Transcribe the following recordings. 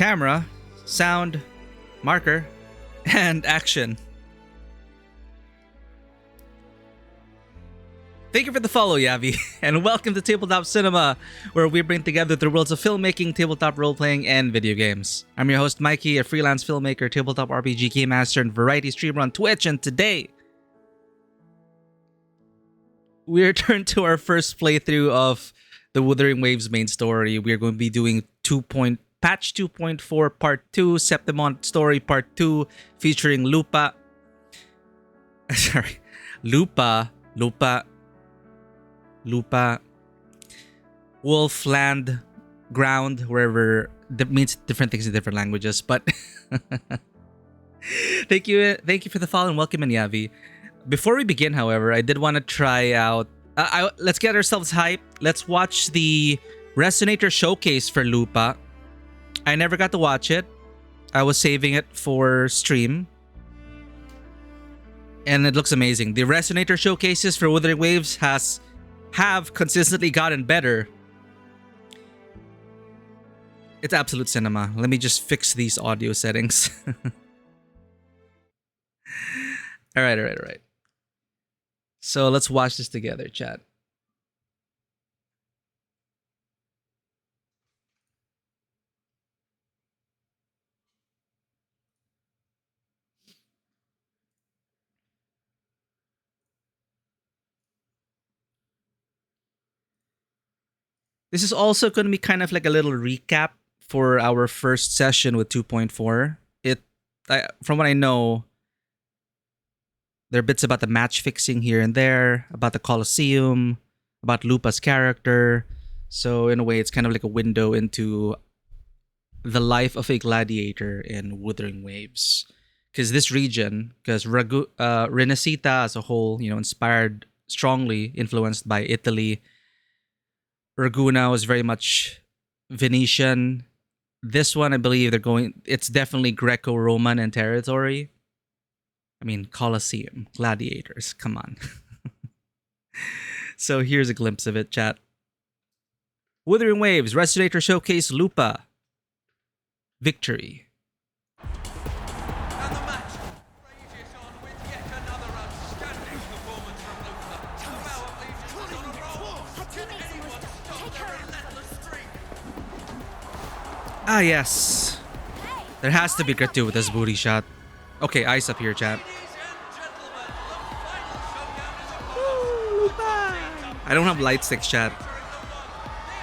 camera, sound, marker, and action. Thank you for the follow, Yavi, and welcome to Tabletop Cinema, where we bring together the worlds of filmmaking, tabletop role-playing, and video games. I'm your host, Mikey, a freelance filmmaker, tabletop RPG game master, and variety streamer on Twitch, and today we return to our first playthrough of the Wuthering Waves main story. We are going to be doing patch 2.4 part 2, Septimont story part 2, featuring Lupa, Wolfland Ground, wherever that means different things in different languages. But thank you for the follow and welcome in, Yavi. Before we begin, however, I did want to try out. Let's get ourselves hyped. Let's watch the Resonator showcase for Lupa. I never got to watch it. I was saving it for stream. And it looks amazing. The Resonator showcases for Wuthering Waves have consistently gotten better. It's absolute cinema. Let me just fix these audio settings. All right. So let's watch this together, chat. This is also going to be kind of like a little recap for our first session with 2.4. From what I know, there are bits about the match fixing here and there, about the Colosseum, about Lupa's character. So in a way, it's kind of like a window into the life of a gladiator in Wuthering Waves. Because this region, Rinascita as a whole, inspired, strongly influenced by Italy. Ragusa was very much Venetian. This one, I believe it's definitely Greco-Roman in territory. I mean, Colosseum, gladiators, come on. So here's a glimpse of it, chat. Wuthering Waves, Resonator Showcase, Lupa. Victory. And the match rages on with yet another outstanding performance from Lupa. The power of Legion is on a roll. Can anyone stop their relentless streak? Ah, yes. There has to be gratuitous booty shot. Okay, eyes up here, chat. Ladies and gentlemen, the final showdown is upon us. I don't have light sticks, chat. The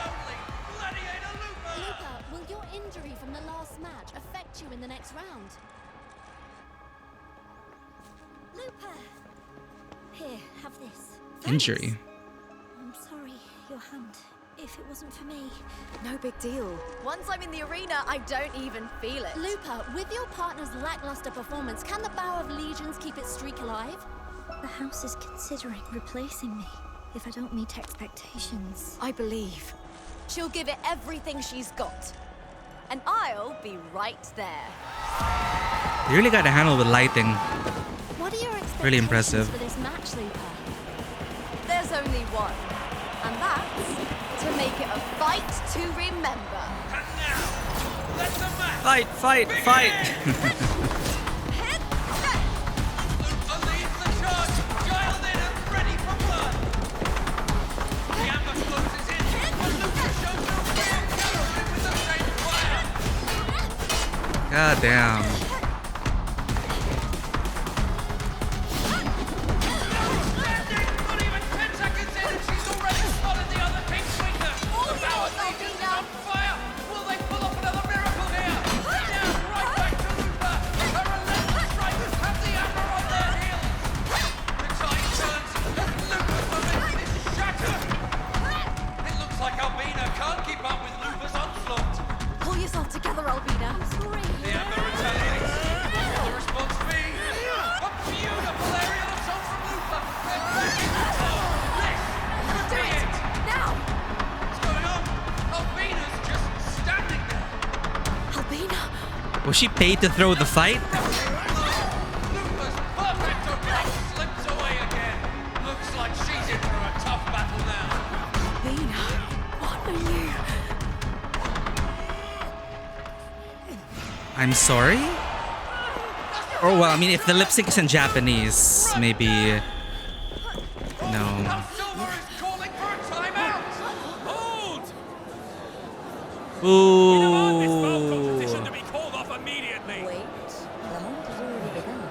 only gladiator Lupa. Lupa, will your injury from the last match affect you in the next round? Lupa! Here, have this. Injury. I'm sorry, your hand. If it wasn't for me. No big deal. Once I'm in the arena, I don't even feel it. Lupa, with your partner's lackluster performance, can the Bow of Legions keep its streak alive? The house is considering replacing me if I don't meet expectations. I believe. She'll give it everything she's got. And I'll be right there. You really got to handle with lighting. What are your expectations Really impressive. for this match, Lupa? There's only one. And that's to make it a fight to remember. And now, let the match Fight! Lupa leads the charge, dialed in and ready for blood. The amber closes in, but Lupa shows no real caliber with the same fire. God damn. Outstanding! Not even 10 seconds in and she's already spotted the other pink swinger. The Bow of Legion is on fire. Will they pull off another miracle here? Down, right back to Lupa. Her relentless strikers have the amber on their heels. The tide turns and Lupa's momentum is shattered. It looks like Albina can't keep up with Lupa's onslaught. Pull yourself together, Albina. I'm sorry. The amber retaliates. What will the response be? A beautiful aerial assault from Lupa. They're back in the top. This could Do be it! it. Now! What's going on? Albina's just standing there. Albina! Was she paid to throw the fight? Lupa's perfect organ slips away again. Looks like she's in for a tough battle now. Albina! What are you? I'm sorry? Or, well, I mean, if the lip sync is in Japanese, maybe. No. Silver is calling for a timeout! Hold! Ooh. To be called off immediately! Wait, the hunt has already begun.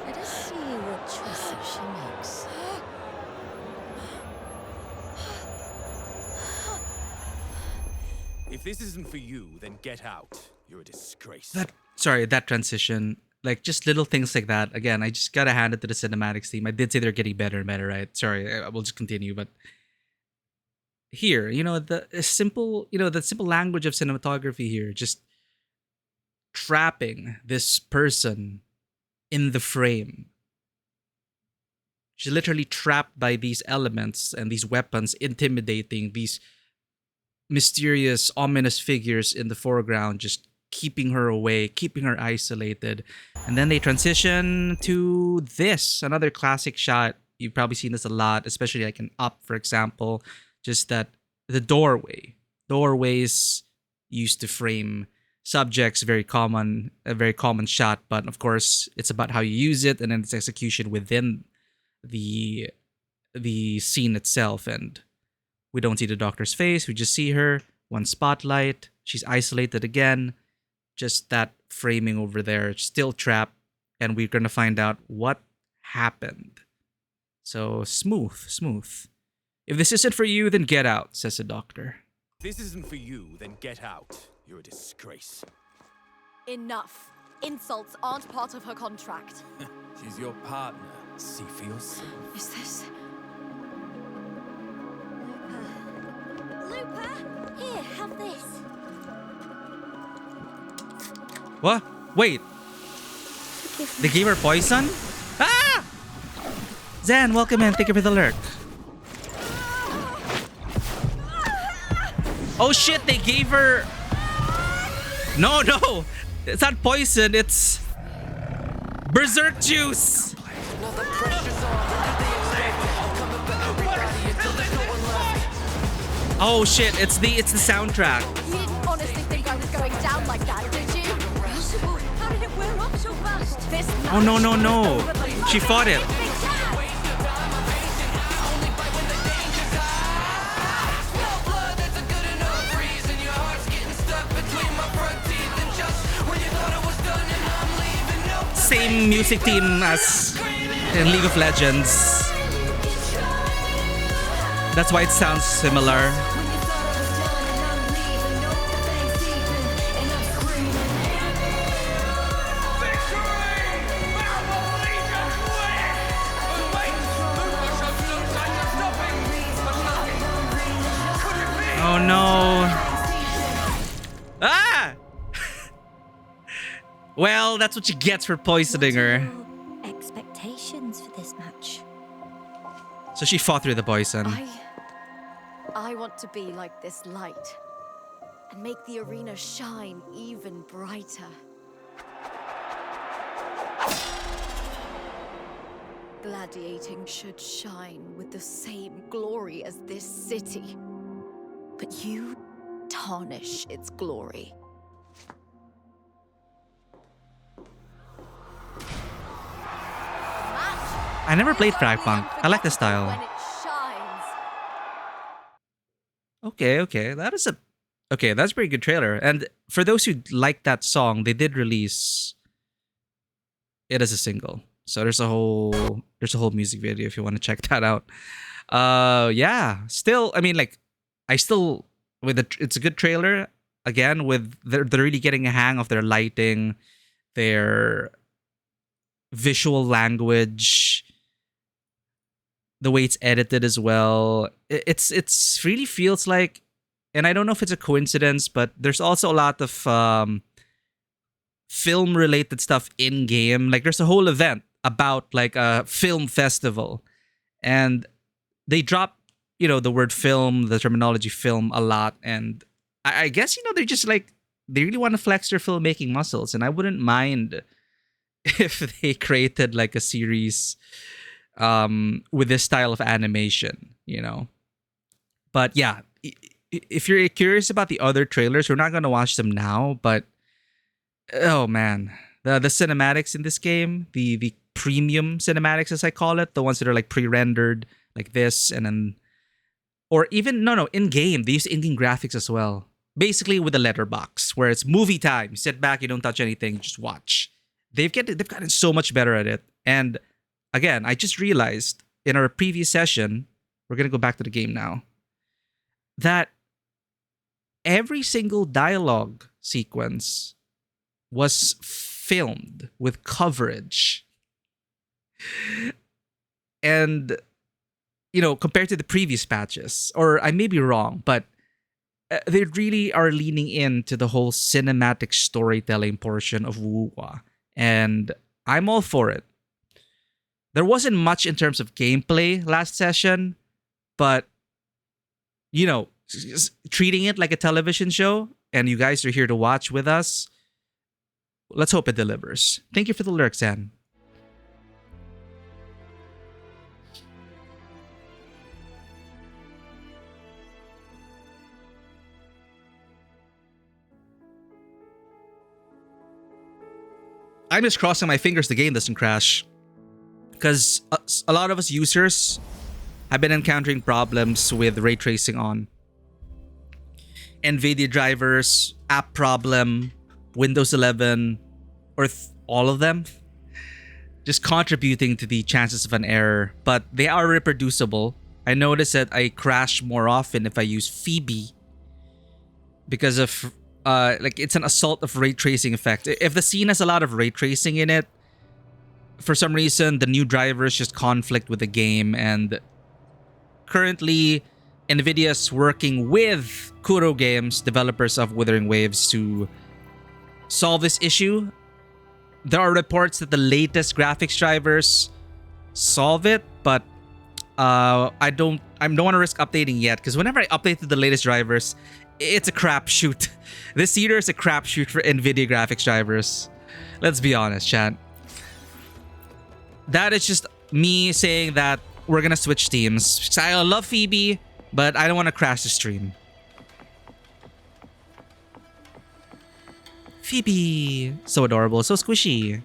Let us see what choices she makes. If this isn't for you, then get out. You're a disgrace. That transition, like just little things like that. Again, I just gotta hand it to the cinematics team. I did say they're getting better and better, right? Sorry, I will just continue, but here, the simple language of cinematography here, just trapping this person in the frame. She's literally trapped by these elements and these weapons, intimidating these mysterious, ominous figures in the foreground, just keeping her away, keeping her isolated. And then they transition to this, another classic shot. You've probably seen this a lot, especially like in Up, for example. Just that the doorways used to frame subjects, a very common shot. But of course, it's about how you use it and then its execution within the scene itself. And we don't see the doctor's face. We just see her, one spotlight. She's isolated again. Just that framing over there, still trapped. And we're going to find out what happened. So smooth. If this isn't for you, then get out, says the doctor. If this isn't for you, then get out. You're a disgrace. Enough. Insults aren't part of her contract. She's your partner. See for yourself. Is this... Looper, here, have this. What? Wait. They gave her poison? Ah! Zan, welcome in. Thank you for the lurk. Oh shit, they gave her... No. It's not poison, it's... Berserk juice! Oh shit, it's the soundtrack. You didn't honestly think I was going down like that, did you? Impossible. How did it wear off so fast? This Oh no. She fought it. Same music team as in League of Legends. That's why it sounds similar. Oh no. Ah! Well, that's what she gets for poisoning her. Expectations for this match. So she fought through the poison. I want to be like this light and make the arena shine even brighter. Gladiating should shine with the same glory as this city. But you tarnish its glory. I never played Fragpunk. I like the style. When it shines. Okay. That's a pretty good trailer. And for those who like that song, they did release it as a single. So there's a whole music video if you want to check that out. Yeah. Still, I mean, like, it's a good trailer. Again, they're really getting a hang of their lighting, their visual language, the way it's edited as well. It's really feels like, and I don't know if it's a coincidence, but there's also a lot of film related stuff in game. Like there's a whole event about like a film festival, and they drop the word film, the terminology film a lot, and I guess they're just like they really want to flex their filmmaking muscles, and I wouldn't mind if they created like a series with this style of animation, But yeah, if you're curious about the other trailers, we're not going to watch them now, but Oh man, the cinematics in this game, the premium cinematics as I call it, the ones that are like pre-rendered like this, and then or even no in game they use in-game graphics as well. Basically with the letterbox where it's movie time. You sit back, you don't touch anything, you just watch. They've gotten so much better at it. And again, I just realized in our previous session, we're gonna go back to the game now, that every single dialogue sequence was filmed with coverage. And, compared to the previous patches, or I may be wrong, but they really are leaning into the whole cinematic storytelling portion of Wuwa. And I'm all for it. There wasn't much in terms of gameplay last session, but, treating it like a television show, and you guys are here to watch with us. Let's hope it delivers. Thank you for the lyrics, Anne. I'm just crossing my fingers the game doesn't crash. Because a lot of us users have been encountering problems with ray tracing on NVIDIA drivers, app problem, Windows 11, or all of them, just contributing to the chances of an error. But they are reproducible. I notice that I crash more often if I use Phoebe because of it's an assault of ray tracing effect. If the scene has a lot of ray tracing in it, for some reason the new drivers just conflict with the game, and currently NVIDIA is working with Kuro Games, developers of Wuthering Waves, to solve this issue. There are reports that the latest graphics drivers solve it, but I don't want to risk updating yet, because whenever I update to the latest drivers, it's a crapshoot. This year is a crapshoot for NVIDIA graphics drivers. Let's be honest, chat. That is just me saying that we're gonna switch teams. I love Phoebe, but I don't want to crash the stream. Phoebe, so adorable, so squishy.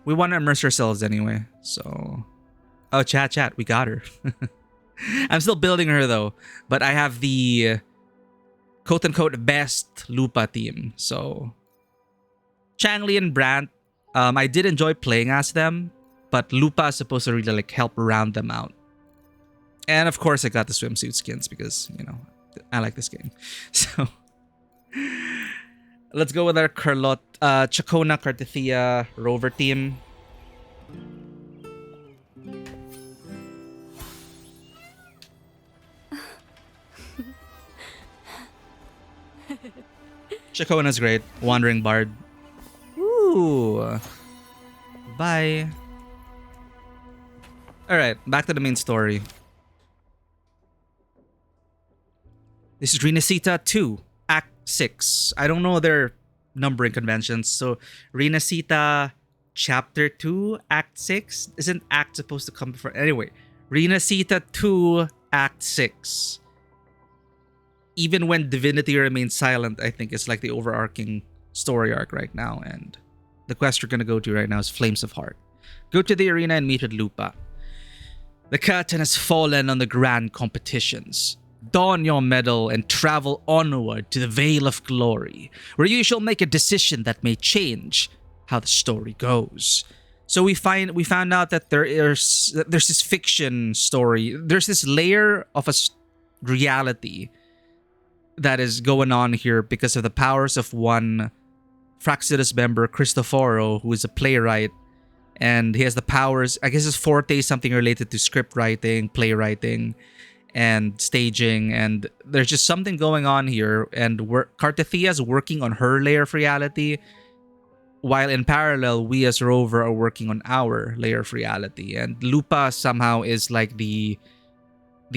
We want to immerse ourselves anyway, so... Oh, chat, we got her. I'm still building her though, but I have the quote-unquote best Lupa team, so... Changli and Brandt, I did enjoy playing as them, but Lupa is supposed to really help round them out. And of course I got the swimsuit skins because, I like this game. So... Let's go with our Carlot, Chacona, Cartithia, Rover team. Chacona's great. Wandering Bard. Ooh. Bye. Alright, back to the main story. This is Rinasita 2, Act 6. I don't know their numbering conventions. So, Rinasita Chapter 2, Act 6? Isn't Act supposed to come before? Anyway, Rinasita 2, Act 6. Even when divinity remains silent, I think it's like the overarching story arc right now. And the quest we're going to go to right now is Flames of Heart. Go to the arena and meet with Lupa. The curtain has fallen on the grand competitions. Don your medal and travel onward to the Vale of Glory, where you shall make a decision that may change how the story goes. So we found out that there's this fiction story. There's this layer of a reality that is going on here because of the powers of one Fraxidus member, Cristoforo, who is a playwright, and he has the powers. I guess his forte is something related to script writing, playwriting, and staging, and there's just something going on here. And Cartithia is working on her layer of reality, while in parallel, we as Rover are working on our layer of reality. And Lupa somehow is like the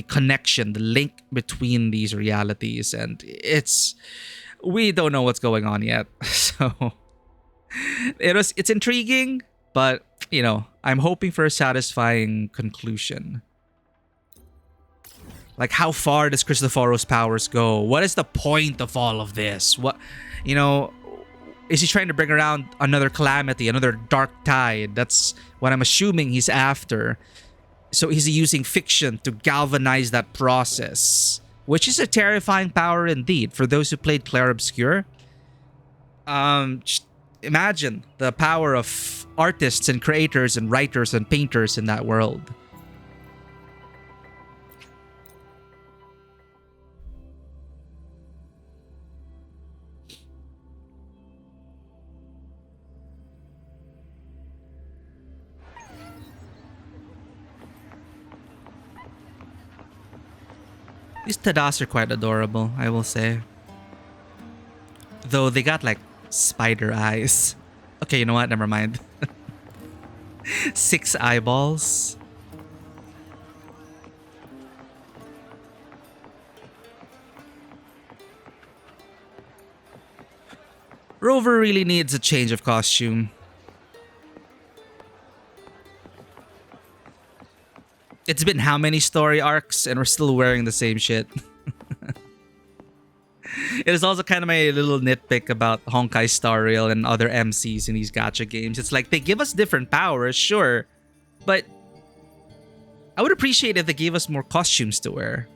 connection, the link between these realities, and we don't know what's going on yet. So it's intriguing, but I'm hoping for a satisfying conclusion. Like, how far does Cristoforo's powers go? What is the point of all of this? What, you know, is he trying to bring around another calamity, another dark tide? That's what I'm assuming he's after. So he's using fiction to galvanize that process, which is a terrifying power indeed. For those who played Clair Obscur, just imagine the power of artists and creators and writers and painters in that world. These Tadas are quite adorable, I will say. Though they got like spider eyes. Okay, you know what? Never mind. 6 eyeballs. Rover really needs a change of costume. It's been how many story arcs and we're still wearing the same shit. It is also kind of my little nitpick about Honkai Star Rail and other MCs in these gacha games. It's like they give us different powers, sure, but I would appreciate if they gave us more costumes to wear.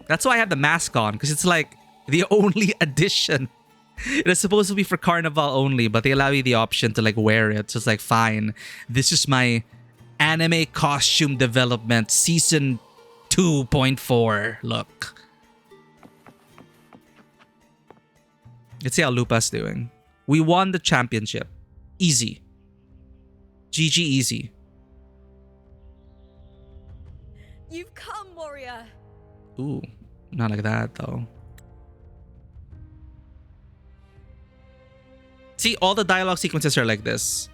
That's why I have the mask on, because it's like the only addition. It is supposed to be for Carnival only, but they allow you the option to like wear it. So it's like, fine, this is my anime costume development season 2.4 look. Let's see how Lupa's doing. We won the championship. Easy. GG easy. You've come, warrior. Ooh, not like that though. See, all the dialogue sequences are like this.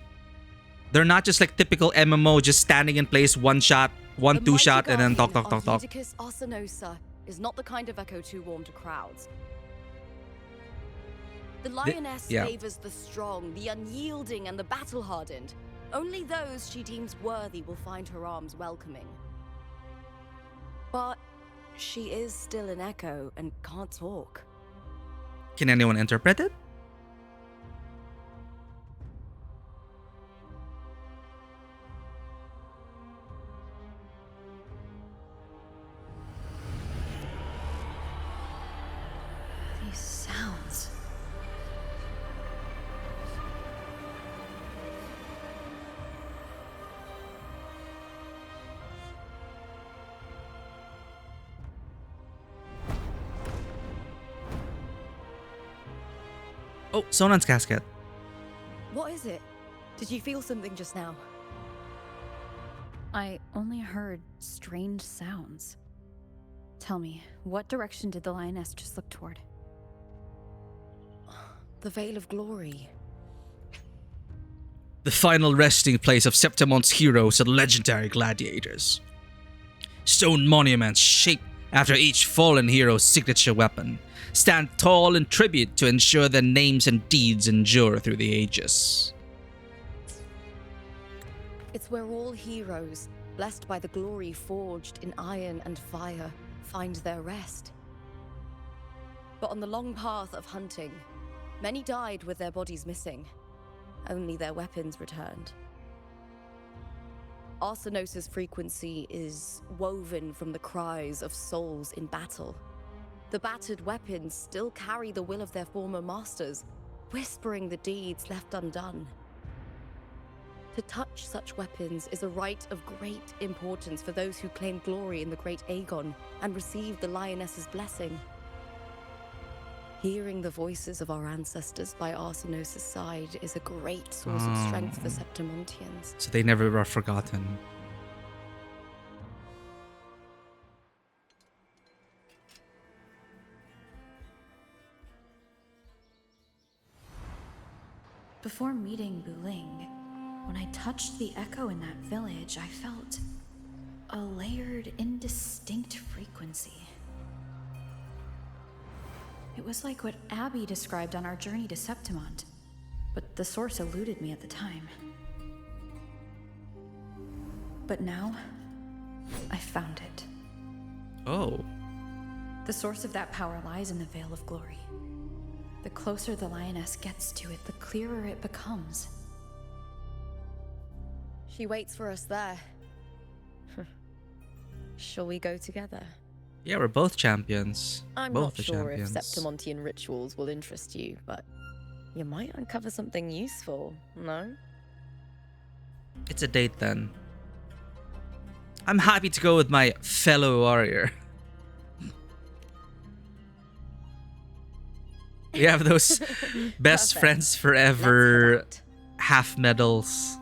They're not just like typical MMO, just standing in place, one shot, one, two shot, and then talk. Eutychus Arsinosa is not the kind of echo too warm to crowds. The lioness favors the strong, the unyielding, and the battle-hardened. Only those she deems worthy will find her arms welcoming. But she is still an echo and can't talk. Can anyone interpret it? These sounds. Oh, Sonan's casket. What is it? Did you feel something just now? I only heard strange sounds. Tell me, what direction did the lioness just look toward? The Veil of Glory. The final resting place of Septimon's heroes and legendary gladiators. Stone monuments shaped after each fallen hero's signature weapon stand tall in tribute to ensure their names and deeds endure through the ages. It's where all heroes, blessed by the glory forged in iron and fire, find their rest. But on the long path of hunting, many died with their bodies missing. Only their weapons returned. Arsinosa's frequency is woven from the cries of souls in battle. The battered weapons still carry the will of their former masters, whispering the deeds left undone. To touch such weapons is a rite of great importance for those who claim glory in the great Aegon and receive the lioness's blessing. Hearing the voices of our ancestors by Arsinosa's side is a great source of strength for Septimontians. So they never are forgotten. Before meeting Buling, when I touched the echo in that village, I felt a layered, indistinct frequency. It was like what Abby described on our journey to Septimont, but the source eluded me at the time. But now, I found it. Oh. The source of that power lies in the Veil of Glory. The closer the lioness gets to it, the clearer it becomes. She waits for us there. Shall we go together? Yeah, we're both champions. I'm both not sure if champions. Septimontian rituals will interest you, but you might uncover something useful, no? It's a date then. I'm happy to go with my fellow warrior. We have those best Perfect. friends Let's forever head out. half medals.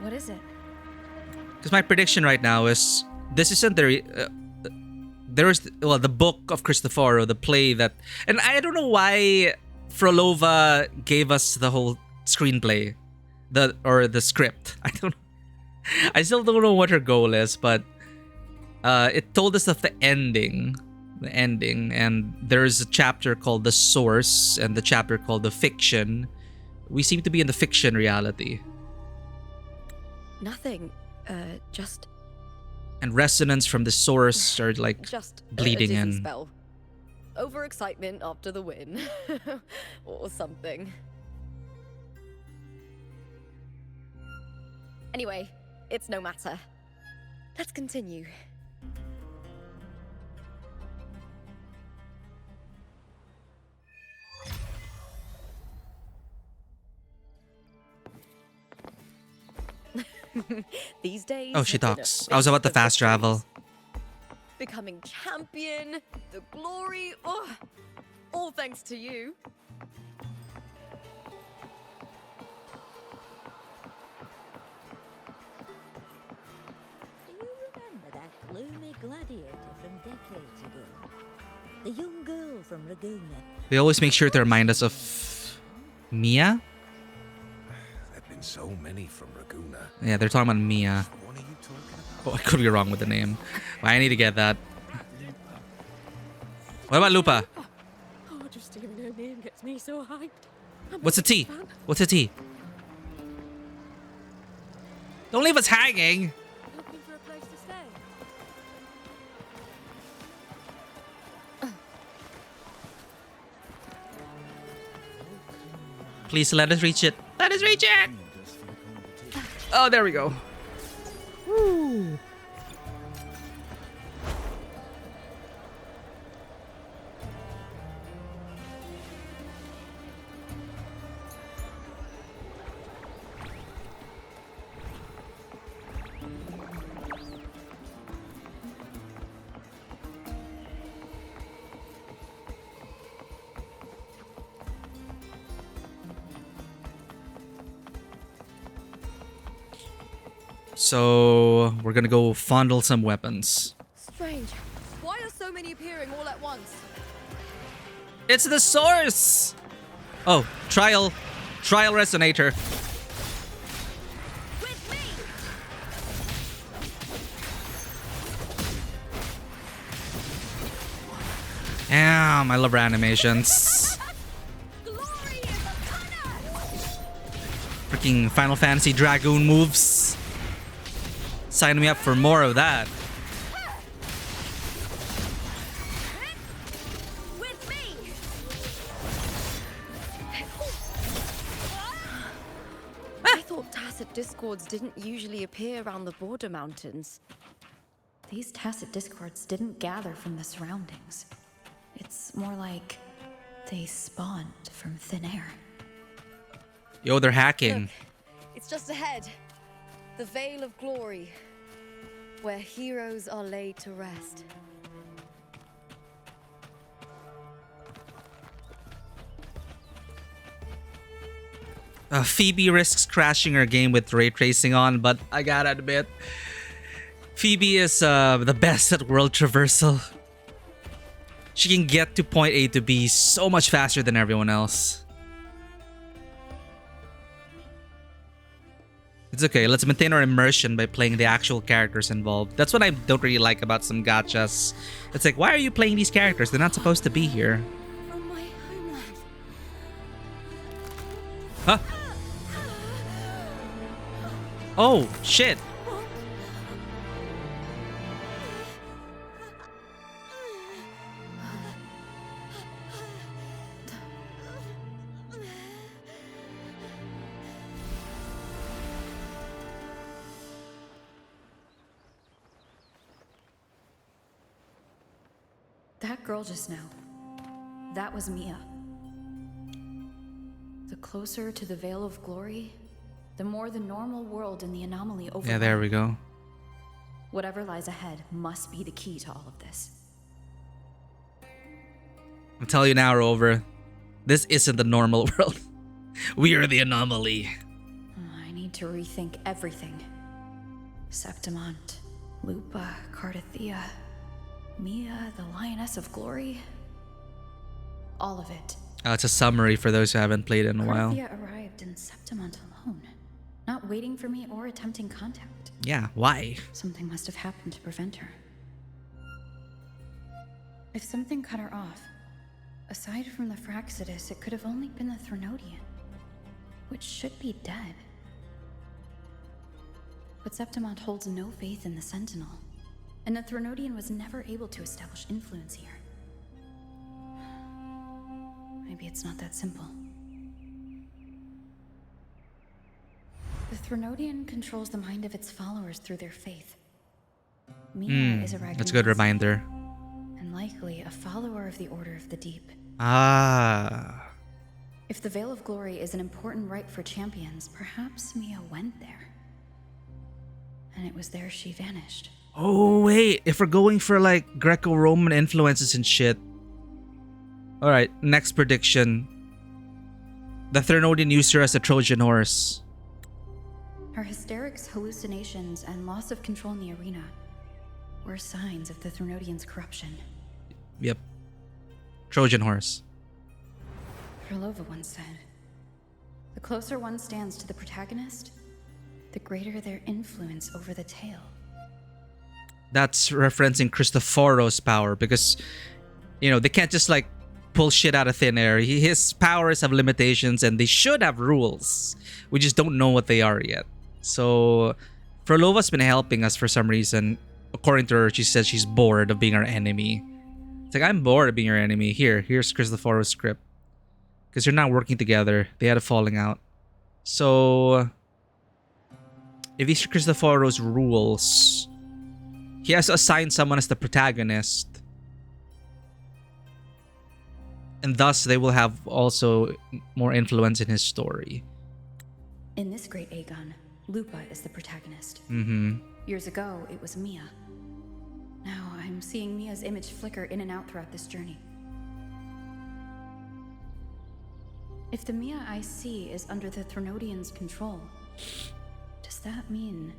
What is it? Because my prediction right now is this isn't there's the book of Cristoforo, the play that, and I don't know why Frolova gave us the whole screenplay, the script. I still don't know what her goal is, but it told us of the ending, and there's a chapter called The Source and the chapter called The Fiction. We seem to be in the fiction reality. Nothing. Just And resonance from the source are like bleeding a dizzy in. spell. Overexcitement after the win. Or something. Anyway, it's no matter. Let's continue. These days. Oh, she have been a talks. I was about to feast of fast travel. victories. Becoming champion, the glory. Oh, all thanks to you. Do you remember that gloomy gladiator from decades ago? The young girl from Laguna. They always make sure to remind us of Mia. There've been so many from Laguna. Yeah, they're talking about Mia. What are you talking about? Oh, I could be wrong with the name. But I need to get that. What about Lupa? Oh, just hearing her name gets me so hyped. I'm What's a the T? big fan. What's the T? Don't leave us hanging. Looking for a place to stay. Please let us reach it. Let us reach it. Oh, there we go. Woo. So we're gonna go fondle some weapons. Strange. Why are so many appearing all at once? It's the source. Oh, trial resonator. With me! Damn, I love her animations. Glory is upon us! Freaking Final Fantasy Dragoon moves. Sign me up for more of that. With me! I thought tacit discords didn't usually appear around the border mountains. These tacit discords didn't gather from the surroundings. It's more like they spawned from thin air. Yo, they're hacking. Look, it's just ahead. The Veil of Glory, where heroes are laid to rest. Phoebe risks crashing her game with ray tracing on, but I gotta admit, Phoebe is the best at world traversal. She can get to point A to B so much faster than everyone else. It's okay, let's maintain our immersion by playing the actual characters involved. That's what I don't really like about some gachas. It's like, why are you playing these characters? They're not supposed to be here. From my homeland. Huh? Oh, shit. That girl just now. That was Mia. The closer to the Veil of Glory, the more the normal world and the anomaly overlap. Yeah, there we go. Whatever lies ahead must be the key to all of this. I'm telling you now, Rover. This isn't the normal world. We are the anomaly. I need to rethink everything. Septimont, Lupa, Cardathea, Mia, the Lioness of Glory. All of it. It's a summary for those who haven't played in a while. Cardathea arrived in Septimont alone, not waiting for me or attempting contact. Yeah, why? Something must have happened to prevent her. If something cut her off, aside from the Fraxidus, it could have only been the Threnodian, which should be dead. But Septimont holds no faith in the Sentinel, and the Threnodian was never able to establish influence here. Maybe it's not that simple. The Threnodian controls the mind of its followers through their faith. Mia is a That's a good Ragnarsson, reminder. and likely a follower of the Order of the Deep. Ah. If the Veil of Glory is an important rite for champions, perhaps Mia went there. And it was there she vanished. Oh, wait. If we're going for like Greco-Roman influences and shit. Alright, next prediction. The Threnodian used her as a Trojan horse. Her hysterics, hallucinations, and loss of control in the arena were signs of the Threnodian's corruption. Yep. Trojan horse. Krylova once said, "The closer one stands to the protagonist, the greater their influence over the tale." That's referencing Christophoros' power because, you know, they can't just like pull shit out of thin air. His powers have limitations and they should have rules. We just don't know what they are yet. So, Frolova's been helping us for some reason. According to her, she says she's bored of being our enemy. It's like, I'm bored of being your enemy. Here's Christophoros' script. Because you're not working together. They had a falling out. So, if these are Christophoros' rules, he has to assign someone as the protagonist. And thus, they will have also more influence in his story. In this great Aegon, Lupa is the protagonist. Mm-hmm. Years ago, it was Mia. Now I'm seeing Mia's image flicker in and out throughout this journey. If the Mia I see is under the Threnodian's control, does that mean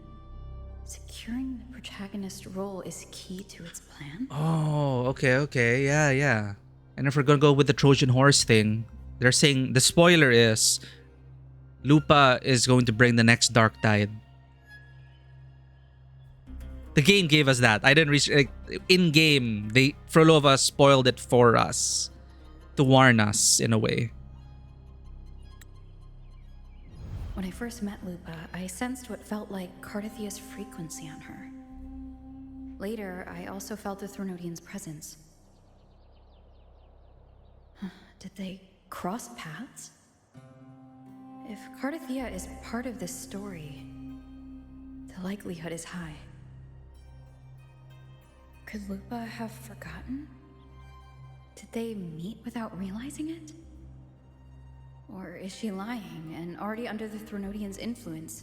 securing the protagonist role is key to its plan? Oh, okay. Yeah. And if we're gonna go with the Trojan horse thing, they're saying the spoiler is Lupa is going to bring the next Dark Tide. The game gave us that. I didn't reach in game. Frolova spoiled it for us to warn us in a way. When I first met Lupa, I sensed what felt like Cardathea's frequency on her. Later, I also felt the Threnodian's presence. Did they cross paths? If Cardathea is part of this story, the likelihood is high. Could Lupa have forgotten? Did they meet without realizing it? Or is she lying and already under the Threnodian's influence?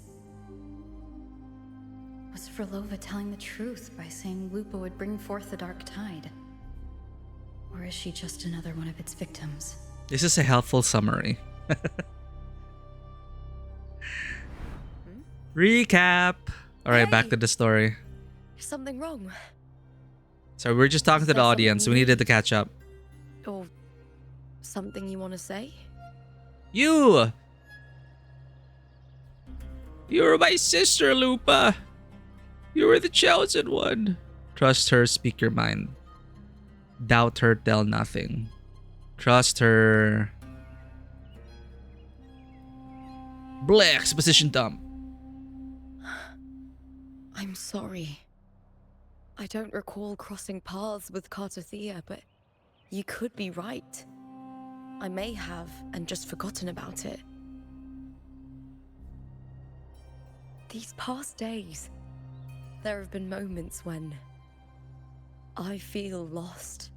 Was Frolova telling the truth by saying Lupa would bring forth the Dark Tide? Or is she just another one of its victims? This is a helpful summary. Recap. All right, back to the story. Is something wrong? So we're just talking to the audience. We needed to catch up. Or something you want to say? You were my sister, Lupa. You were the chosen one. Trust her, speak your mind. Doubt her, tell nothing. Trust her. Blech, exposition dump. I'm sorry. I don't recall crossing paths with Cartothea, but you could be right. I may have and just forgotten about it. These past days, there have been moments when I feel lost,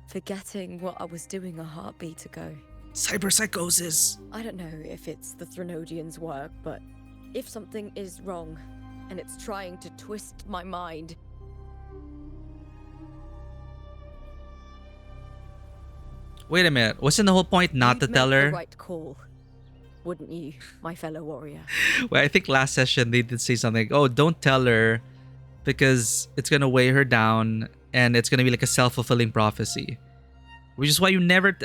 forgetting what I was doing a heartbeat ago. Cyberpsychosis. I don't know if it's the Threnodians' work, but if something is wrong and it's trying to twist my mind, Wait a minute. Wasn't the whole point not to you'd tell make her? the right call, wouldn't you, my fellow warrior? Well, I think last session they did say something. Oh, don't tell her because it's gonna weigh her down and it's gonna be like a self-fulfilling prophecy. Which is why you never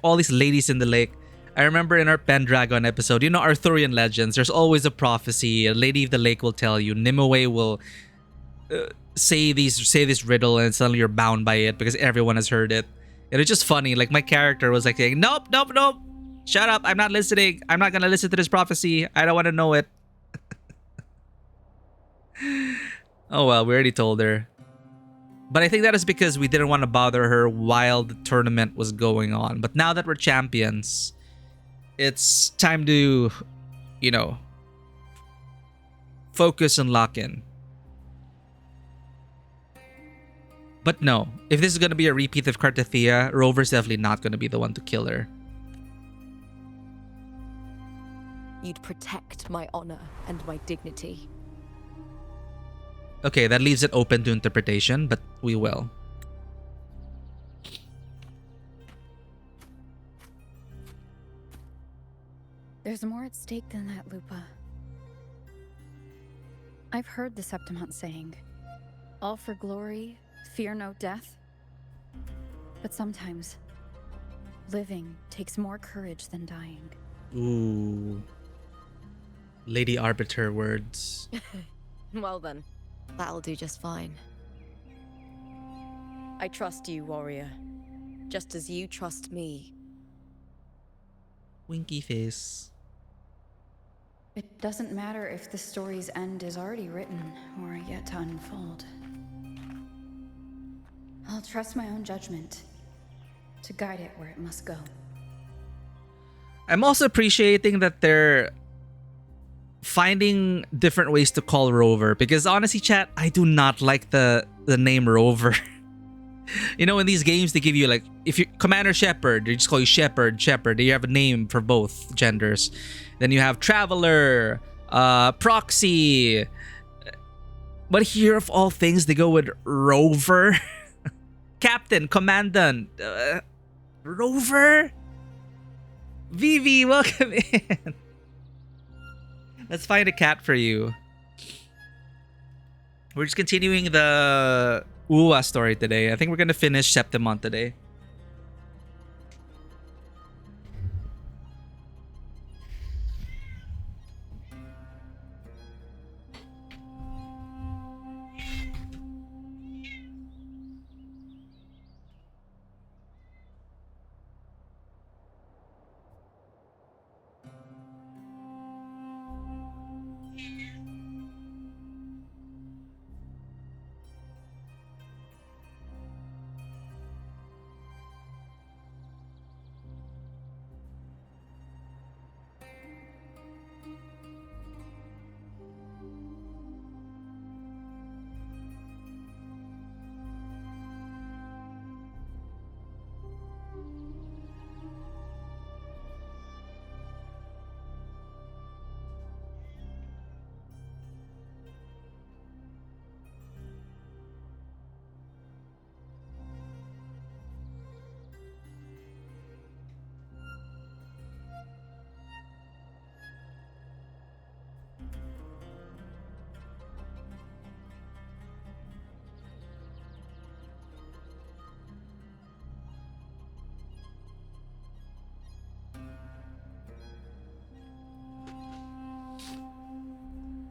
all these ladies in the lake. I remember in our Pendragon episode, you know, Arthurian legends. There's always a prophecy. A lady of the lake will tell you. Nimue will say this riddle, and suddenly you're bound by it because everyone has heard it. And it's just funny. Like my character was like saying, "Nope, nope, nope. Shut up. I'm not listening. I'm not gonna listen to this prophecy. I don't want to know it." Oh well, we already told her. But I think that is because we didn't want to bother her while the tournament was going on. But now that we're champions, it's time to, you know, focus and lock in. But no, if this is going to be a repeat of Cartothea, Rover's definitely not going to be the one to kill her. You'd protect my honor and my dignity. Okay, that leaves it open to interpretation, but we will. There's more at stake than that, Lupa. I've heard the Septimont saying, all for glory, fear no death. But sometimes, living takes more courage than dying. Ooh. Lady Arbiter words. Well then, that'll do just fine. I trust you, warrior. Just as you trust me. Winky face. It doesn't matter if the story's end is already written or yet to unfold. I'll trust my own judgment to guide it where it must go. I'm also appreciating that they're finding different ways to call Rover, because honestly, chat, I do not like the name Rover. You know, in these games they give you like, if you're Commander Shepard, they just call you Shepard. You have a name for both genders. Then you have Traveler, Proxy. But here of all things, they go with Rover. Captain, Commandant, Rover. Vivi, welcome in. Let's find a cat for you. We're just continuing the Uwa story today. I think we're gonna finish Septimont today.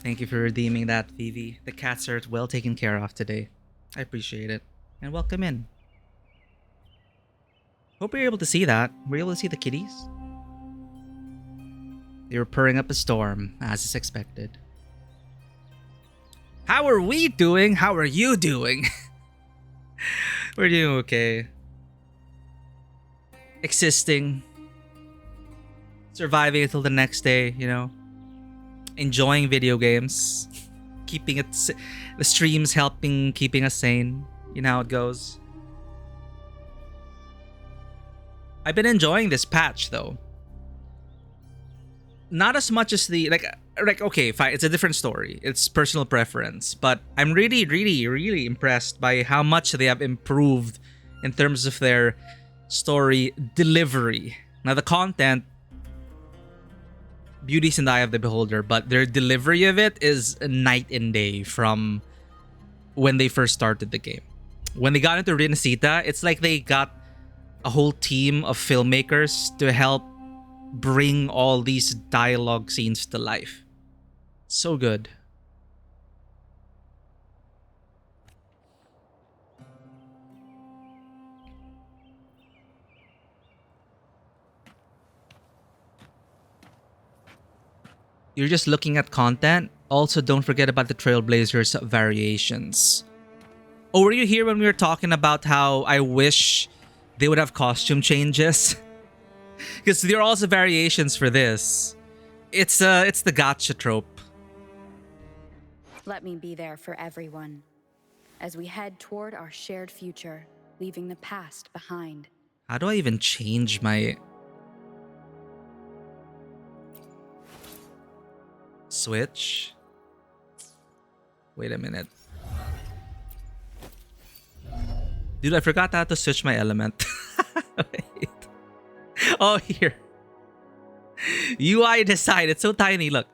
Thank you for redeeming that, Vivi. The cats are well taken care of today. I appreciate it. And welcome in. Hope you're able to see that. Were you able to see the kitties? You're purring up a storm, as is expected. How are we doing? How are you doing? We're doing okay. Existing. Surviving until the next day, you know. Enjoying video games. Keeping it... The streams helping keeping us sane. You know how it goes. I've been enjoying this patch, though. Not as much as the... Like, okay, fine. It's a different story. It's personal preference. But I'm really, really, really impressed by how much they have improved in terms of their story delivery. Now, the content, beauty's in the eye of the beholder, but their delivery of it is night and day from when they first started the game. When they got into Rinasita, it's like they got a whole team of filmmakers to help bring all these dialogue scenes to life. So good. You're just looking at content. Also, don't forget about the Trailblazers variations. Oh, were you here when we were talking about how I wish they would have costume changes? Because there are also variations for this. It's the gotcha trope. Let me be there for everyone as we head toward our shared future, leaving the past behind. How do I even change my switch? Wait a minute. Dude, I forgot how to switch my element. Wait. Oh, here. UI design. It's so tiny. Look.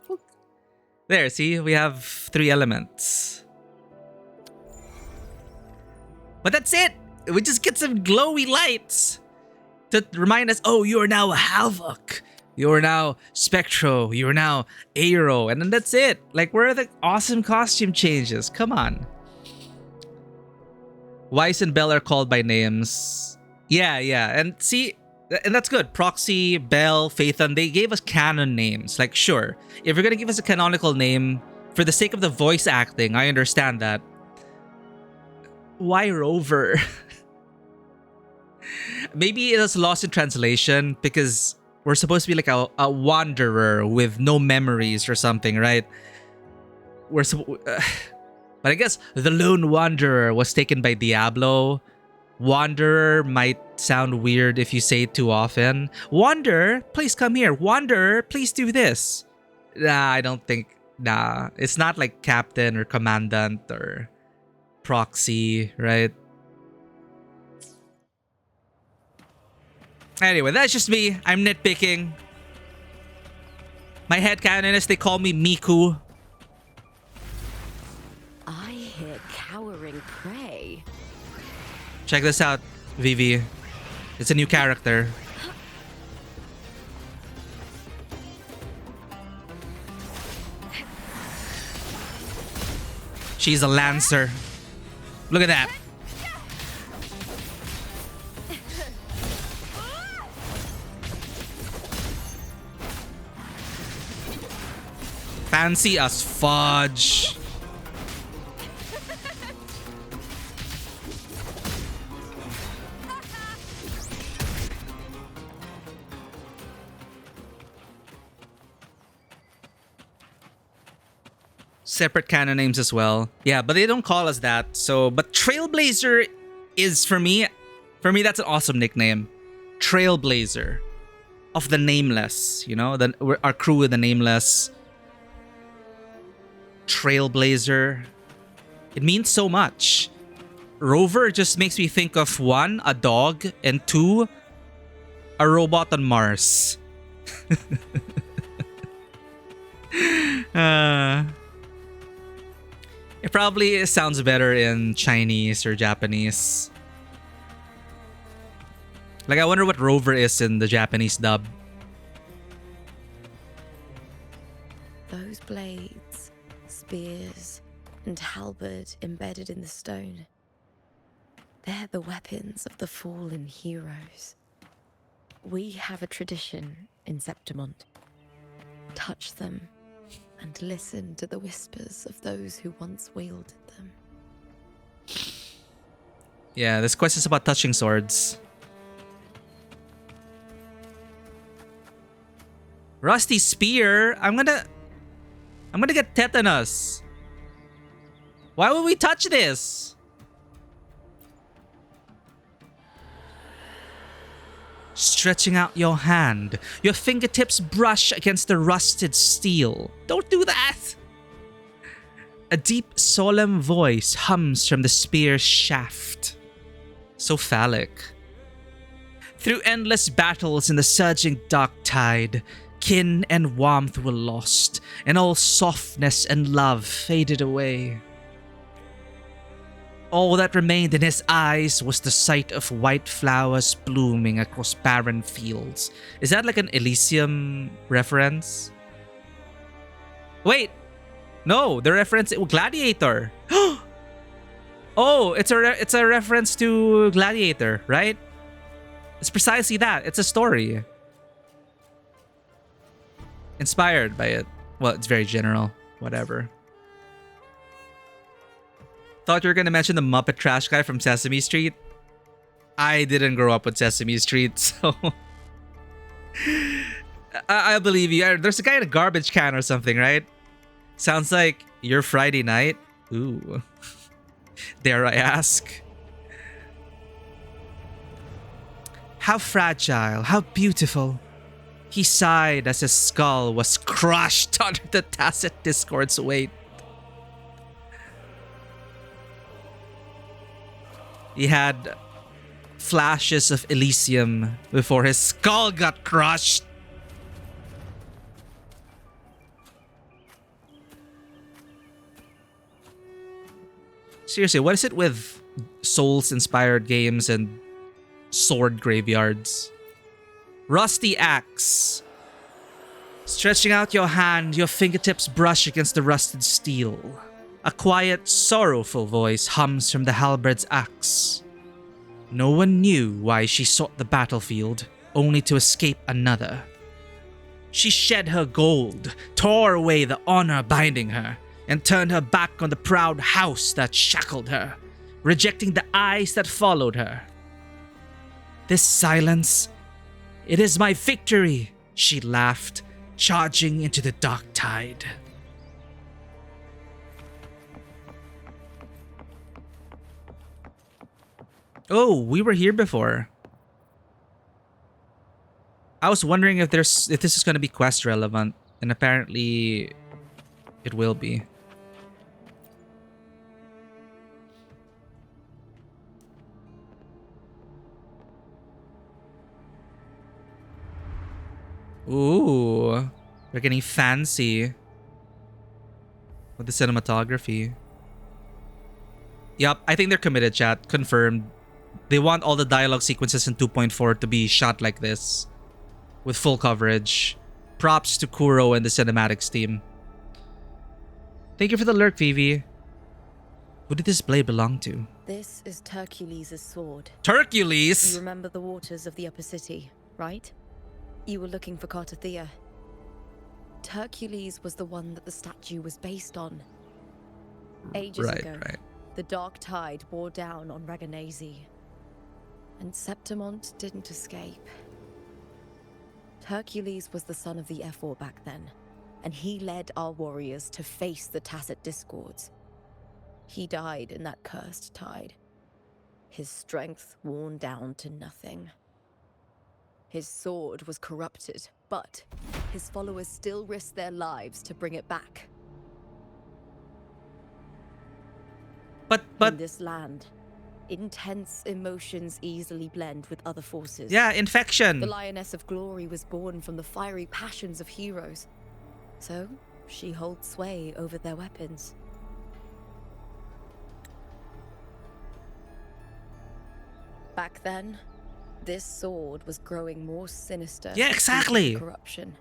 There, see? We have 3 elements. But that's it. We just get some glowy lights to remind us, oh, you are now a Havoc. You are now Spectro. You are now Aero. And then that's it. Like, where are the awesome costume changes? Come on. Weiss and Bell are called by names. Yeah. And see, and that's good. Proxy, Bell, Phaethon, they gave us canon names. Like, sure, if you're going to give us a canonical name, for the sake of the voice acting, I understand that. Why Rover? Maybe it was lost in translation because we're supposed to be like a wanderer with no memories or something, right? But I guess the Lone Wanderer was taken by Diablo. Wanderer might sound weird if you say it too often. Wanderer, please come here. Wanderer, please do this. Nah, I don't think... Nah, it's not like Captain or Commandant or Proxy, right? Anyway, that's just me. I'm nitpicking. My headcanon is they call me Miku. I hear cowering prey. Check this out, Vivi. It's a new character. She's a Lancer. Look at that. Fancy as fudge. Separate canon names as well. Yeah, but they don't call us that. So, but Trailblazer is for me that's an awesome nickname. Trailblazer of the Nameless, you know, our crew with the Nameless. Trailblazer. It means so much. Rover just makes me think of 1, a dog, and 2, a robot on Mars. It probably sounds better in Chinese or Japanese. Like, I wonder what Rover is in the Japanese dub. Those blades, spears, and halberd embedded in the stone. They're the weapons of the fallen heroes. We have a tradition in Septimont. touch them, and listen to the whispers of those who once wielded them. Yeah, this quest is about touching swords. Rusty spear? I'm gonna get tetanus. Why would we touch this? Stretching out your hand, your fingertips brush against the rusted steel. Don't do that! A deep, solemn voice hums from the spear's shaft. So phallic. Through endless battles in the surging dark tide, kin and warmth were lost, and all softness and love faded away. All that remained in his eyes was the sight of white flowers blooming across barren fields. Is that like an Elysium reference? Wait! No, the reference... Gladiator! Oh, it's a reference to Gladiator, right? It's precisely that. It's a story. Inspired by it. Well, it's very general. Whatever. Thought you were gonna mention the Muppet Trash guy from Sesame Street. I didn't grow up with Sesame Street, so... I believe you. There's a guy in a garbage can or something, right? Sounds like your Friday night. Ooh. Dare I ask? How fragile, how beautiful. He sighed as his skull was crushed under the tacit discord's weight. He had flashes of Elysium before his skull got crushed. Seriously, what is it with Souls-inspired games and sword graveyards? Rusty axe. Stretching out your hand, your fingertips brush against the rusted steel. A quiet, sorrowful voice hums from the halberd's axe. No one knew why she sought the battlefield, only to escape another. She shed her gold, tore away the honor binding her, and turned her back on the proud house that shackled her, rejecting the eyes that followed her. This silence, it is my victory, she laughed, charging into the dark tide. Oh, we were here before. I was wondering if this is going to be quest relevant, and apparently it will be. Ooh, we're getting fancy with the cinematography. Yup, I think they're committed, chat. Confirmed. They want all the dialogue sequences in 2.4 to be shot like this, with full coverage. Props to Kuro and the cinematics team. Thank you for the lurk, Vivi. Who did this blade belong to? This is Hercules' sword. Hercules? You remember the waters of the upper city, right? You were looking for Cartathea. Hercules was the one that the statue was based on. Ages ago, the dark tide bore down on Raganese. And Septimont didn't escape. Hercules was the son of the Ephor back then, and he led our warriors to face the Tacit Discords. He died in that cursed tide, his strength worn down to nothing. His sword was corrupted, but his followers still risked their lives to bring it back. But in this land, intense emotions easily blend with other forces. Yeah, infection. The Lioness of Glory was born from the fiery passions of heroes. So, she holds sway over their weapons. Back then, this sword was growing more sinister. Yeah, exactly. Corruption.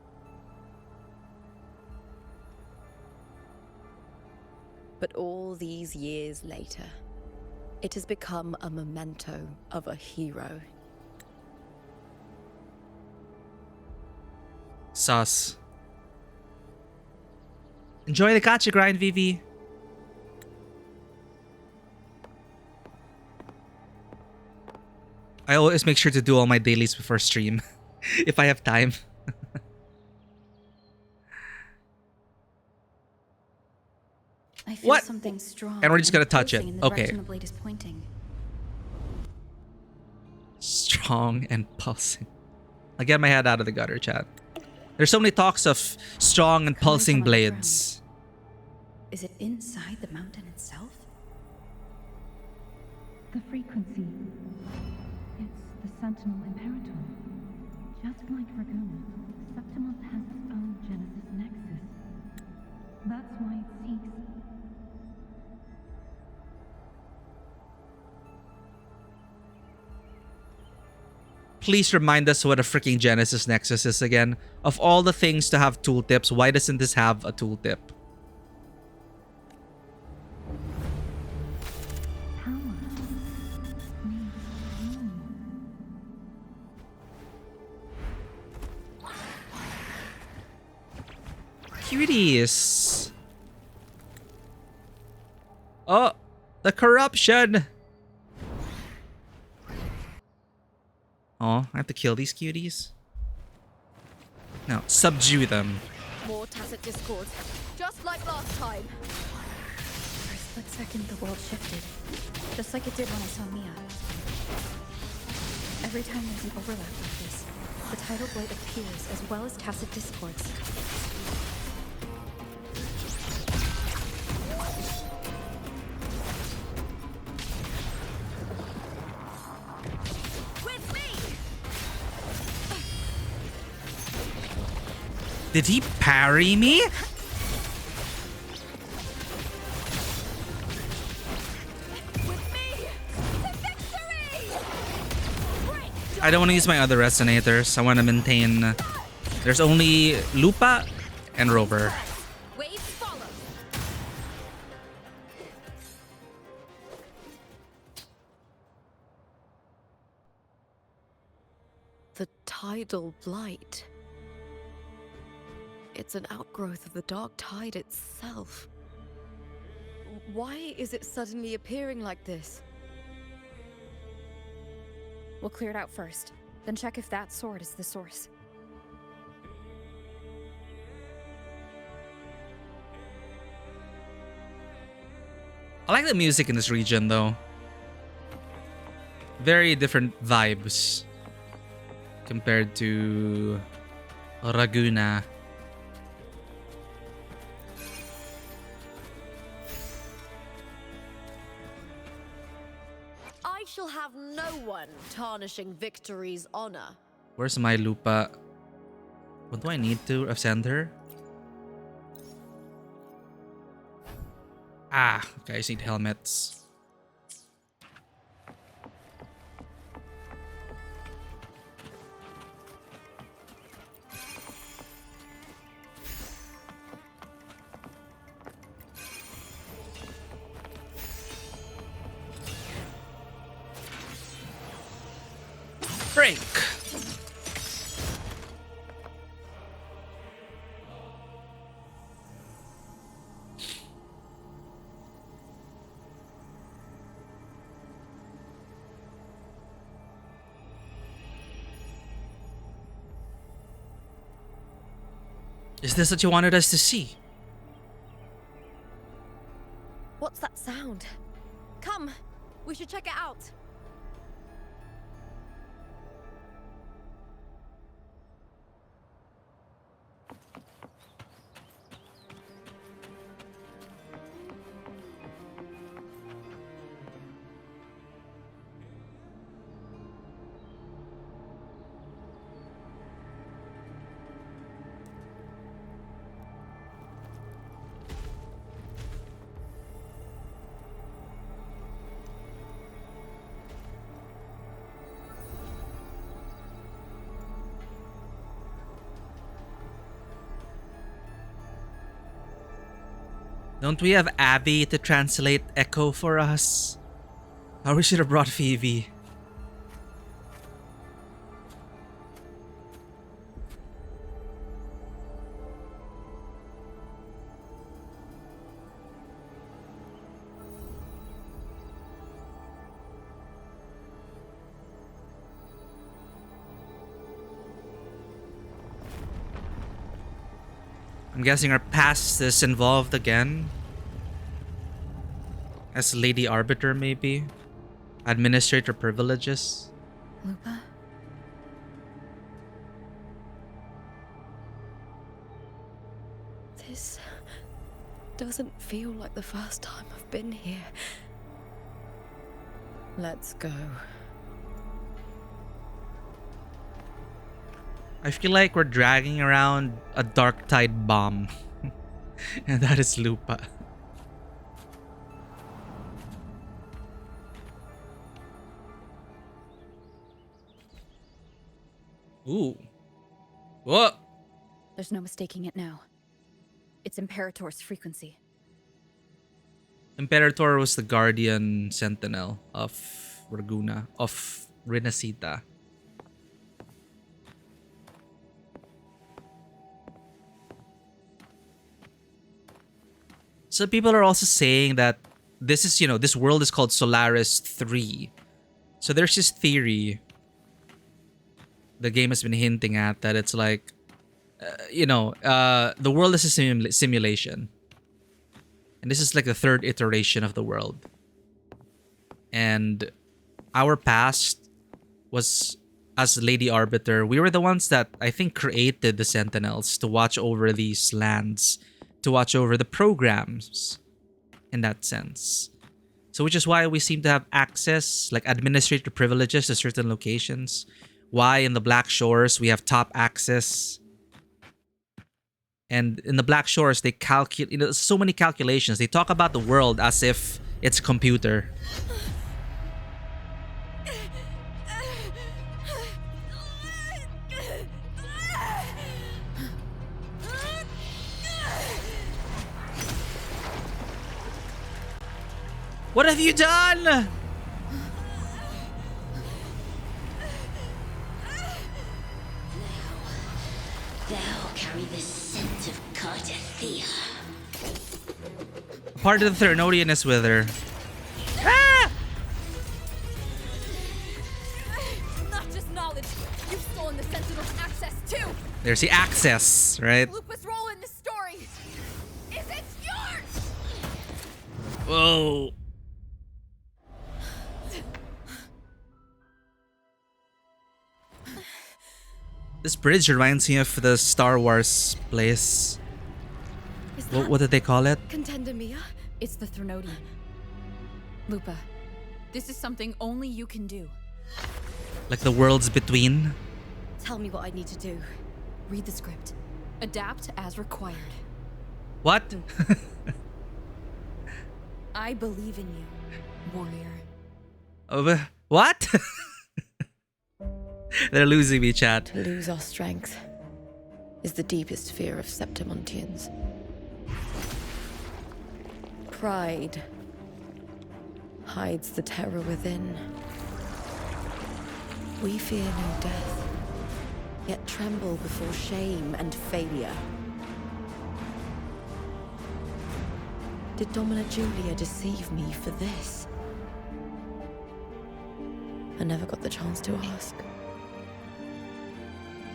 But all these years later, it has become a memento of a hero. Sus. Enjoy the gacha grind, Vivi. I always make sure to do all my dailies before stream, if I have time. I feel What? something strong. And we're just gonna touch pulsing it. in the Okay. direction the blade is pointing. Strong and pulsing. I'll get my head out of the gutter, chat. There's so many talks of strong and Coming pulsing from underground. blades. Is it inside the mountain itself? The frequency. It's the Sentinel Imperator. Just like Raguna, Septimonth has its own Genesis Nexus. That's why it seeks. Please remind us what a freaking Genesis Nexus is again. Of all the things to have tooltips, why doesn't this have a tooltip? Cuties. Oh, the corruption. Oh, I have to kill these cuties? No, subdue them. More tacit discord, just like last time. For a split second, the world shifted. Just like it did when I saw Mia. Every time there's an overlap like this, the tidal blade appears as well as tacit discords. Did he parry me? I don't want to use my other resonators. I want to maintain... There's only Lupa and Rover. Waves follow. The tidal blight. It's an outgrowth of the dark tide itself. Why is it suddenly appearing like this? We'll clear it out first, then check if that sword is the source. I like the music in this region though. Very different vibes compared to Raguna. I shall have no one tarnishing victory's honor. Where's my Lupa? What do I need to ascend her? Ah, okay, I just need helmets. Break. Is this what you wanted us to see? What's that sound? Come, we should check it out. Don't we have Abby to translate Echo for us? Or we should have brought Phoebe. I'm guessing our past is involved again. As Lady Arbiter, maybe? Administrator privileges? Lupa? This doesn't feel like the first time I've been here. Let's go. I feel like we're dragging around a dark tide bomb. And that is Lupa. Ooh. What? There's no mistaking it now. It's Imperator's frequency. Imperator was the guardian sentinel of Raguna, of Renacita. So people are also saying that this is, this world is called Solaris 3. So there's this theory the game has been hinting at that it's like, the world is a simulation. And this is like the third iteration of the world. And our past was, as Lady Arbiter, we were the ones that I think created the Sentinels to watch over these lands, to watch over the programs in that sense. So which is why we seem to have access, like administrator privileges to certain locations. Why in the Black Shores we have top access. And in the Black Shores, they calculate, so many calculations. They talk about the world as if it's a computer. What have you done? Thou carry the scent of Cardathea. Part of the Thernodian is with her. Ah! Not just knowledge. You've stolen the Sentinel's access too. There's the access, right? Lupa's role in this story. Is it yours? Whoa. This bridge reminds me of the Star Wars place. What did they call it? Contender Mia? It's the Thernodian. Lupa, this is something only you can do. Like the worlds between? Tell me what I need to do. Read the script. Adapt as required. What? I believe in you, warrior. What? They're losing me, chat. To lose our strength is the deepest fear of Septimontians. Pride hides the terror within. We fear no death, yet tremble before shame and failure. Did Domina Julia deceive me for this? I never got the chance to ask.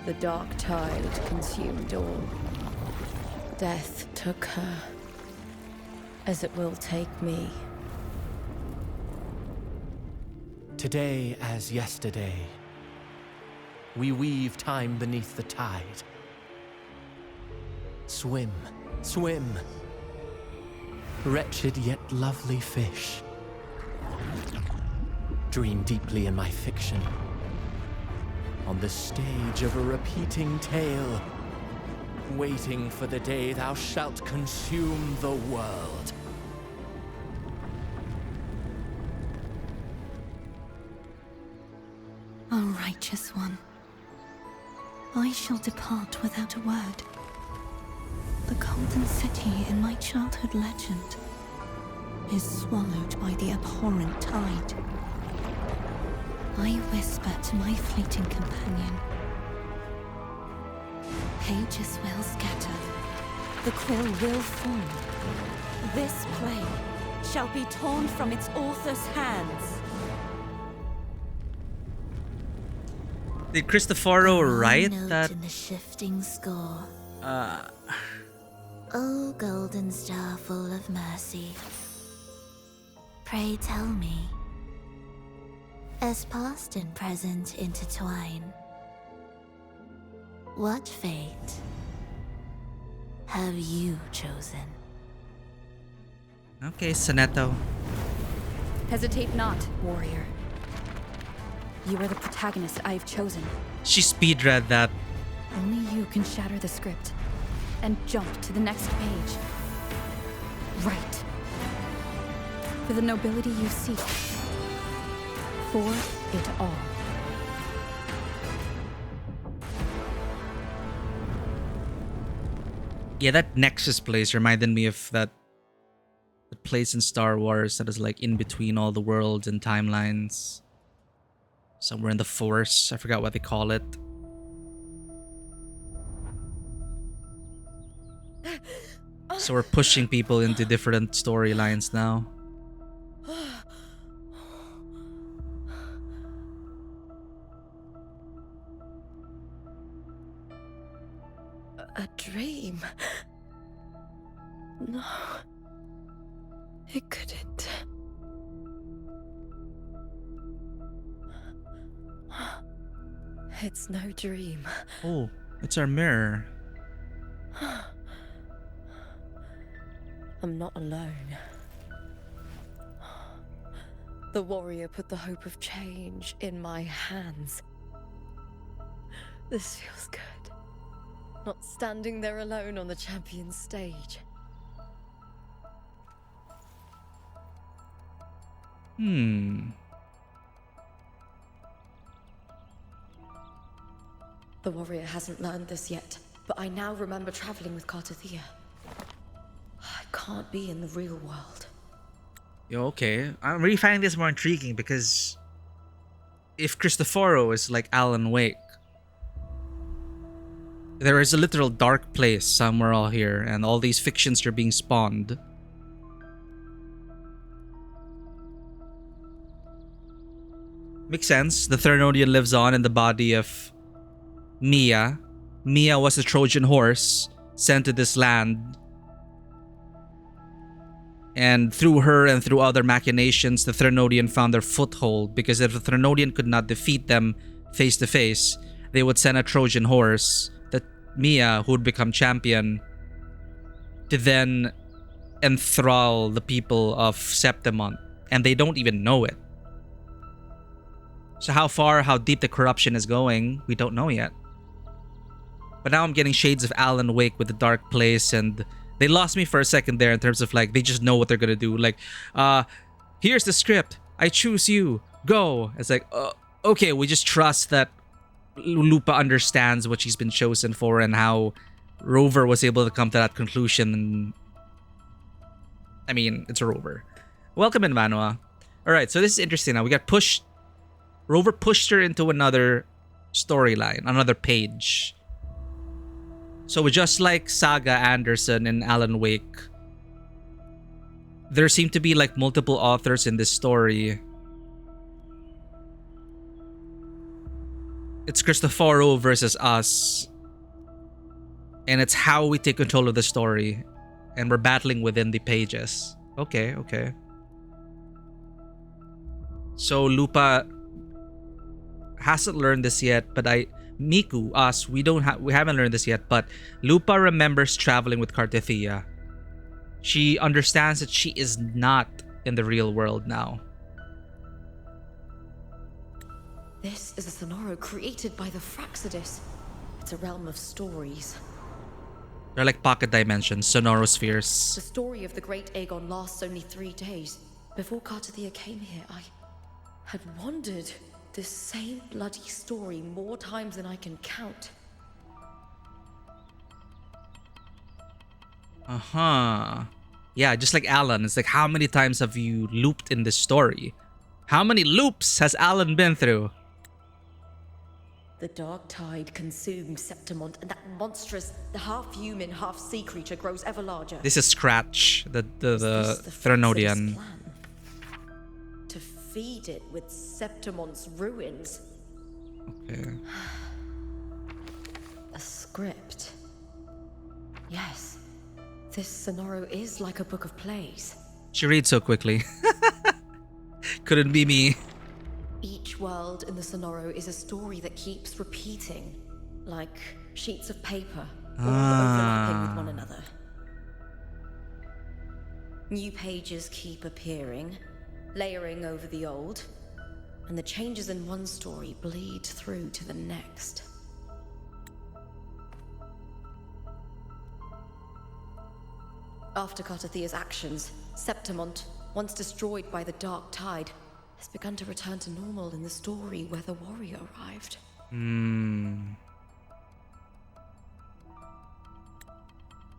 The dark tide consumed all. Death took her, as it will take me. Today as yesterday, we weave time beneath the tide. Swim, swim, wretched yet lovely fish. Dream deeply in my fiction, on the stage of a repeating tale, waiting for the day thou shalt consume the world. O righteous one, I shall depart without a word. The golden city in my childhood legend is swallowed by the abhorrent tide. I whisper to my fleeting companion. Pages will scatter. The quill will form. This play shall be torn from its author's hands. Did Cristoforo write Note that? in the shifting score. O golden star full of mercy, pray tell me, as past and present intertwine, what fate have you chosen? Okay, Soneto. Hesitate not, warrior. You are the protagonist I have chosen. She speedread that. Only you can shatter the script and jump to the next page. Right. For the nobility you seek. For it all. Yeah, that Nexus place reminded me of that place in Star Wars that is like in between all the worlds and timelines. Somewhere in the Force. I forgot what they call it. So we're pushing people into different storylines now. A dream? No. It couldn't. It's no dream. Oh, it's our mirror. I'm not alone. The warrior put the hope of change in my hands. This feels good. Not standing there alone on the champion's stage. The warrior hasn't learned this yet, but I now remember traveling with Cartathea. I can't be in the real world. Yo, okay. I'm really finding this more intriguing because if Cristoforo is like Alan Wake, there is a literal dark place somewhere all here, and all these fictions are being spawned. Makes sense. The Thernodian lives on in the body of Mia. Mia was a Trojan horse sent to this land. And through her and through other machinations, the Thernodian found their foothold, because if the Thernodian could not defeat them face to face, they would send a Trojan horse, that Mia, who would become champion, to then enthrall the people of Septimont. And they don't even know it. So how deep the corruption is going, we don't know yet. But now I'm getting shades of Alan Wake with the dark place, and they lost me for a second there in terms of like, they just know what they're gonna do. Like, here's the script. I choose you. Go. It's like, okay, we just trust that Lupa understands what she's been chosen for and how Rover was able to come to that conclusion. And I mean, it's a Rover. Welcome in, Manua. Alright, so this is interesting now. We got pushed. Rover pushed her into another storyline, another page. So just like Saga Anderson and Alan Wake, there seem to be like multiple authors in this story. It's Cristoforo versus us. And it's how we take control of the story. And we're battling within the pages. Okay, okay. So Lupa hasn't learned this yet, but Miku, us, we haven't learned this yet, but Lupa remembers traveling with Cartathea. She understands that she is not in the real world now. This is a Sonoro created by the Fraxidus. It's a realm of stories. They're like pocket dimensions, sonorospheres. The story of the great Aegon lasts only 3 days. Before Cartathea came here, I had wandered this same bloody story more times than I can count. Yeah, just like Alan. It's like, how many times have you looped in this story? How many loops has Alan been through? The dark tide consumes Septimont, and that monstrous, half-human, half-sea creature grows ever larger. This is Scratch, the Thernodian. Thernodian. To feed it with Septimont's ruins. Okay. A script. Yes. This Sonoro is like a book of plays. She reads so quickly. Couldn't be me. Each world in the Sonoro is a story that keeps repeating, like sheets of paper, all overlapping with one another. New pages keep appearing, layering over the old, and the changes in one story bleed through to the next. After Cartathea's actions, Septimont, once destroyed by the Dark Tide, has begun to return to normal in the story where the warrior arrived.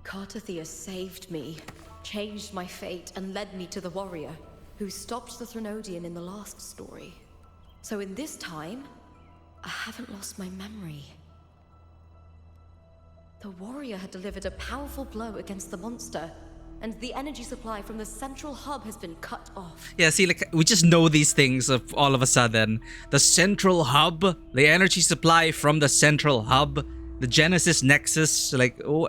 Cartathea saved me, changed my fate, and led me to the warrior, who stopped the Threnodian in the last story. So in this time, I haven't lost my memory. The warrior had delivered a powerful blow against the monster, and the energy supply from the central hub has been cut off. Yeah, see, like, we just know these things of all of a sudden. The central hub, the energy supply from the central hub, the Genesis Nexus, like, oh,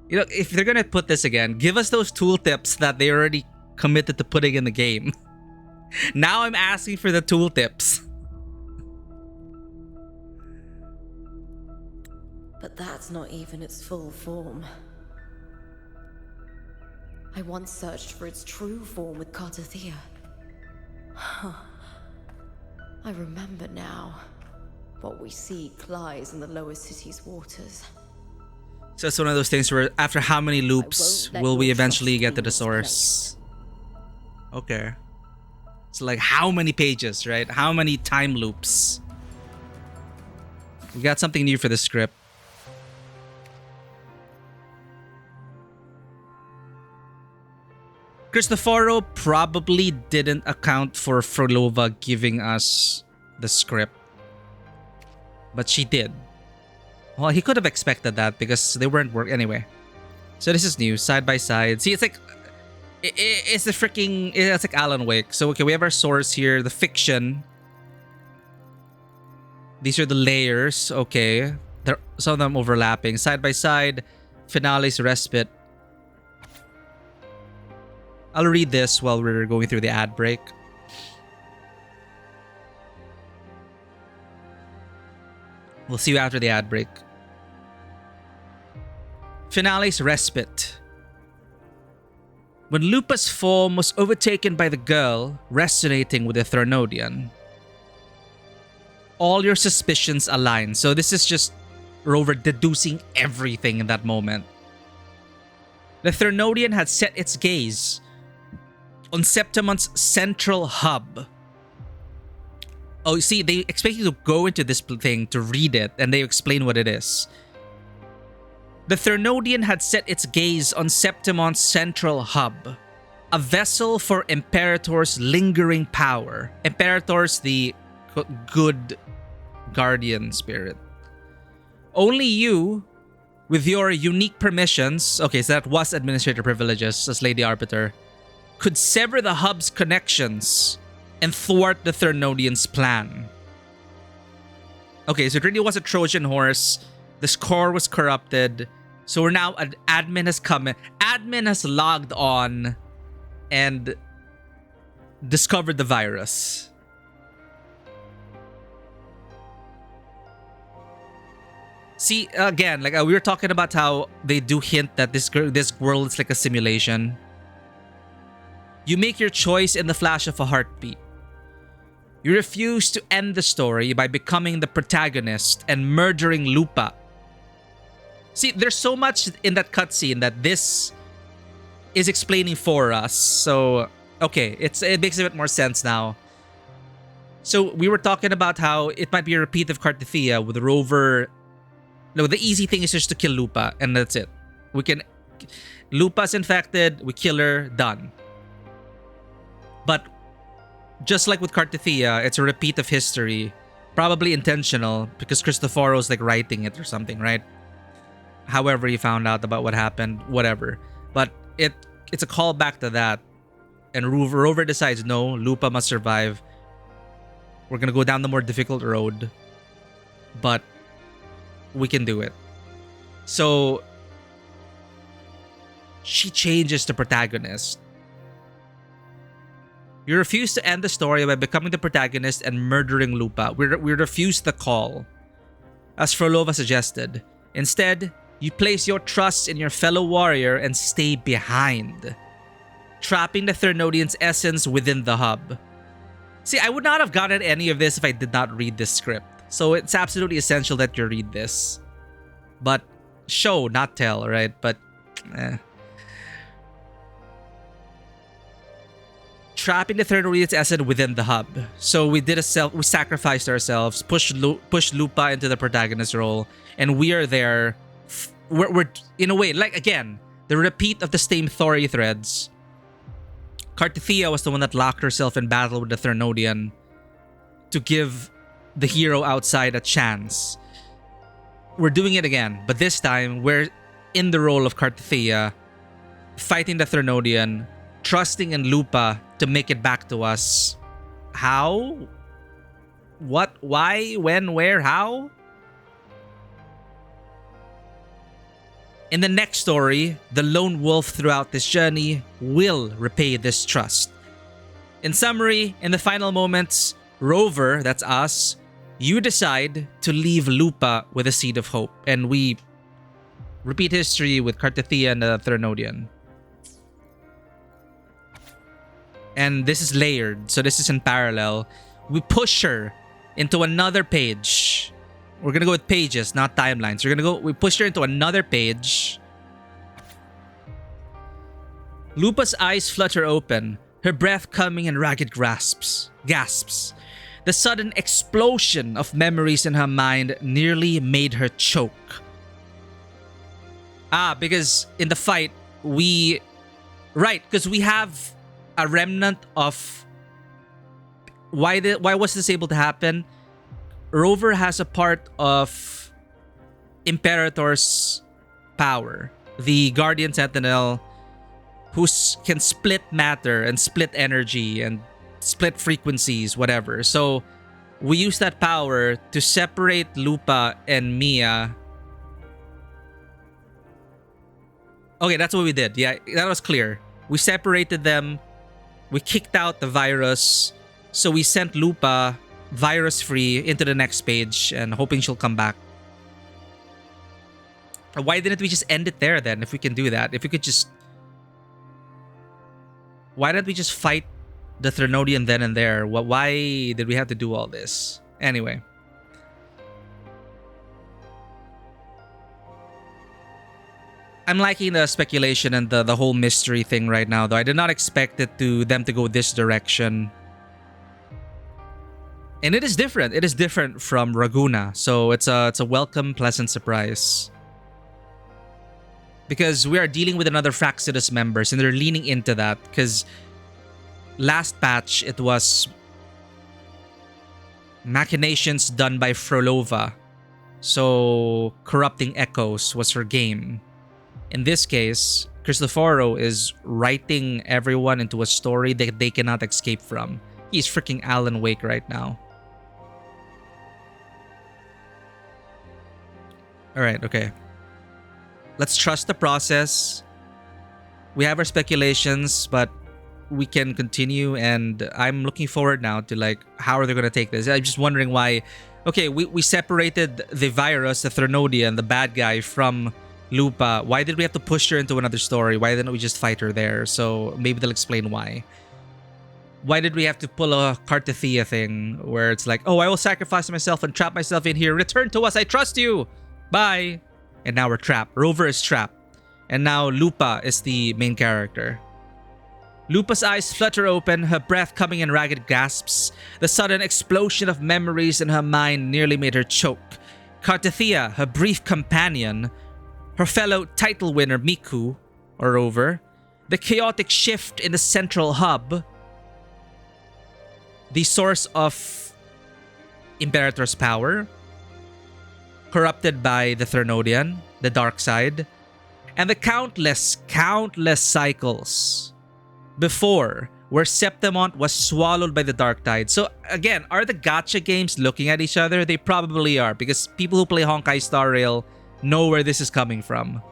you know, if they're gonna put this again, give us those tooltips that they already committed to putting in the game. Now I'm asking for the tooltips. But that's not even its full form. I once searched for its true form with Cartathea. I remember now. What we seek lies in the lower city's waters. So it's one of those things where after how many loops will we eventually get to the source? Okay. So like how many pages, right? How many time loops? We got something new for the script. Cristoforo probably didn't account for Frolova giving us the script. But she did. Well, he could have expected that because they weren't work anyway. So this is new, side by side. See, it's like it's the freaking, it's like Alan Wake. So okay, we have our source here, the fiction. These are the layers. Okay, there some of them overlapping, side by side. Finale's respite. I'll read this while we're going through the ad break. We'll see you after the ad break. Finale's respite. When Lupa's form was overtaken by the girl resonating with the Threnodian, all your suspicions align. So this is just Rover deducing everything in that moment. The Threnodian had set its gaze on Septimont's central hub. Oh, see, they expect you to go into this thing to read it, and they explain what it is. The Threnodian had set its gaze on Septimont's central hub, a vessel for Imperator's lingering power. Imperator's the good guardian spirit. Only you, with your unique permissions, okay, so that was administrator privileges as Lady Arbiter, could sever the hub's connections and thwart the Threnodian's plan. Okay, so it really was a Trojan horse. This core was corrupted. So we're now, an admin has come in. Admin has logged on and discovered the virus. See, again, like we were talking about how they do hint that this world is like a simulation. You make your choice in the flash of a heartbeat. You refuse to end the story by becoming the protagonist and murdering Lupa. See, there's so much in that cutscene that this is explaining for us. So, okay, it makes a bit more sense now. So, we were talking about how it might be a repeat of Cartathea with Rover. No, the easy thing is just to kill Lupa, and that's it. Lupa's infected, we kill her, done. But just like with Cartathea, it's a repeat of history. Probably intentional because Cristoforo's like writing it or something, right? However he found out about what happened, whatever. But it's a callback to that. And Rover decides, no, Lupa must survive. We're gonna go down the more difficult road. But we can do it. So she changes the protagonist. You refuse to end the story by becoming the protagonist and murdering Lupa. We refuse the call, as Frolova suggested. Instead, you place your trust in your fellow warrior and stay behind, trapping the Thernodian's essence within the hub. See, I would not have gotten any of this if I did not read this script. So it's absolutely essential that you read this. But show, not tell, right? But trapping the Thernodian's essence within the hub. So we sacrificed ourselves, pushed Lupa into the protagonist role, and we are there. We're in a way, like, again, the repeat of the same story threads. Cartithia was the one that locked herself in battle with the Thernodian to give the hero outside a chance. We're doing it again, but this time we're in the role of Cartithia, fighting the Thernodian, trusting in Lupa to make it back to us. How? What? Why? When? Where? How? In the next story, the lone wolf throughout this journey will repay this trust. In summary, in the final moments, Rover, that's us, you decide to leave Lupa with a seed of hope, and we repeat history with Cartithia and the Thernodian. And this is layered, so this is in parallel. We push her into another page. We're gonna go with pages, not timelines. We push her into another page. Lupa's eyes flutter open, her breath coming in ragged gasps. The sudden explosion of memories in her mind nearly made her choke. Because in the fight, because we have a remnant of... Why was this able to happen? Rover has a part of Imperator's power, the Guardian Sentinel, who can split matter and split energy and split frequencies, whatever. So we use that power to separate Lupa and Mia. Okay, that's what we did. Yeah, that was clear. We separated them. We kicked out the virus. So we sent Lupa virus-free into the next page and hoping she'll come back. Why didn't we just end it there then, if we can do that? If we could just... Why didn't we just fight the Thernodian then and there? Why did we have to do all this? Anyway. I'm liking the speculation and the whole mystery thing right now, though. I did not expect them to go this direction. And it is different. It is different from Raguna. So it's a welcome, pleasant surprise. Because we are dealing with another Fraxidus members and they're leaning into that. Because last patch, it was machinations done by Frolova. So corrupting echoes was her game. In this case, Cristoforo is writing everyone into a story that they cannot escape from. He's freaking Alan Wake right now. Alright, okay. Let's trust the process. We have our speculations, but we can continue, and I'm looking forward now to like how are they gonna take this. I'm just wondering why. Okay, we separated the virus, the Thernodian, the bad guy, from Lupa. Why did we have to push her into another story? Why didn't we just fight her there? So maybe they'll explain why. Why did we have to pull a Cartithia thing where it's like, oh, I will sacrifice myself and trap myself in here. Return to us. I trust you. Bye. And now we're trapped. Rover is trapped. And now Lupa is the main character. Lupa's eyes flutter open, her breath coming in ragged gasps. The sudden explosion of memories in her mind nearly made her choke. Cartithia, her brief companion, her fellow title winner Miku, or Rover, the chaotic shift in the central hub, the source of Imperator's power, corrupted by the Thernodian, the dark side, and the countless cycles before where Septimont was swallowed by the dark tide. So again, are the gacha games looking at each other? They probably are, because people who play Honkai Star Rail know where this is coming from.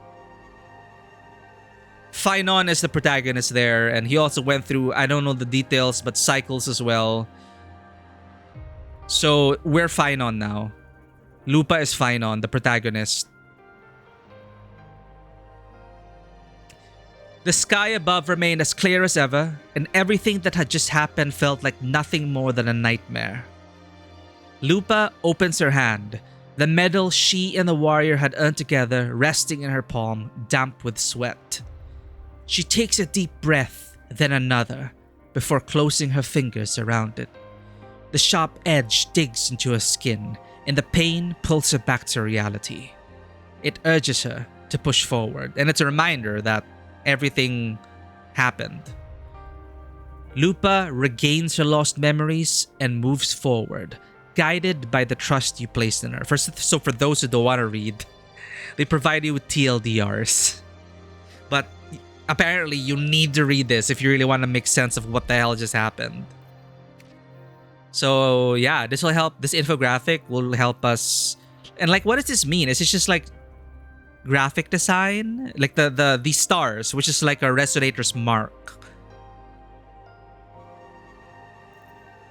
Finon is the protagonist there, and he also went through, I don't know the details, but cycles as well. So we're Finon now. Lupa is Finon, the protagonist. The sky above remained as clear as ever, and everything that had just happened felt like nothing more than a nightmare. Lupa opens her hand, the medal she and the warrior had earned together resting in her palm, damp with sweat. She takes a deep breath, then another, before closing her fingers around it. The sharp edge digs into her skin, and the pain pulls her back to reality. It urges her to push forward, and it's a reminder that everything happened. Lupa regains her lost memories and moves forward, guided by the trust you placed in her. So for those who don't want to read, they provide you with TLDRs. But apparently you need to read this if you really want to make sense of what the hell just happened. So yeah, this will help. This infographic will help us. And like, what does this mean? Is it just like graphic design? Like these stars, which is like a resonator's mark.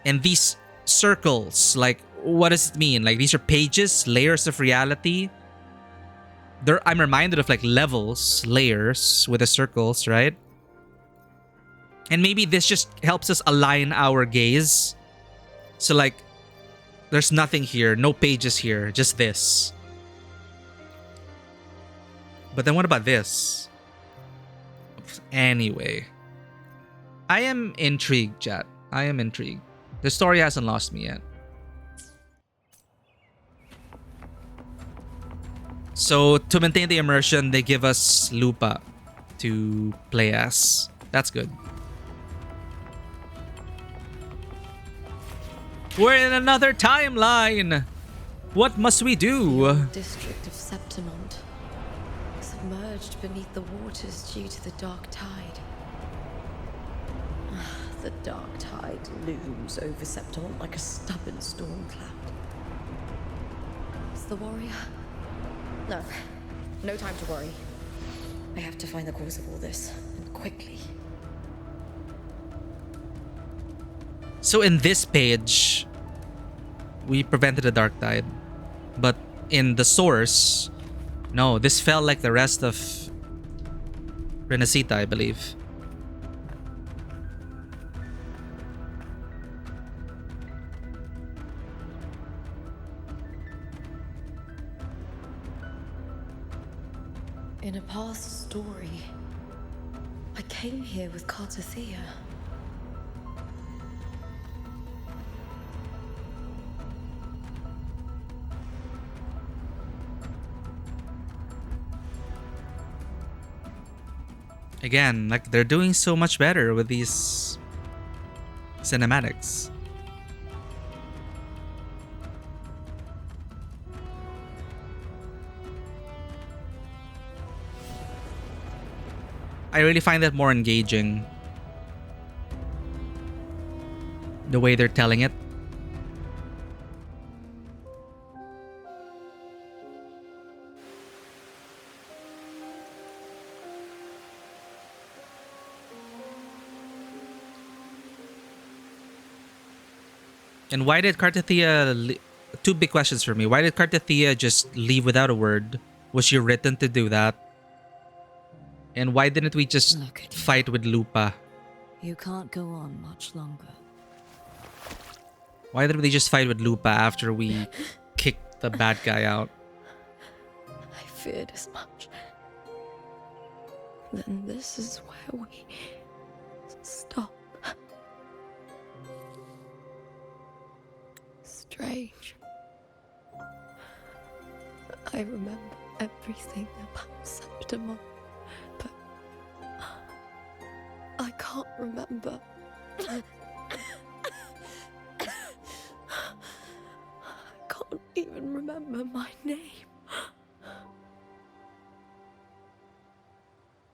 And these circles, like, what does it mean? Like, these are pages, layers of reality. I'm reminded of like levels, layers with the circles, right? And maybe this just helps us align our gaze. So like, there's nothing here, no pages here, just this. But then what about this? Anyway, I am intrigued, chat. I am intrigued. The story hasn't lost me yet. So to maintain the immersion, they give us Lupa to play as. That's good. We're in another timeline. What must we do? District of Septimont, submerged beneath the waters due to the dark tide. The dark tide looms over Septimont like a stubborn storm cloud. Is the warrior? No time to worry. I have to find the cause of all this, and quickly. So in this page, we prevented the dark tide. But in the source, no, this felt like the rest of Renacita, I believe. In a past story, I came here with Cartathea. Again, like, they're doing so much better with these cinematics. I really find that more engaging. The way they're telling it. And why did Cartathea... Two big questions for me. Why did Cartathea just leave without a word? Was she written to do that? And why didn't we just fight with Lupa? You can't go on much longer. Why didn't they just fight with Lupa after we kicked the bad guy out? I feared as much. Then this is where we stop. Strange. I remember everything about Septimont, but I can't remember. I can't even remember my name.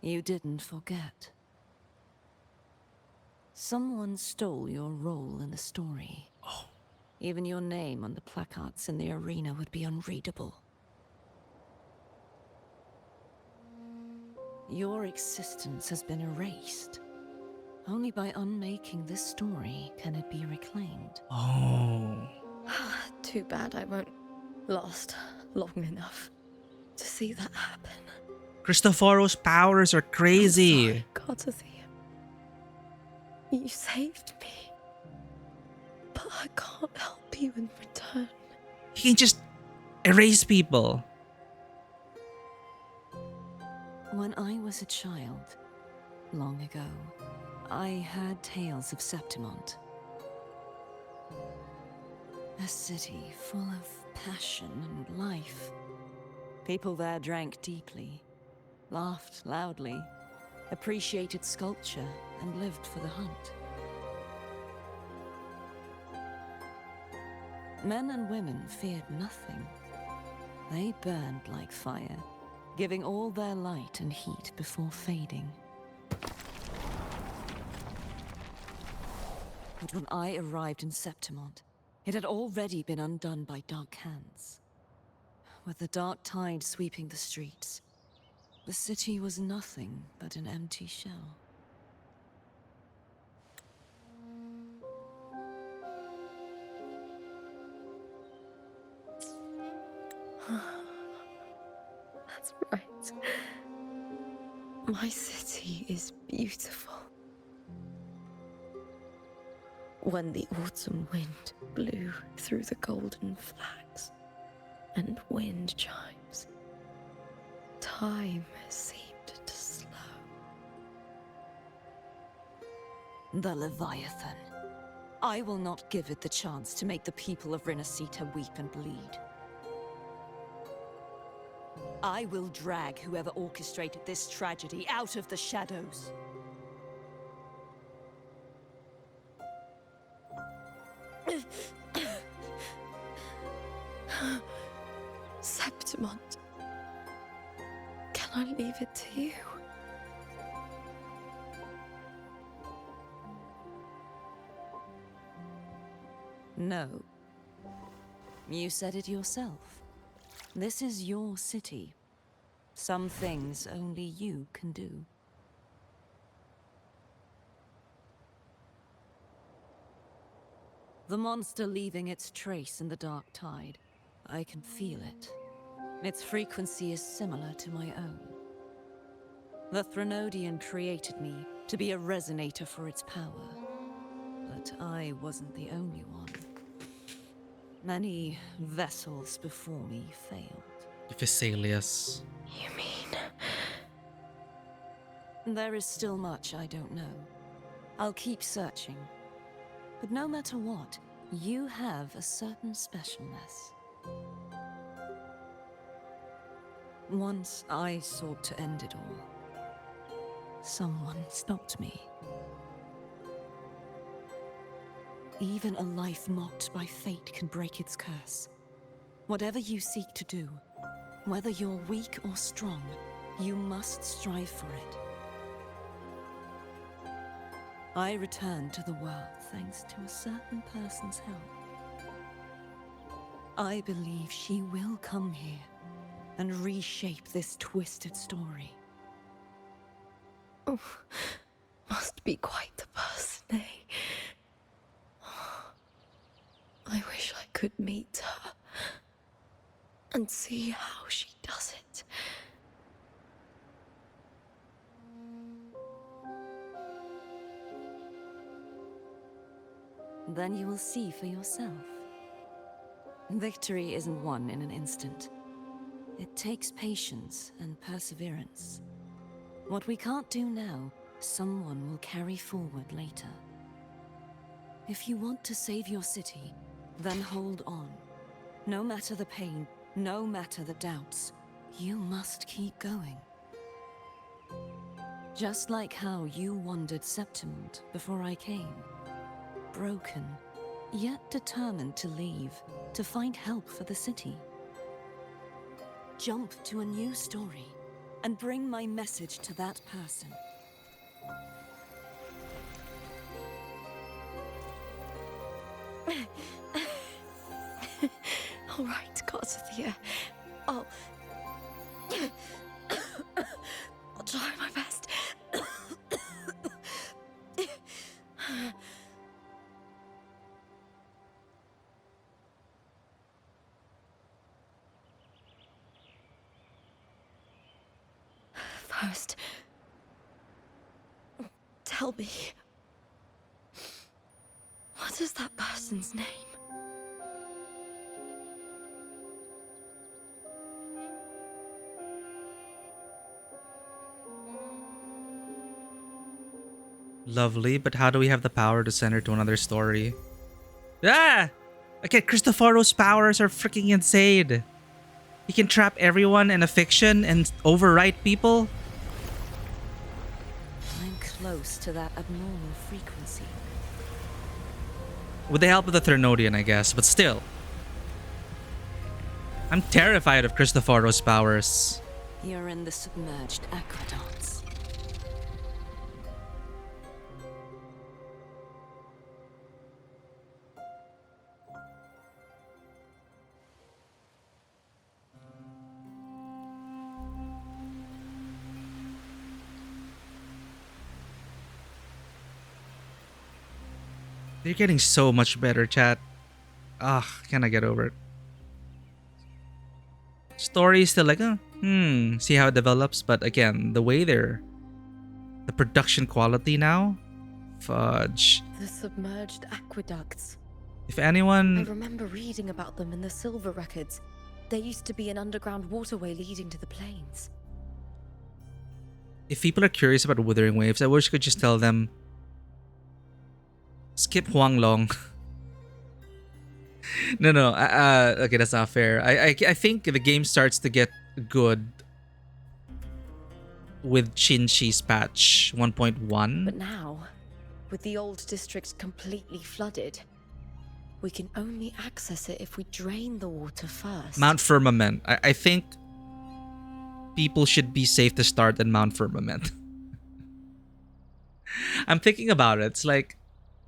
You didn't forget. Someone stole your role in the story. Oh. Even your name on the placards in the arena would be unreadable. Your existence has been erased. Only by unmaking this story can it be reclaimed. Oh. Too bad I won't last long enough to see that happen. Cristoforo's powers are crazy. Cartathea. You saved me. But I can't help you in return. He can just erase people. When I was a child, long ago, I heard tales of Septimont. A city full of passion and life. People there drank deeply, laughed loudly, appreciated sculpture, and lived for the hunt. Men and women feared nothing. They burned like fire, giving all their light and heat before fading. But when I arrived in Septimont, it had already been undone by dark hands. With the dark tide sweeping the streets, the city was nothing but an empty shell. That's right. My city is beautiful. When the autumn wind blew through the golden flags and wind chimes, time seemed to slow. The Leviathan. I will not give it the chance to make the people of Renacita weep and bleed. I will drag whoever orchestrated this tragedy out of the shadows. Septimont, can I leave it to you? No. You said it yourself. This is your city. Some things only you can do. The monster leaving its trace in the dark tide. I can feel it. Its frequency is similar to my own. The Threnodian created me to be a resonator for its power. But I wasn't the only one. Many vessels before me failed. Physaelius. You mean? There is still much I don't know. I'll keep searching. But no matter what, you have a certain specialness. Once I sought to end it all. Someone stopped me. Even a life mocked by fate can break its curse. Whatever you seek to do, whether you're weak or strong, you must strive for it. I returned to the world thanks to a certain person's help. I believe she will come here and reshape this twisted story. Oh, must be quite the person, eh? I wish I could meet her and see how she does it. Then you will see for yourself. Victory isn't won in an instant. It takes patience and perseverance. What we can't do now, someone will carry forward later. If you want to save your city, then hold on. No matter the pain, no matter the doubts, you must keep going. Just like how you wandered Septimont before I came. Broken, yet determined to leave, to find help for the city. Jump to a new story, and bring my message to that person. All right, Cartathea. I'll try my First, tell me, what is that person's name? Lovely, but how do we have the power to send her to another story? Ah! Okay, Cristoforo's powers are freaking insane. He can trap everyone in a fiction and overwrite people. I'm close to that abnormal frequency. With the help of the Thermodian, I guess, but still. I'm terrified of Cristoforo's powers. You're in the submerged aqueducts. They're getting so much better, chat. Ah, can I get over it? Story is still like, see how it develops. But again, the way the production quality now, fudge. The submerged aqueducts. If anyone, I remember reading about them in the silver records. There used to be an underground waterway leading to the plains. if people are curious about Wuthering Waves, I wish I could just tell them, skip Huang Long. No. Okay, that's not fair. I think the game starts to get good with Chin-Chi's patch 1.1. But now, with the old district completely flooded, we can only access it if we drain the water first. Mount Firmament. I think people should be safe to start in Mount Firmament. I'm thinking about it. It's like,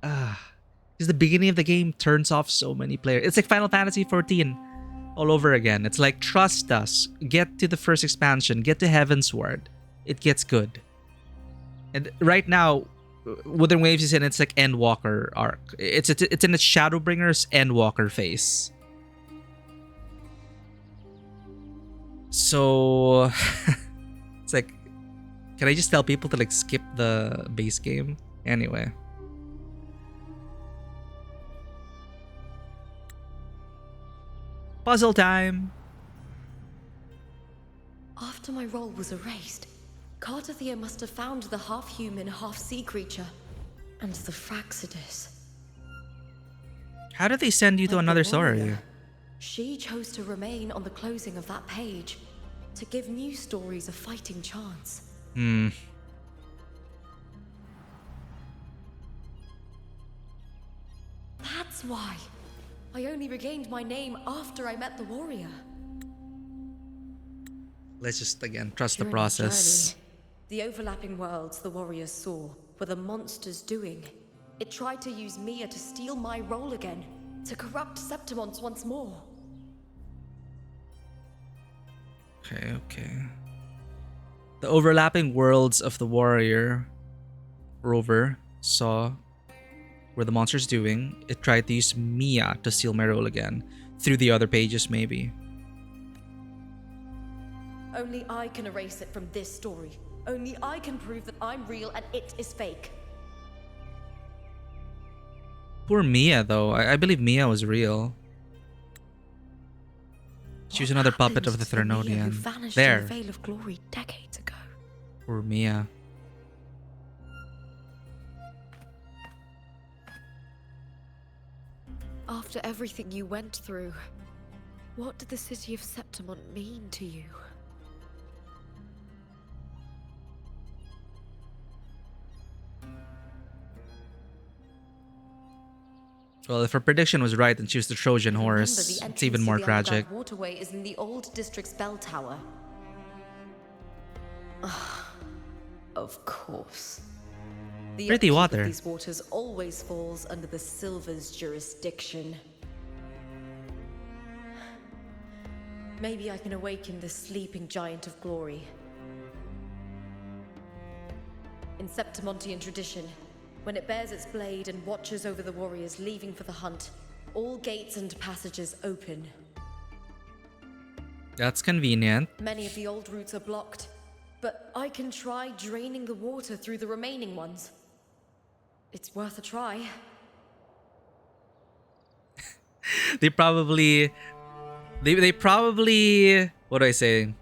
because the beginning of the game turns off so many players. It's like Final Fantasy 14 all over again. It's like, trust us. Get to the first expansion. Get to Heavensward. It gets good. And right now, Wuthering Waves is in its like Endwalker arc. It's in its Shadowbringer's Endwalker phase. So it's like, can I just tell people to like skip the base game? Anyway. Puzzle time. After my role was erased, Cartathea must have found the half-human, half-sea creature and the Fraxidus. How did they send you to another story? warrior, she chose to remain on the closing of that page to give new stories a fighting chance. That's why I only regained my name after I met the warrior. Let's just again trust the During our process. journey, the overlapping worlds the warriors saw were the monsters doing. It tried to use Mia to steal my role again, to corrupt Septimons once more. Okay. The overlapping worlds of the warrior rover saw were the monsters doing. It tried to use Mia to steal my role again. Through the other pages, maybe. Only I can erase it from this story. Only I can prove that I'm real and it is fake. Poor Mia, though. I believe Mia was real. She was another puppet of the Mia who Thermodian. vanished There. in the Veil of Glory decades ago. Poor Mia. After everything you went through, what did the city of Septimon mean to you? Well, if her prediction was right and she was the Trojan Remember, horse, the it's entrance even to more the tragic. underground waterway is in the old district's bell tower. Of course. The Pretty upkeep water. of these waters always falls under the Silver's jurisdiction. Maybe I can awaken the sleeping giant of glory. In Septimontian tradition, when it bears its blade and watches over the warriors leaving for the hunt, all gates and passages open. That's convenient. Many of the old routes are blocked. but I can try draining the water through the remaining ones. It's worth a try. They probably what do I say?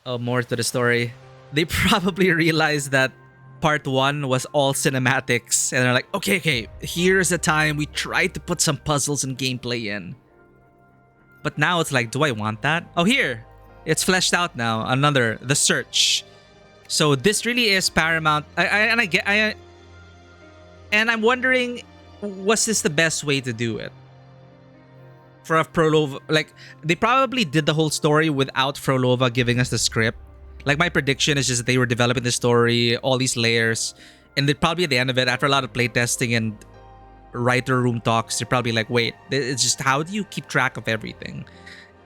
Oh, more to the story. They probably realized that part 1 was all cinematics, and they're like, okay, here's the time we tried to put some puzzles and gameplay in. But now it's like, do I want that? Oh, here, it's fleshed out now. Another, the search. So this really is Paramount. And I'm wondering, was this the best way to do it? For Frolova, like, they probably did the whole story without Frolova giving us the script. Like, my prediction is just that they were developing the story, all these layers, and then probably at the end of it, after a lot of playtesting and writer room talks, they're probably like, wait, it's just, how do you keep track of everything?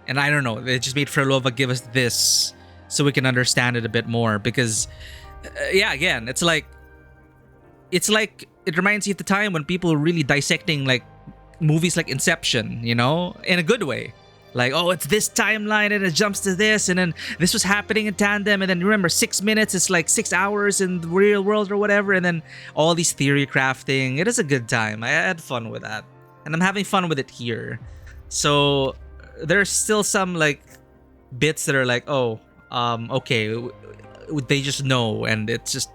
And I don't know, they just made Frolova give us this so we can understand it a bit more, because yeah, again, it's like it reminds you of the time when people were really dissecting like movies like Inception, you know, in a good way. Like, oh, it's this timeline and it jumps to this, and then this was happening in tandem, and then remember 6 minutes is like 6 hours in the real world or whatever, and then all these theory crafting. It is a good time. I had fun with that, and I'm having fun with it here. So there's still some like bits that are like, oh, okay, they just know, and it's just,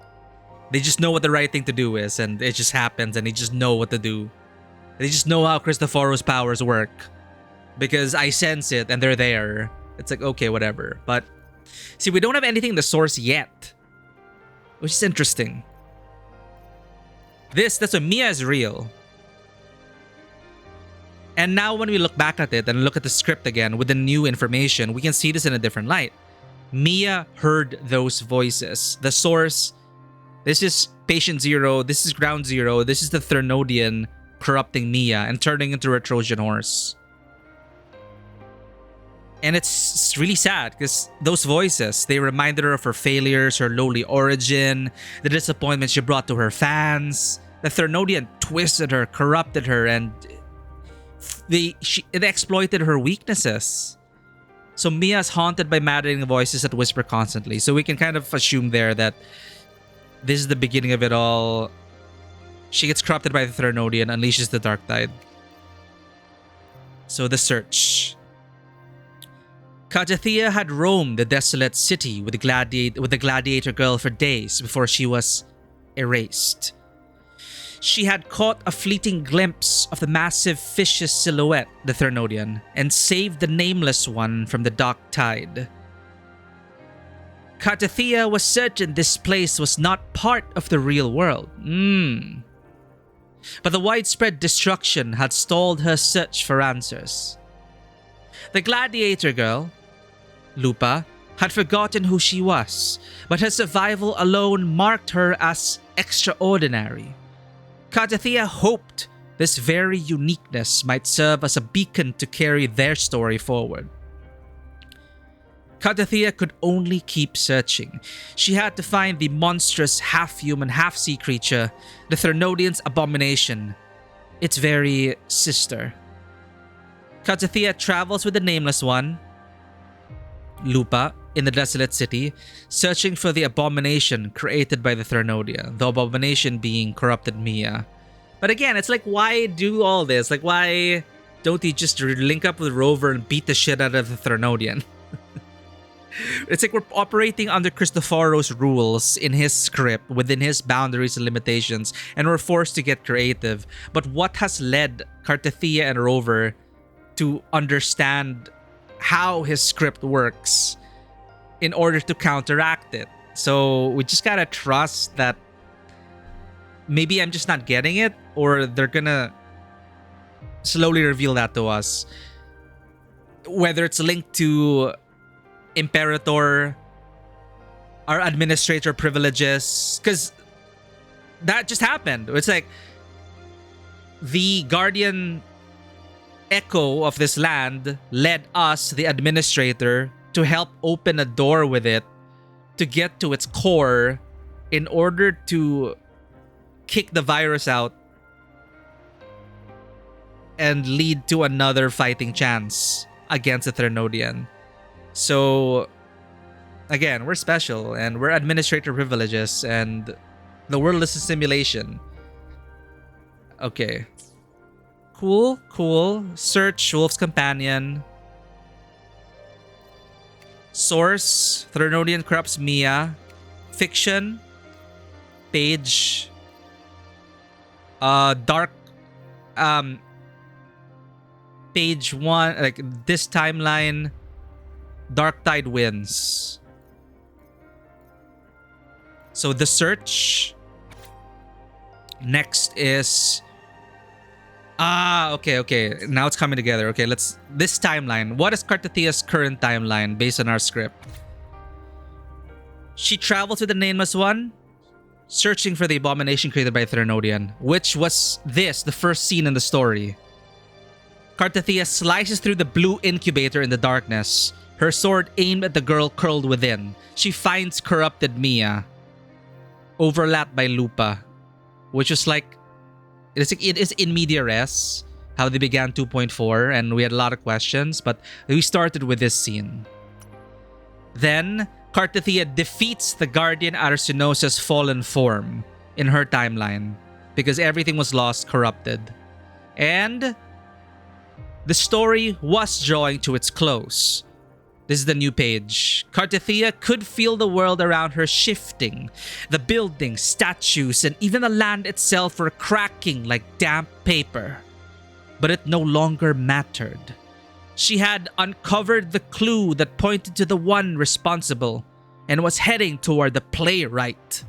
they just know what the right thing to do is, and it just happens, and they just know what to do. They just know how Cristoforo's powers work, because I sense it and they're there. It's like, okay, whatever. But see, we don't have anything in the source yet, which is interesting. That's what Mia is real. And now when we look back at it and look at the script again with the new information, we can see this in a different light. Mia heard those voices. The source, this is Patient Zero, this is Ground Zero, this is the Thernodian corrupting Mia and turning into a Trojan horse. And it's really sad because those voices, they reminded her of her failures, her lowly origin, the disappointment she brought to her fans. The Thernodian twisted her, corrupted her, and it exploited her weaknesses. So Mia's haunted by maddening voices that whisper constantly. So we can kind of assume there that this is the beginning of it all. She gets corrupted by the Thernodian, unleashes the dark tide. So the search. Katathea had roamed the desolate city with the gladiator girl for days before she was erased. She had caught a fleeting glimpse of the massive fish's silhouette, the Thernodian, and saved the nameless one from the dark tide. Katathea was certain this place was not part of the real world. But the widespread destruction had stalled her search for answers. The gladiator girl, Lupa, had forgotten who she was, but her survival alone marked her as extraordinary. Katathea hoped this very uniqueness might serve as a beacon to carry their story forward. Katathea could only keep searching. She had to find the monstrous half-human, half-sea creature, the Thernodian's abomination, its very sister. Katathea travels with the nameless one, Lupa, in the desolate city, searching for the abomination created by the Thernodian, the abomination being corrupted Mia. But again, it's like, why do all this? Like, why don't you just link up with Rover and beat the shit out of the Thernodian? It's like we're operating under Cristoforo's rules in his script, within his boundaries and limitations, and we're forced to get creative. But what has led Katathea and Rover to understand how his script works in order to counteract it? So we just gotta trust that maybe I'm just not getting it, or they're gonna slowly reveal that to us. Whether it's linked to Imperator, our administrator privileges, because that just happened. It's like the guardian echo of this land led us, the administrator, to help open a door with it to get to its core in order to kick the virus out and lead to another fighting chance against the Thernodian. So Again, we're special and we're administrator privileges and the world is a simulation. Okay. Cool, cool. Search Wolf's Companion. Source, Threnodian corrupts Mia. Fiction, page. Dark, page 1, like this timeline, Dark Tide wins. So the search. Next is okay. Now it's coming together. Okay, this timeline. What is Cartathia's current timeline based on our script? She traveled to the Nameless One, searching for the abomination created by Threnodian, which was the first scene in the story. Cartathia slices through the blue incubator in the darkness, her sword aimed at the girl curled within. She finds corrupted Mia, overlapped by Lupa, which was like, it is in media res, how they began 2.4, and we had a lot of questions, but we started with this scene. Then, Cartathia defeats the Guardian Arsinosa's fallen form in her timeline because everything was lost, corrupted. And the story was drawing to its close. This is the new page. Cartathia could feel the world around her shifting. The buildings, statues, and even the land itself were cracking like damp paper. But it no longer mattered. She had uncovered the clue that pointed to the one responsible and was heading toward the playwright.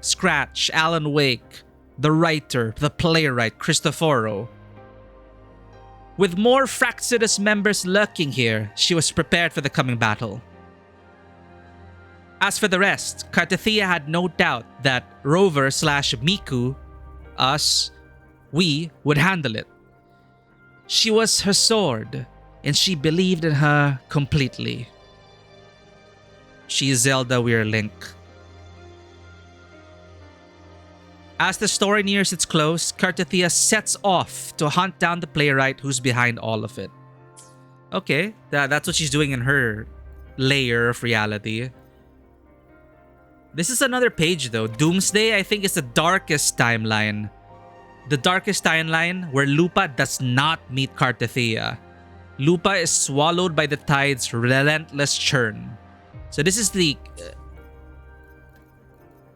Scratch, Alan Wake, the writer, the playwright, Cristoforo. With more Fraxidus members lurking here, she was prepared for the coming battle. As for the rest, Cartathia had no doubt that Rover/Miku, we would handle it. She was her sword, and she believed in her completely. She is Zelda, we are Link. As the story nears its close, Cartathia sets off to hunt down the playwright who's behind all of it. Okay, that's what she's doing in her layer of reality. This is another page though. Doomsday, I think, is the darkest timeline. The darkest timeline where Lupa does not meet Cartathia. Lupa is swallowed by the tide's relentless churn. So this is the...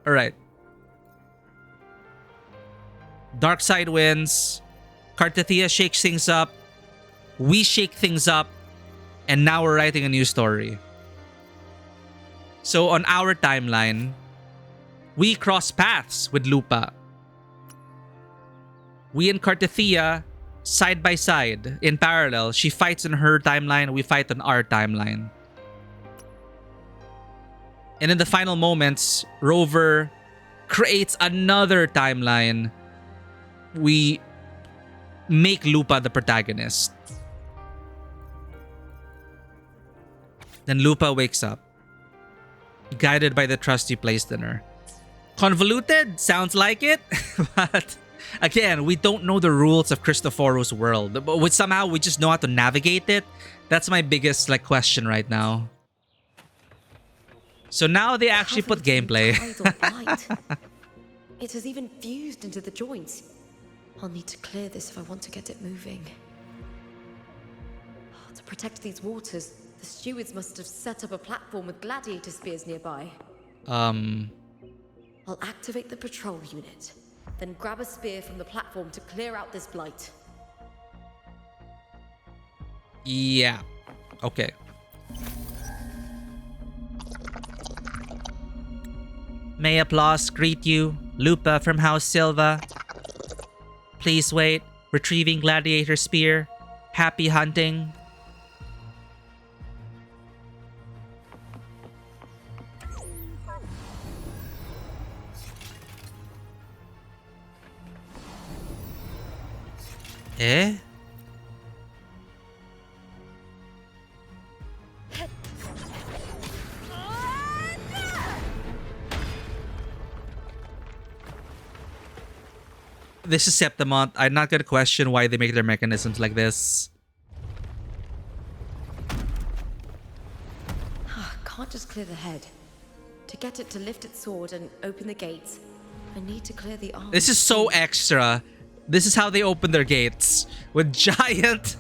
Alright. Dark side wins. Cartathia shakes things up. We shake things up. And now we're writing a new story. So on our timeline, we cross paths with Lupa. We and Cartathia, side by side, in parallel. She fights on her timeline, we fight on our timeline. And in the final moments, Rover creates another timeline. We make Lupa the protagonist. Then Lupa wakes up, guided by the trust you placed in her. Convoluted? Sounds like it. But again, we don't know the rules of Cristoforo's world. But somehow we just know how to navigate it. That's my biggest question right now. So now they actually put gameplay. It has even fused into the joints. I'll need to clear this if I want to get it moving. To protect these waters, the stewards must have set up a platform with gladiator spears nearby. I'll activate the patrol unit, then grab a spear from the platform to clear out this blight. Yeah. Okay. May applause greet you, Lupa from House Silva. Please wait. Retrieving gladiator spear. Happy hunting. Eh? This is Septimont. I'm not gonna question why they make their mechanisms like this. can't just clear the head. To get it to lift its sword and open the gates, I need to clear the arms. This is so extra. This is how they open their gates. With giant...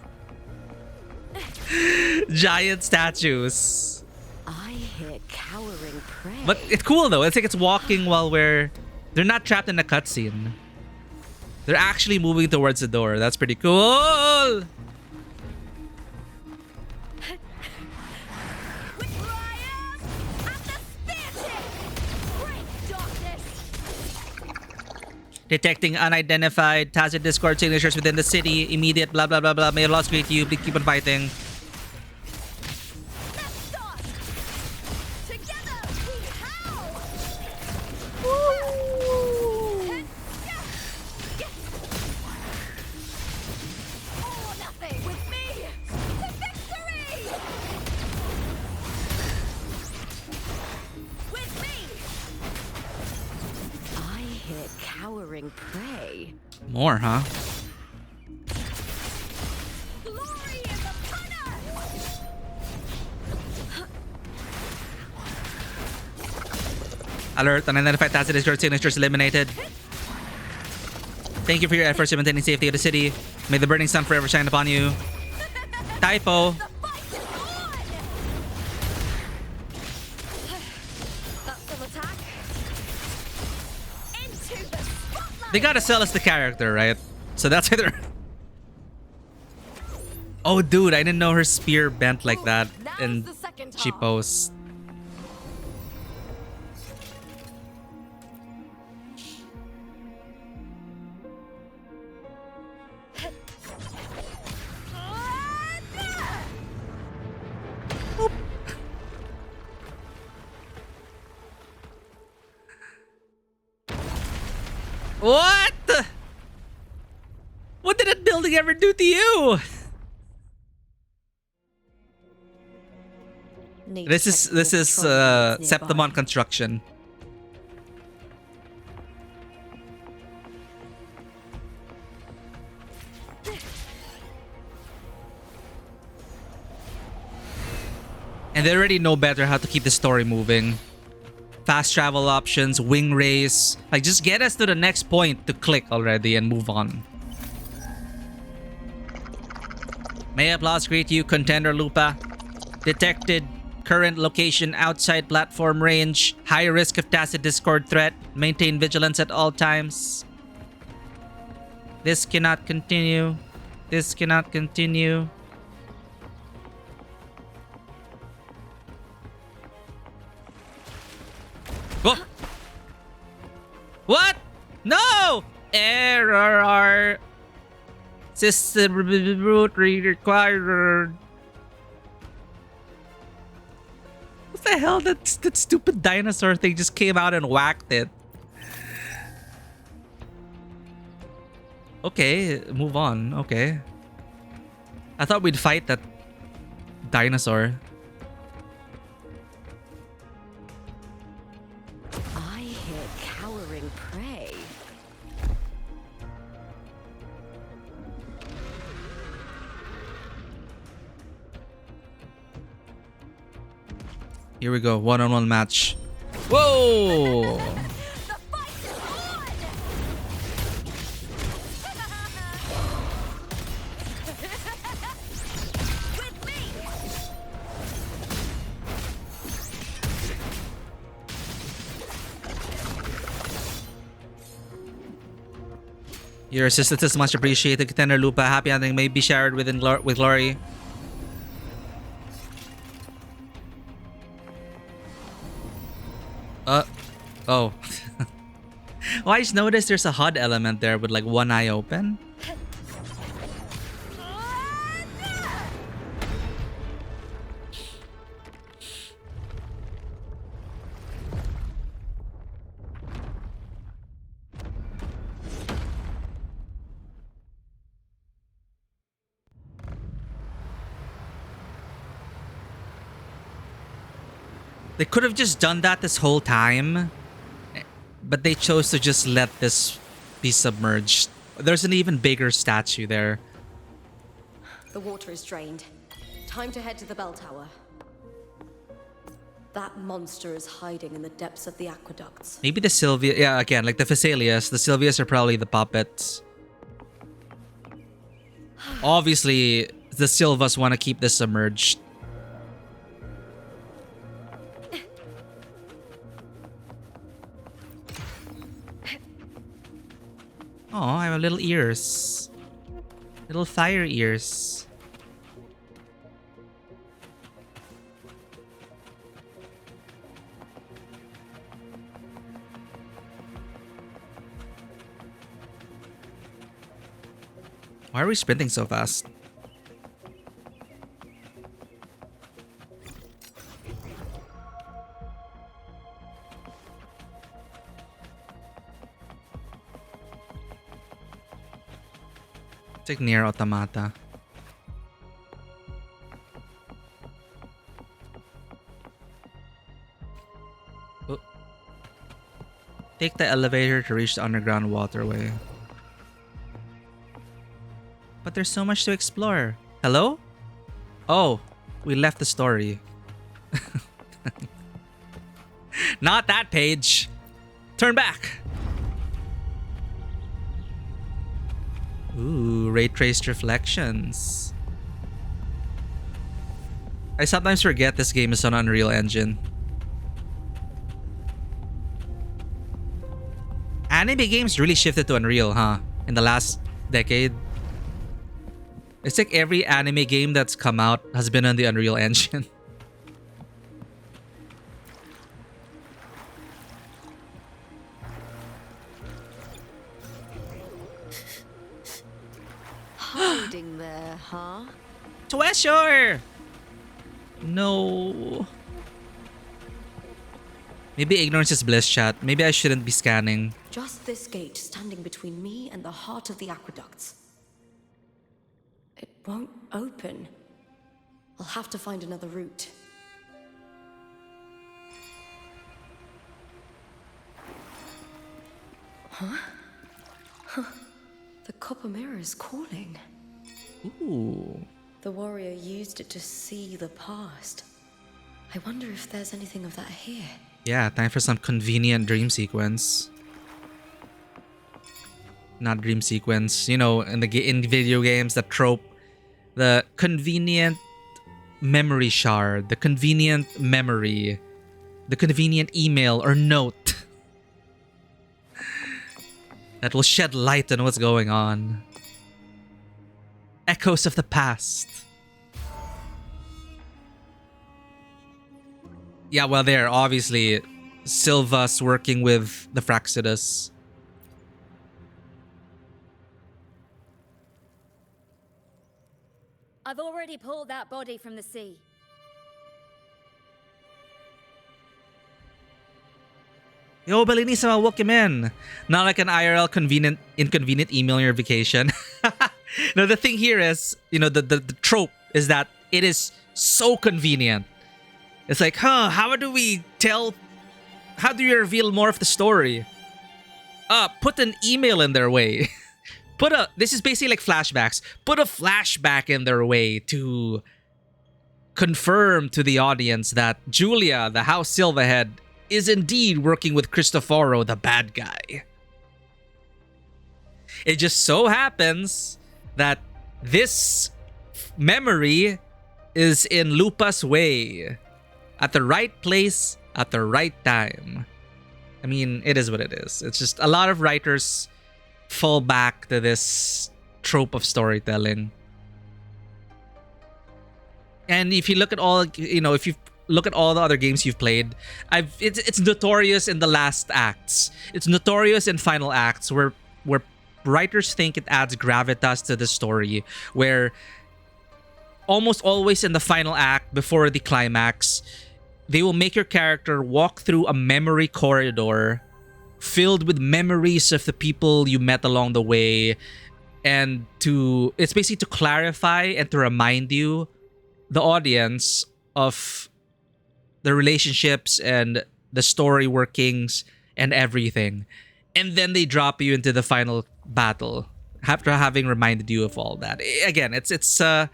giant statues. I hear cowering prey. But it's cool though. It's like it's walking while we're... They're not trapped in a cutscene. They're actually moving towards the door. That's pretty cool. Detecting unidentified tacit discord signatures within the city. Immediate blah blah blah blah. May your loss greet you. Please keep on fighting. Prey. More, huh? Alert, unidentified tacit discord signatures eliminated. Thank you for your efforts in maintaining safety of the city. May the burning sun forever shine upon you. Typo. They gotta sell us the character, right? So that's why they're... Oh, dude, I didn't know her spear bent like that. And she posts. What? What did that building ever do to you? This is Septimon construction. And they already know better how to keep the story moving. Fast travel options, wing race. Like, just get us to the next point to click already and move on. May applause greet you, Contender Lupa. Detected. Current location outside platform range. High risk of tacit discord threat. Maintain vigilance at all times. This cannot continue. This cannot continue. Oh. What? No! Error. System root required. What the hell? That stupid dinosaur thing just came out and whacked it. Okay, move on. Okay. I thought we'd fight that dinosaur. I hear cowering prey. Here we go. One-on-one match. Whoa! Your assistance is much appreciated, Contender Lupa. Happy ending may be shared with glory. Oh. Well, I just noticed there's a HUD element there with like one eye open. They could have just done that this whole time, but they chose to just let this be submerged. There's an even bigger statue there. The water is drained. Time to head to the bell tower. That monster is hiding in the depths of the aqueducts. Maybe the Sylvia. Yeah, again, like the Phasaelius. The Sylvias are probably the puppets. Obviously, the Sylvas want to keep this submerged. Oh, I have little ears. Little fire ears. Why are we sprinting so fast? Take near automata. Oh. Take the elevator to reach the underground waterway. But there's so much to explore. Hello? Oh, we left the story. Not that page. Turn back. Ooh, ray traced reflections. I sometimes forget this game is on Unreal Engine. Anime games really shifted to Unreal, huh? In the last decade. It's like every anime game that's come out has been on the Unreal Engine. Hiding there, huh? Treasure! No. Maybe ignorance is bliss, chat. Maybe I shouldn't be scanning. Just this gate standing between me and the heart of the aqueducts. It won't open. I'll have to find another route. Huh? Huh. The copper mirror is calling. Ooh. The warrior used it to see the past. I wonder if there's anything of that here. Yeah, time for some convenient dream sequence. Not dream sequence. You know, in video games, the trope. The convenient memory shard. The convenient memory. The convenient email or note. That will shed light on what's going on. Echoes of the past. Yeah, well, there, obviously, Sylva's working with the Fraxidus. I've already pulled that body from the sea. Yo, Belinis, walk him in. Not like an IRL inconvenient email on your vacation. No, the thing here is, you know, the trope is that it is so convenient. It's like, how do we tell? How do you reveal more of the story? Put an email in their way. This is basically like flashbacks. Put a flashback in their way to confirm to the audience that Julia, the House Silverhead, is indeed working with Cristoforo, the bad guy. It just so happens that this memory is in Lupa's way. At the right place, at the right time. I mean, it is what it is. It's just a lot of writers fall back to this trope of storytelling. And if you look at all, you know, if you look at all the other games you've played, it's notorious in the last acts. It's notorious in final acts where writers think it adds gravitas to the story, where almost always in the final act before the climax, they will make your character walk through a memory corridor filled with memories of the people you met along the way, and it's basically to clarify and to remind you, the audience, of the relationships and the story workings and everything. And then they drop you into the final battle after having reminded you of all that. Again, it's a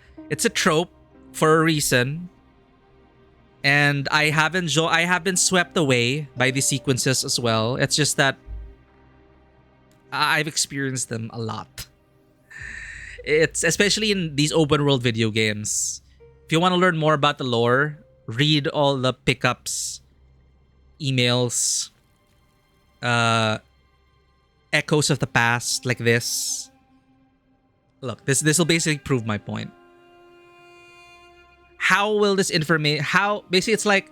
trope for a reason. And I have been swept away by these sequences as well. It's just that I've experienced them a lot. It's especially in these open world video games. If you want to learn more about the lore, read all the pickups, emails, echoes of the past like this. Look, this will basically prove my point. How will this information... Basically, it's like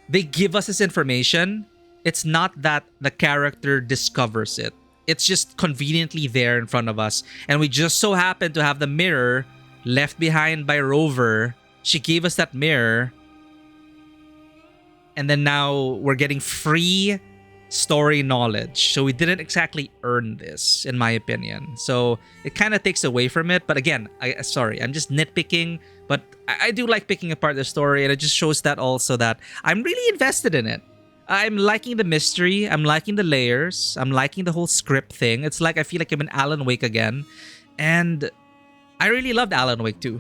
they give us this information. It's not that the character discovers it. It's just conveniently there in front of us. And we just so happen to have the mirror left behind by Rover. She gave us that mirror. And then now we're getting free story knowledge. So we didn't exactly earn this, in my opinion. So it kind of takes away from it. But again, I'm just nitpicking. But I do like picking apart the story. And it just shows that also that I'm really invested in it. I'm liking the mystery. I'm liking the layers. I'm liking the whole script thing. It's like I feel like I'm in Alan Wake again. And I really loved Alan Wake 2.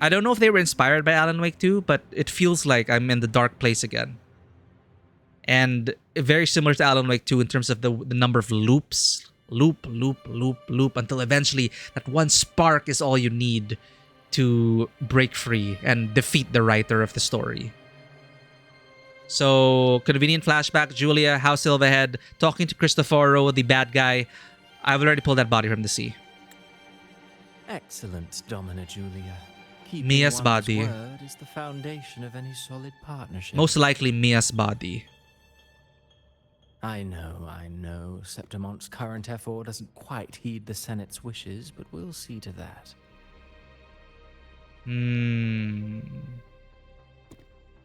I don't know if they were inspired by Alan Wake 2, but it feels like I'm in the dark place again. And very similar to Alan Wake 2 in terms of the number of loops. Loop, until eventually that one spark is all you need to break free and defeat the writer of the story. So, convenient flashback, Julia, House Silverhead, talking to Cristoforo, the bad guy. I've already pulled that body from the sea. Excellent, Domina Julia. Keeping Mia's one's body. word is the foundation of any solid partnership. Most likely Mia's body. I know. Septimonte's current effort doesn't quite heed the Senate's wishes, but we'll see to that.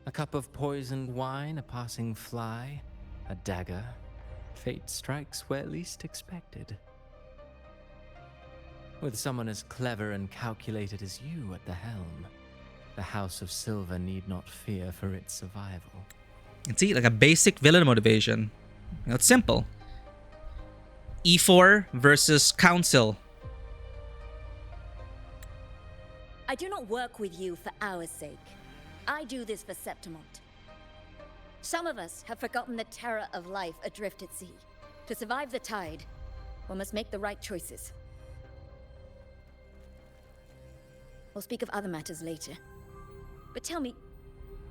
A cup of poisoned wine, a passing fly, a dagger. Fate strikes where least expected. With someone as clever and calculated as you at the helm, the House of Silver need not fear for its survival. It's like a basic villain motivation. It's simple. E4 versus Council. I do not work with you for our sake. I do this for Septimont. Some of us have forgotten the terror of life adrift at sea. To survive the tide, one must make the right choices. We'll speak of other matters later. But tell me,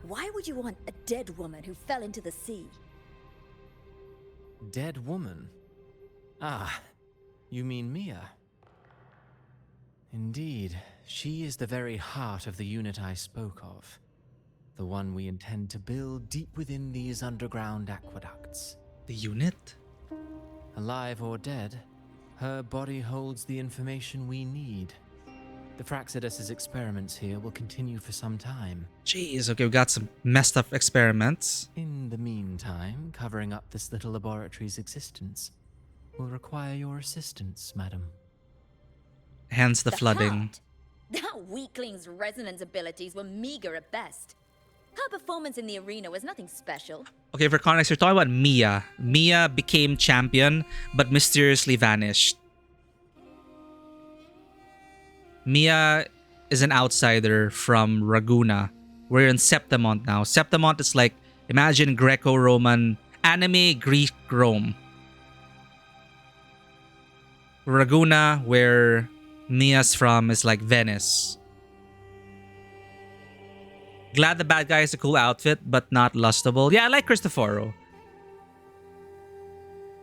why would you want a dead woman who fell into the sea? Dead woman? Ah, you mean Mia? Indeed, she is the very heart of the unit I spoke of. The one we intend to build deep within these underground aqueducts. The unit? Alive or dead, her body holds the information we need. The Fraxidus' experiments here will continue for some time. Jeez, okay, we got some messed up experiments. In the meantime, covering up this little laboratory's existence will require your assistance, madam. Hence the flooding. Heart. That weakling's resonance abilities were meager at best. Her performance in the arena was nothing special. Okay, for context, you're talking about Mia. Mia became champion, but mysteriously vanished. Mia is an outsider from Raguna. We're in Septimont now. Septimont is like, imagine Greco-Roman, anime Greek Rome. Raguna, where Mia's from, is like Venice. Glad the bad guy is a cool outfit, but not lustable. Yeah, I like Cristoforo.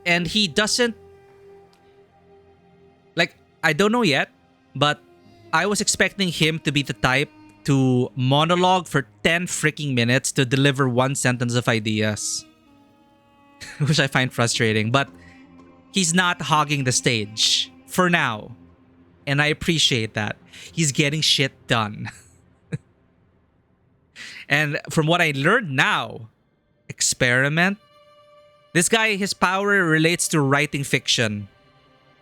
And he doesn't... Like, I don't know yet, but I was expecting him to be the type to monologue for 10 freaking minutes to deliver one sentence of ideas. Which I find frustrating, but he's not hogging the stage. For now. And I appreciate that. He's getting shit done. And from what I learned now, experiment. This guy, his power relates to writing fiction.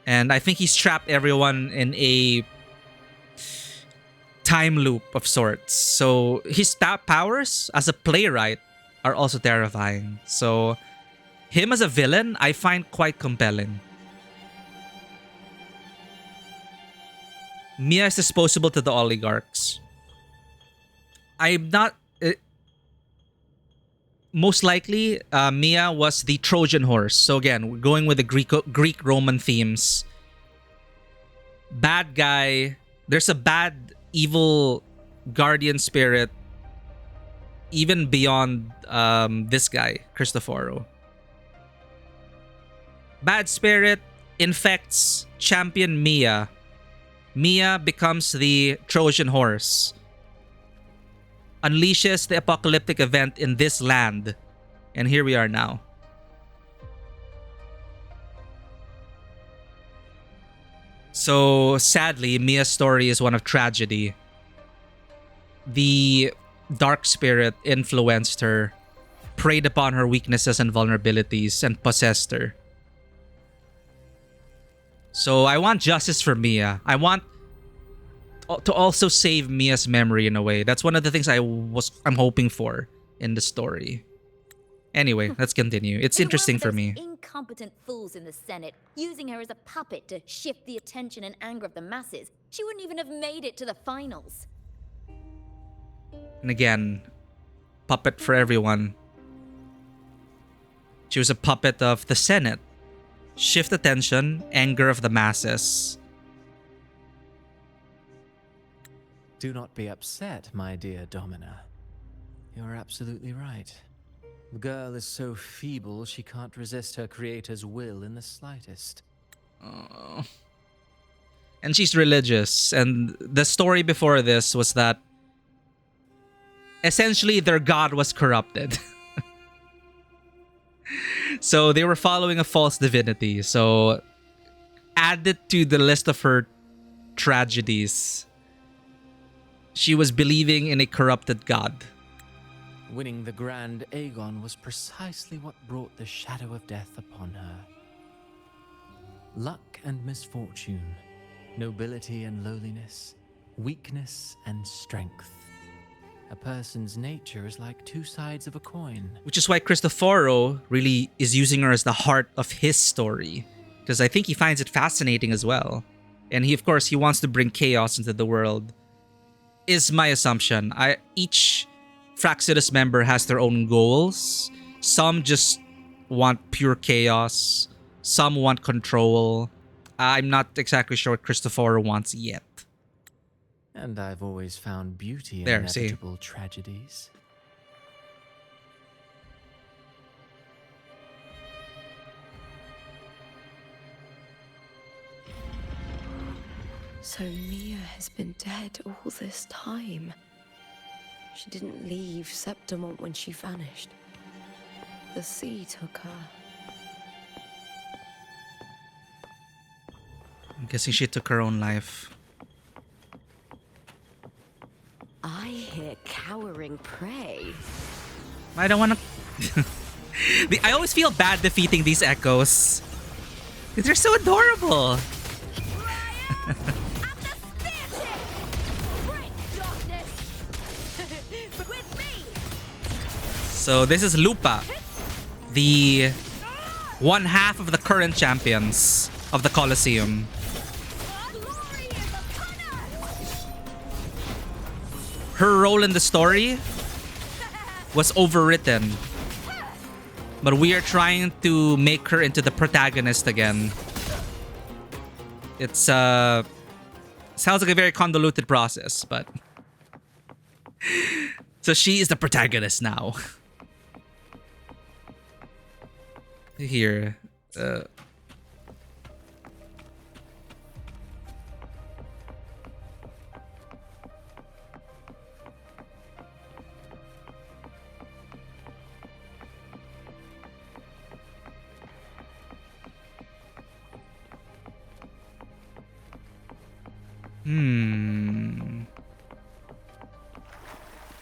And I think he's trapped everyone in a time loop of sorts. So his powers as a playwright are also terrifying. So him as a villain, I find quite compelling. Mia is disposable to the oligarchs. I'm not. Most likely, Mia was the Trojan horse. So again, we're going with the Greek Roman themes. Bad guy. There's a bad, evil guardian spirit even beyond this guy, Cristoforo. Bad spirit infects champion Mia. Mia becomes the Trojan horse. Unleashes the apocalyptic event in this land. And here we are now. So sadly, Mia's story is one of tragedy. The dark spirit influenced her, preyed upon her weaknesses and vulnerabilities, and possessed her. So I want justice for Mia. I want to also save Mia's memory in a way. That's one of the things I'm hoping for in the story. Anyway, let's continue. It's interesting for me. Incompetent fools in the Senate using her as a puppet to shift the attention and anger of the masses. She wouldn't even have made it to the finals. And again, puppet for everyone. She was a puppet of the Senate. Shift attention, anger of the masses. Do not be upset, my dear Domina. You're absolutely right. The girl is so feeble she can't resist her creator's will in the slightest. Oh. And she's religious. And the story before this was that essentially their god was corrupted. So they were following a false divinity. So added to the list of her tragedies, she was believing in a corrupted god. Winning the Grand Aegon was precisely what brought the shadow of death upon her. Luck and misfortune, nobility and lowliness, weakness and strength. A person's nature is like two sides of a coin. Which is why Cristoforo really is using her as the heart of his story. Because I think he finds it fascinating as well. And he wants to bring chaos into the world. Is my assumption. Each Fraxidus member has their own goals. Some just want pure chaos. Some want control. I'm not exactly sure what Cristoforo wants yet. And I've always found beauty in There, see. inevitable tragedies. So Mia has been dead all this time. She didn't leave Septimont when she vanished. The sea took her. I'm guessing she took her own life. I hear cowering prey. I don't want to... I always feel bad defeating these echoes. They're so adorable. So this is Lupa, the one half of the current champions of the Colosseum. Her role in the story was overwritten, but we are trying to make her into the protagonist again. It's sounds like a very convoluted process, but so she is the protagonist now. Here,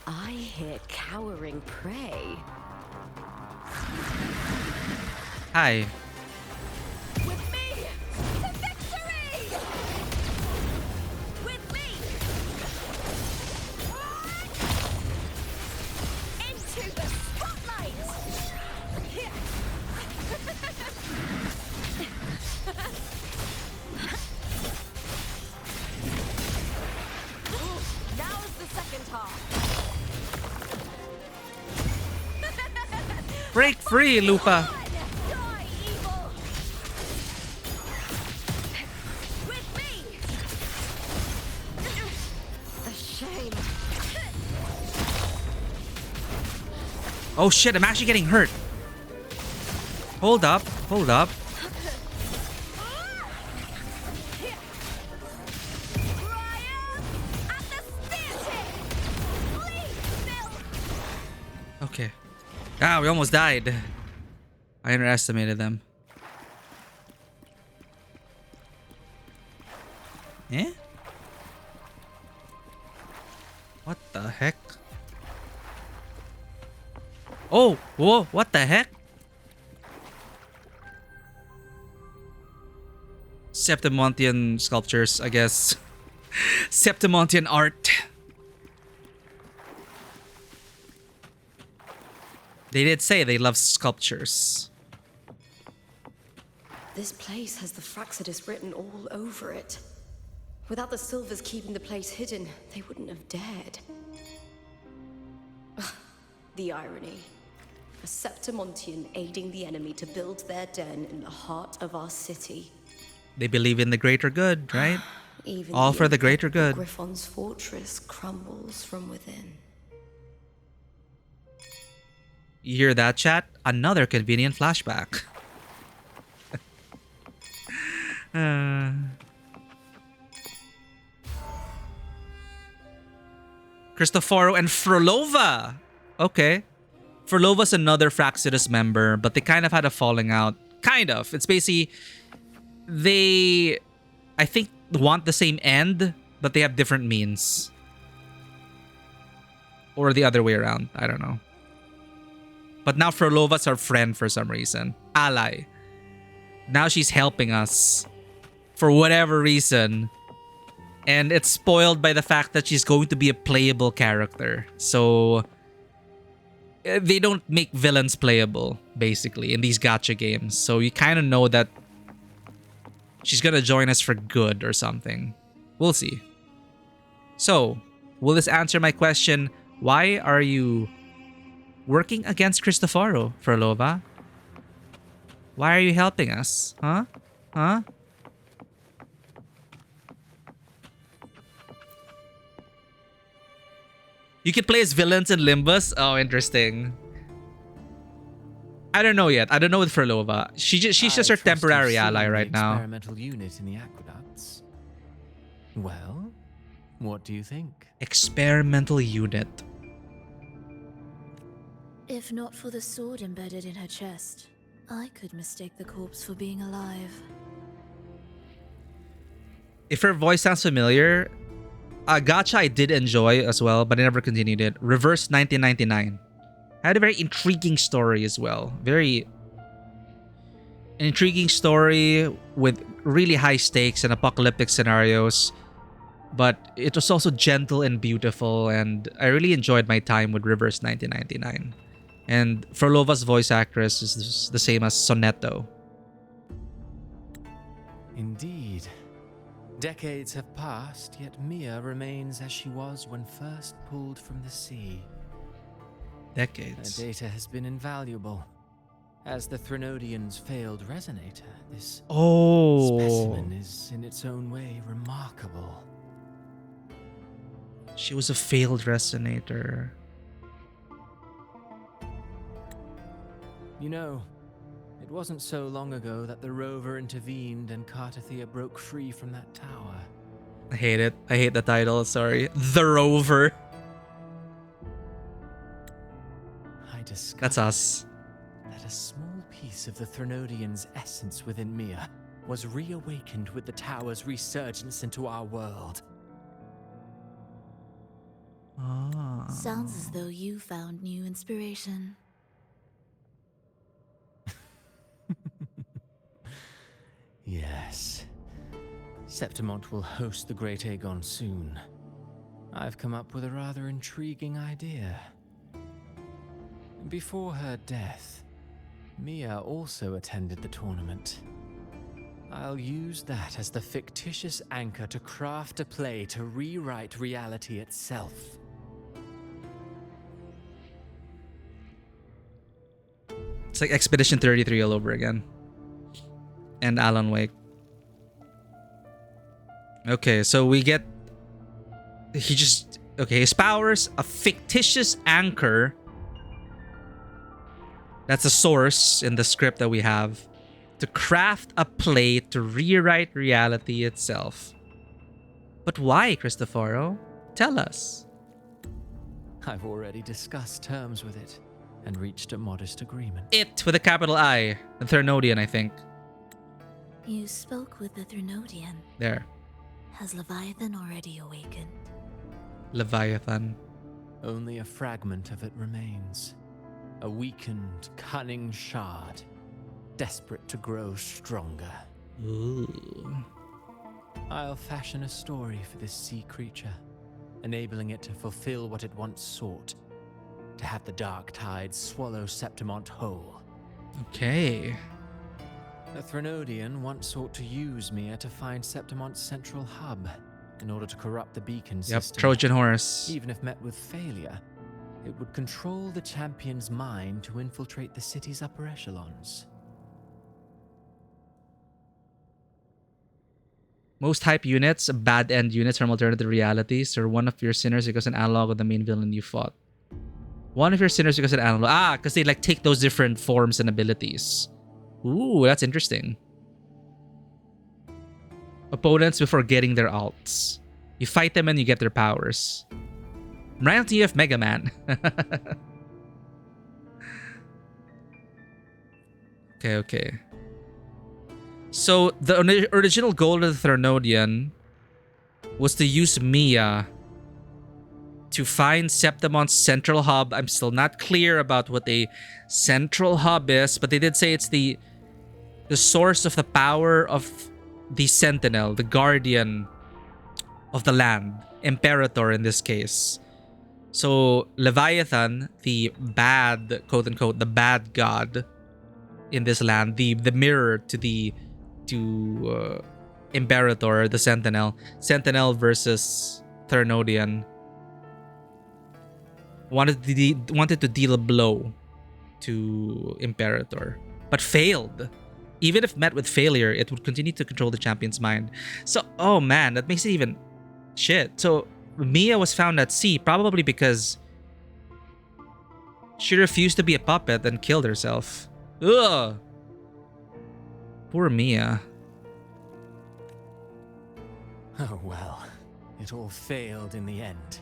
I hear cowering prey. Hi. With me to victory! With me into the spotlight! Now's the second half. Break free, Lupa. Oh shit, I'm actually getting hurt. Hold up, hold up. Okay. Ah, we almost died. I underestimated them. Eh? What the heck? Oh, whoa, what the heck? Septimontian sculptures, I guess. Septimontian art. They did say they love sculptures. This place has the Fraxidus written all over it. Without the Silvers keeping the place hidden, they wouldn't have dared. Ugh, the irony. A Septimontian aiding the enemy to build their den in the heart of our city. They believe in the greater good, right? Even all for the greater good. Griffon's fortress crumbles from within. You hear that, chat? Another convenient flashback. Cristoforo and Frolova. Okay. Frolova's another Fraxidus member, but they kind of had a falling out. Kind of. It's basically they, I think, want the same end, but they have different means. Or the other way around. I don't know. But now Frolova's our friend for some reason. Ally. Now she's helping us. For whatever reason. And it's spoiled by the fact that she's going to be a playable character. So they don't make villains playable, basically, in these gacha games. So you kind of know that she's going to join us for good or something. We'll see. So, will this answer my question? Why are you working against Cristoforo, Frolova? Why are you helping us? Huh? Huh? You can play as villains in Limbus? Oh, interesting. I don't know yet. I don't know with Frolova. She's just her temporary ally right now. Experimental unit in the aqueducts. Well, what do you think? Experimental unit. If not for the sword embedded in her chest, I could mistake the corpse for being alive. If her voice sounds familiar, gacha I did enjoy as well, but I never continued it. Reverse 1999. Had a very intriguing story as well. Very an intriguing story with really high stakes and apocalyptic scenarios. But it was also gentle and beautiful, and I really enjoyed my time with Reverse 1999. And Frolova's voice actress is the same as Sonetto. Indeed. Decades have passed, yet Mia remains as she was when first pulled from the sea. Decades. Her data has been invaluable. As the Threnodian's failed resonator, this specimen is in its own way remarkable. She was a failed resonator. You know, it wasn't so long ago that the rover intervened and Cartathea broke free from that tower. I hate it. I hate the title, sorry. The Rover. I discovered That's us. that a small piece of the Threnodian's essence within Mia was reawakened with the tower's resurgence into our world. Sounds as though you found new inspiration. Yes. Septimont will host the Great Aegon soon. I've come up with a rather intriguing idea. Before her death, Mia also attended the tournament. I'll use that as the fictitious anchor to craft a play to rewrite reality itself. It's like Expedition 33 all over again. And Alan Wake. Okay, so we get... his powers, a fictitious anchor. That's a source in the script that we have. To craft a play to rewrite reality itself. But why, Cristoforo? Tell us. I've already discussed terms with it and reached a modest agreement. It with a capital I. The Thernodian, I think. You spoke with the Thernodian. There. Has Leviathan already awakened? Leviathan. Only a fragment of it remains. A weakened, cunning shard. Desperate to grow stronger. Ooh. I'll fashion a story for this sea creature, enabling it to fulfill what it once sought. To have the dark tide swallow Septimont whole. Okay. The Threnodian once sought to use Mia to find Septimont's central hub in order to corrupt the beacon system. Trojan horse. Even if met with failure, it would control the champion's mind to infiltrate the city's upper echelons. Most hype units, bad end units from alternative realities, or one of your sinners because an analog of the main villain you fought. One of your sinners because an analog. Because they like take those different forms and abilities. Ooh, that's interesting. Opponents before getting their alts. You fight them and you get their powers. Royalty of Mega Man. Okay. So the original goal of the Thernodian was to use Mia to find Septimon's central hub. I'm still not clear about what a central hub is, but they did say it's the source of the power of the Sentinel, the guardian of the land, Imperator in this case. So Leviathan, the bad, quote unquote, the bad god in this land, the mirror to Imperator, the Sentinel versus Thernodian, wanted to deal a blow to Imperator, but failed. Even if met with failure, it would continue to control the champion's mind. So, oh man, that makes it even shit. So Mia was found at sea probably because she refused to be a puppet and killed herself. Ugh. Poor Mia. Oh well, it all failed in the end.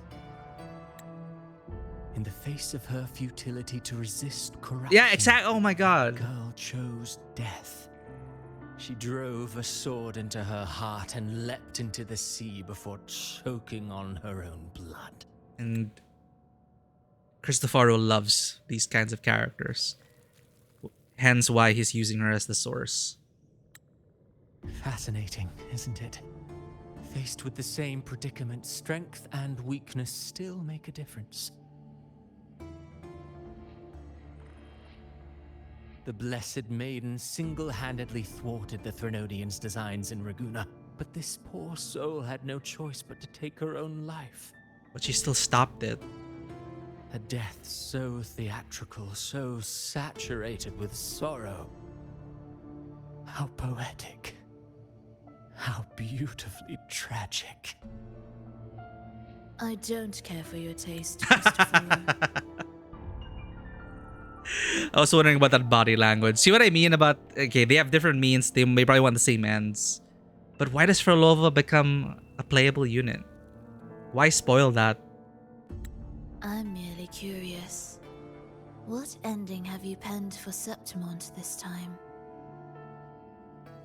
In the face of her futility to resist corruption, Yeah, exactly. Oh my god. The girl chose death. She drove a sword into her heart and leapt into the sea before choking on her own blood. And Cristoforo loves these kinds of characters. Hence why he's using her as the source. Fascinating, isn't it? Faced with the same predicament, strength and weakness still make a difference. The Blessed Maiden single-handedly thwarted the Threnodian's designs in Raguna, but this poor soul had no choice but to take her own life. But she still stopped it. A death so theatrical, so saturated with sorrow. How poetic. How beautifully tragic. I don't care for your taste, Christopher. I was wondering about that body language. See what I mean about... Okay, they have different means. They may probably want the same ends. But why does Frolova become a playable unit? Why spoil that? I'm merely curious. What ending have you penned for Septimont this time?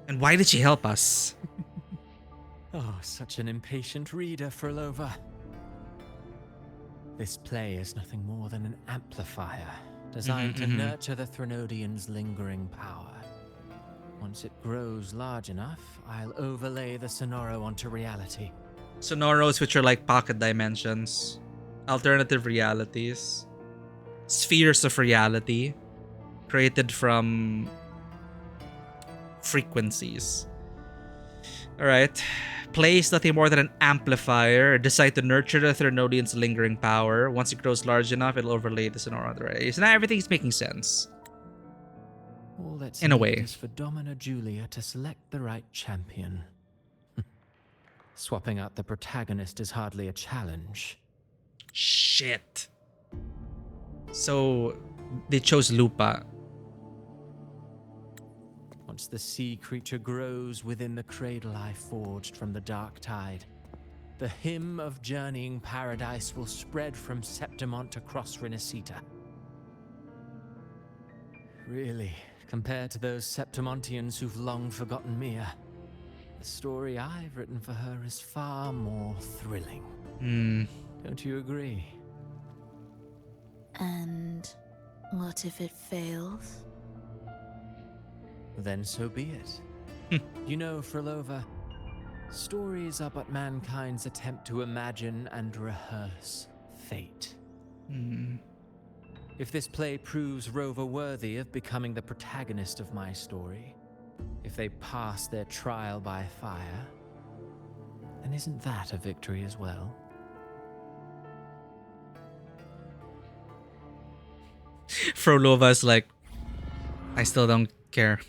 And why did she help us? Oh, such an impatient reader, Frolova. This play is nothing more than an amplifier designed to nurture the Threnodian's lingering power. Once it grows large enough, I'll overlay the Sonoro onto reality. Sonoros, which are like pocket dimensions, alternative realities, spheres of reality, created from frequencies. Alright. Play is nothing more than an amplifier designed to nurture the Threnodian's lingering power. Once it grows large enough, it'll overlay the Sonoro onto reality. So now everything's making sense. All that's In a needed way. is for Domina Julia to select the right champion. Swapping out the protagonist is hardly a challenge. Shit. So they chose Lupa. Once the sea creature grows within the cradle I forged from the dark tide, the hymn of journeying paradise will spread from Septimont across Renacita. Really, compared to those Septimontians who've long forgotten Mia, the story I've written for her is far more thrilling. Don't you agree? And what if it fails? Then so be it. You know, Frolova, stories are but mankind's attempt to imagine and rehearse fate. If this play proves Rover worthy of becoming the protagonist of my story, if they pass their trial by fire, then isn't that a victory as well? Frolova's like, I still don't care.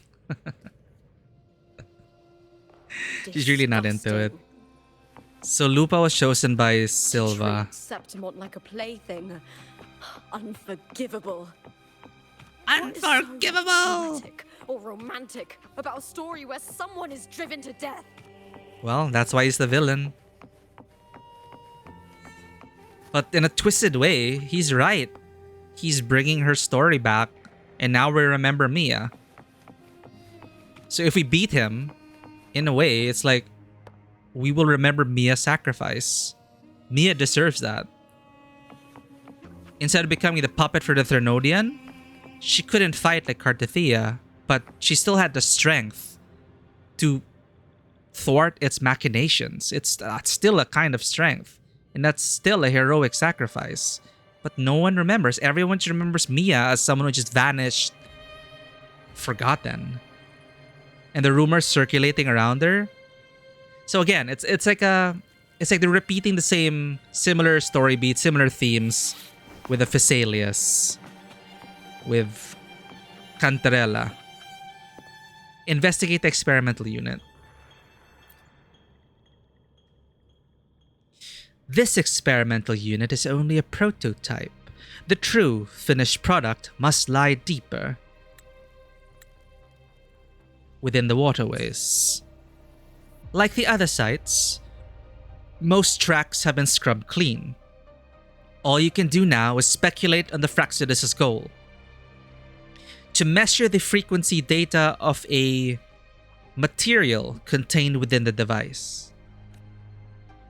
She's really not into it. So Lupa was chosen by Silva. Septimont like a plaything. Unforgivable. Unforgivable! What is so dramatic or romantic about a story where someone is driven to death? Well, that's why he's the villain. But in a twisted way, he's right. He's bringing her story back, and now we remember Mia. So if we beat him, in a way, it's like we will remember Mia's sacrifice. Mia deserves that. Instead of becoming the puppet for the Threnodian, she couldn't fight like Cartathea, but she still had the strength to thwart its machinations. It's still a kind of strength, and that's still a heroic sacrifice. But no one remembers. Everyone just remembers Mia as someone who just vanished, forgotten. And the rumors circulating around her. So again, it's like they're repeating the same similar story beats, similar themes with the Physaelius, with Cantarella. Investigate the experimental unit. This experimental unit is only a prototype. The true finished product must lie deeper within the waterways. Like the other sites, most tracks have been scrubbed clean. All you can do now is speculate on the Fraxidus' goal. To measure the frequency data of a material contained within the device.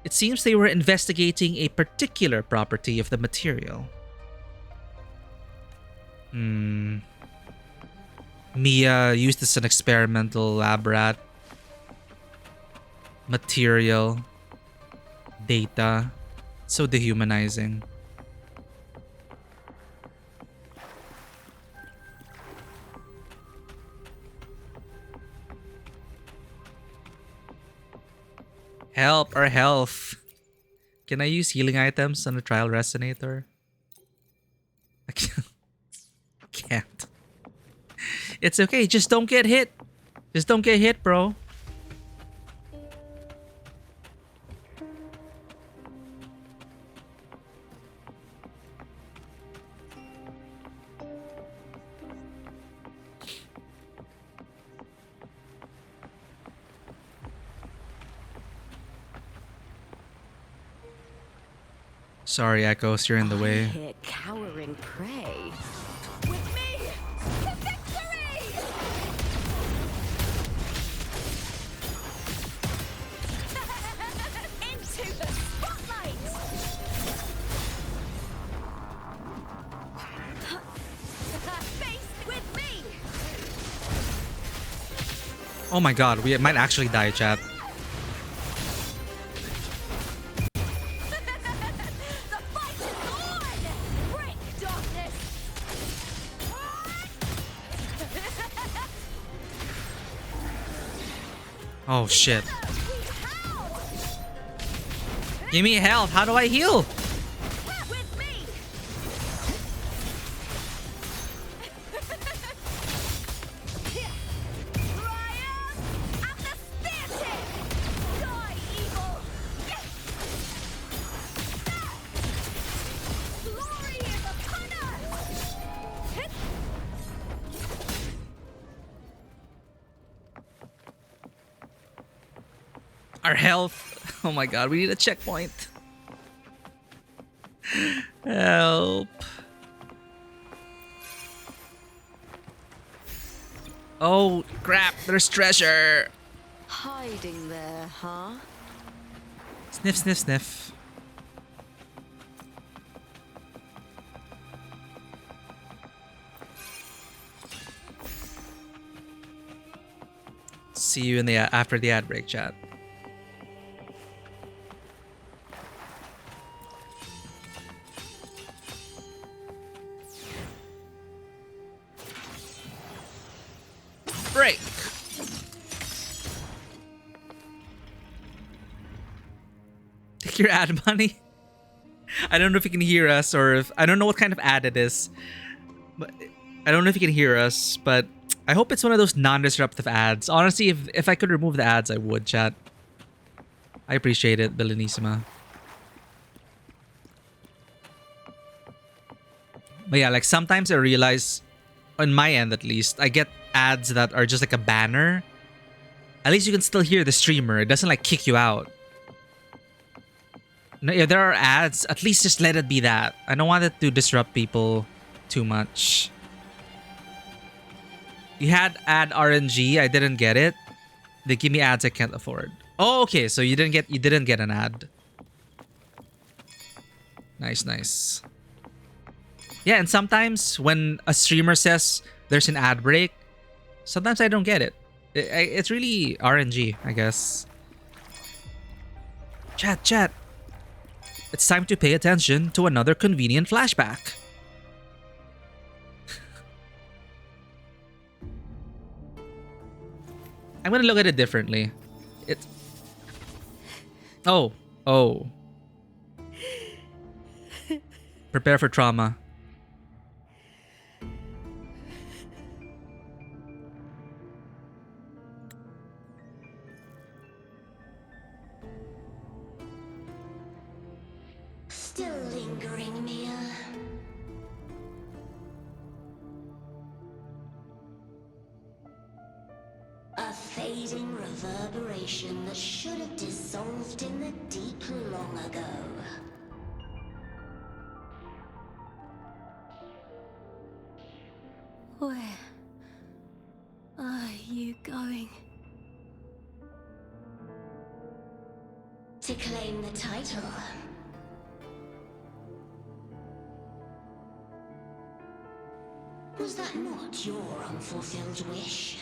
It seems they were investigating a particular property of the material. Mia used as an experimental lab rat. Material. Data. So dehumanizing. Help or health. Can I use healing items on the trial resonator? I can't. It's okay, just don't get hit. Just don't get hit, bro. Sorry, Echoes, you're in the way. Here, cowering prey. With me, to victory! Into the spotlight! Face with me! Oh my god, we might actually die, chat. Oh shit. Give me health. How do I heal? Our health. Oh my god, we need a checkpoint. Help. Oh crap, there's treasure. Hiding there, huh? Sniff, sniff, sniff. See you in the after the ad break, chat. Break. Take your ad money. I don't know if you can hear us or if I don't know what kind of ad it is. But I don't know if you can hear us, but I hope it's one of those non-disruptive ads. Honestly, if I could remove the ads, I would, chat. I appreciate it, Belenissima. But yeah, like sometimes I realize, on my end at least, I get ads that are just like a banner. At least you can still hear the streamer. It doesn't like kick you out. No, if there are ads, at least just let it be that. I don't want it to disrupt people too much. You had ad RNG. I didn't get it. They give me ads I can't afford. Oh, okay. So you didn't get an ad. Nice, nice. Yeah, and sometimes when a streamer says there's an ad break, sometimes I don't get it. It's really RNG, I guess. Chat. It's time to pay attention to another convenient flashback. I'm gonna look at it differently. Oh. Prepare for trauma. Still lingering, Mia. A fading reverberation that should have dissolved in the deep long ago. Where are you going? To claim the title. Was that not your unfulfilled wish?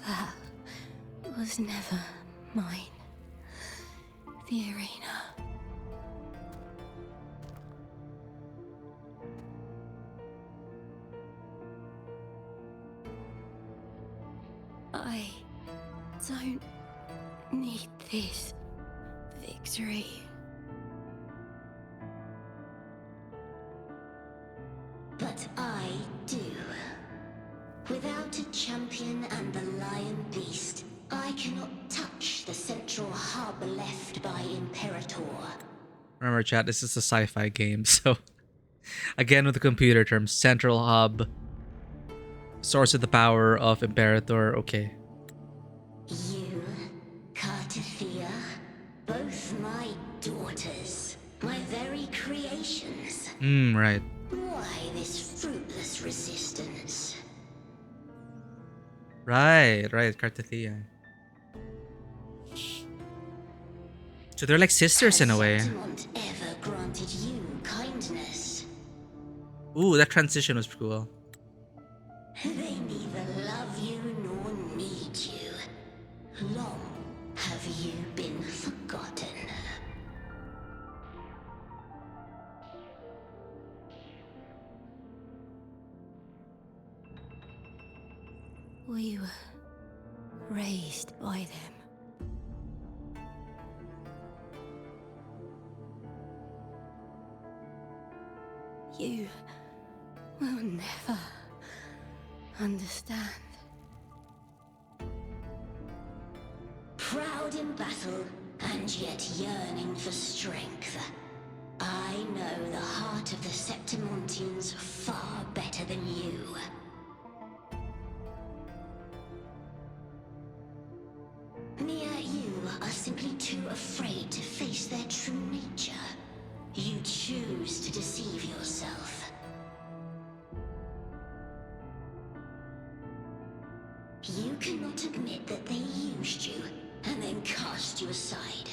That was never mine. The arena. I don't need this victory. But I do. Without a champion and the lion beast, I cannot touch the central hub left by Imperator. Remember, chat, this is a sci-fi game, so again with the computer terms, central hub, source of the power of Imperator. Okay. You, Cartathea, both my daughters, my very creations. Right. Why this fruitless resistance? Right, Cartathea. So they're like sisters in a way. Septimont ever granted you kindness. Ooh, that transition was cool. They neither love you nor need you. Long have you been forgotten. We were raised by them. You will never understand. Proud in battle, and yet yearning for strength. I I know the heart of the Septimontians far better than you. Mia, you are simply too afraid to face their true nature. You choose to deceive yourself. You cannot admit that they used you and then cast you aside.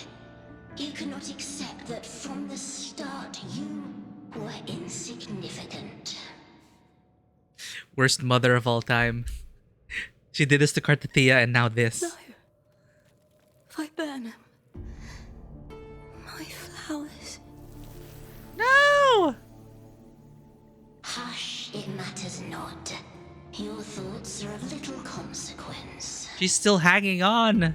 You cannot accept that from the start you were insignificant. Worst mother of all time. She did this to Cartathea and now this. No. Viburnum. My flowers. No! Hush, it matters not. Your thoughts are of little consequence. She's still hanging on.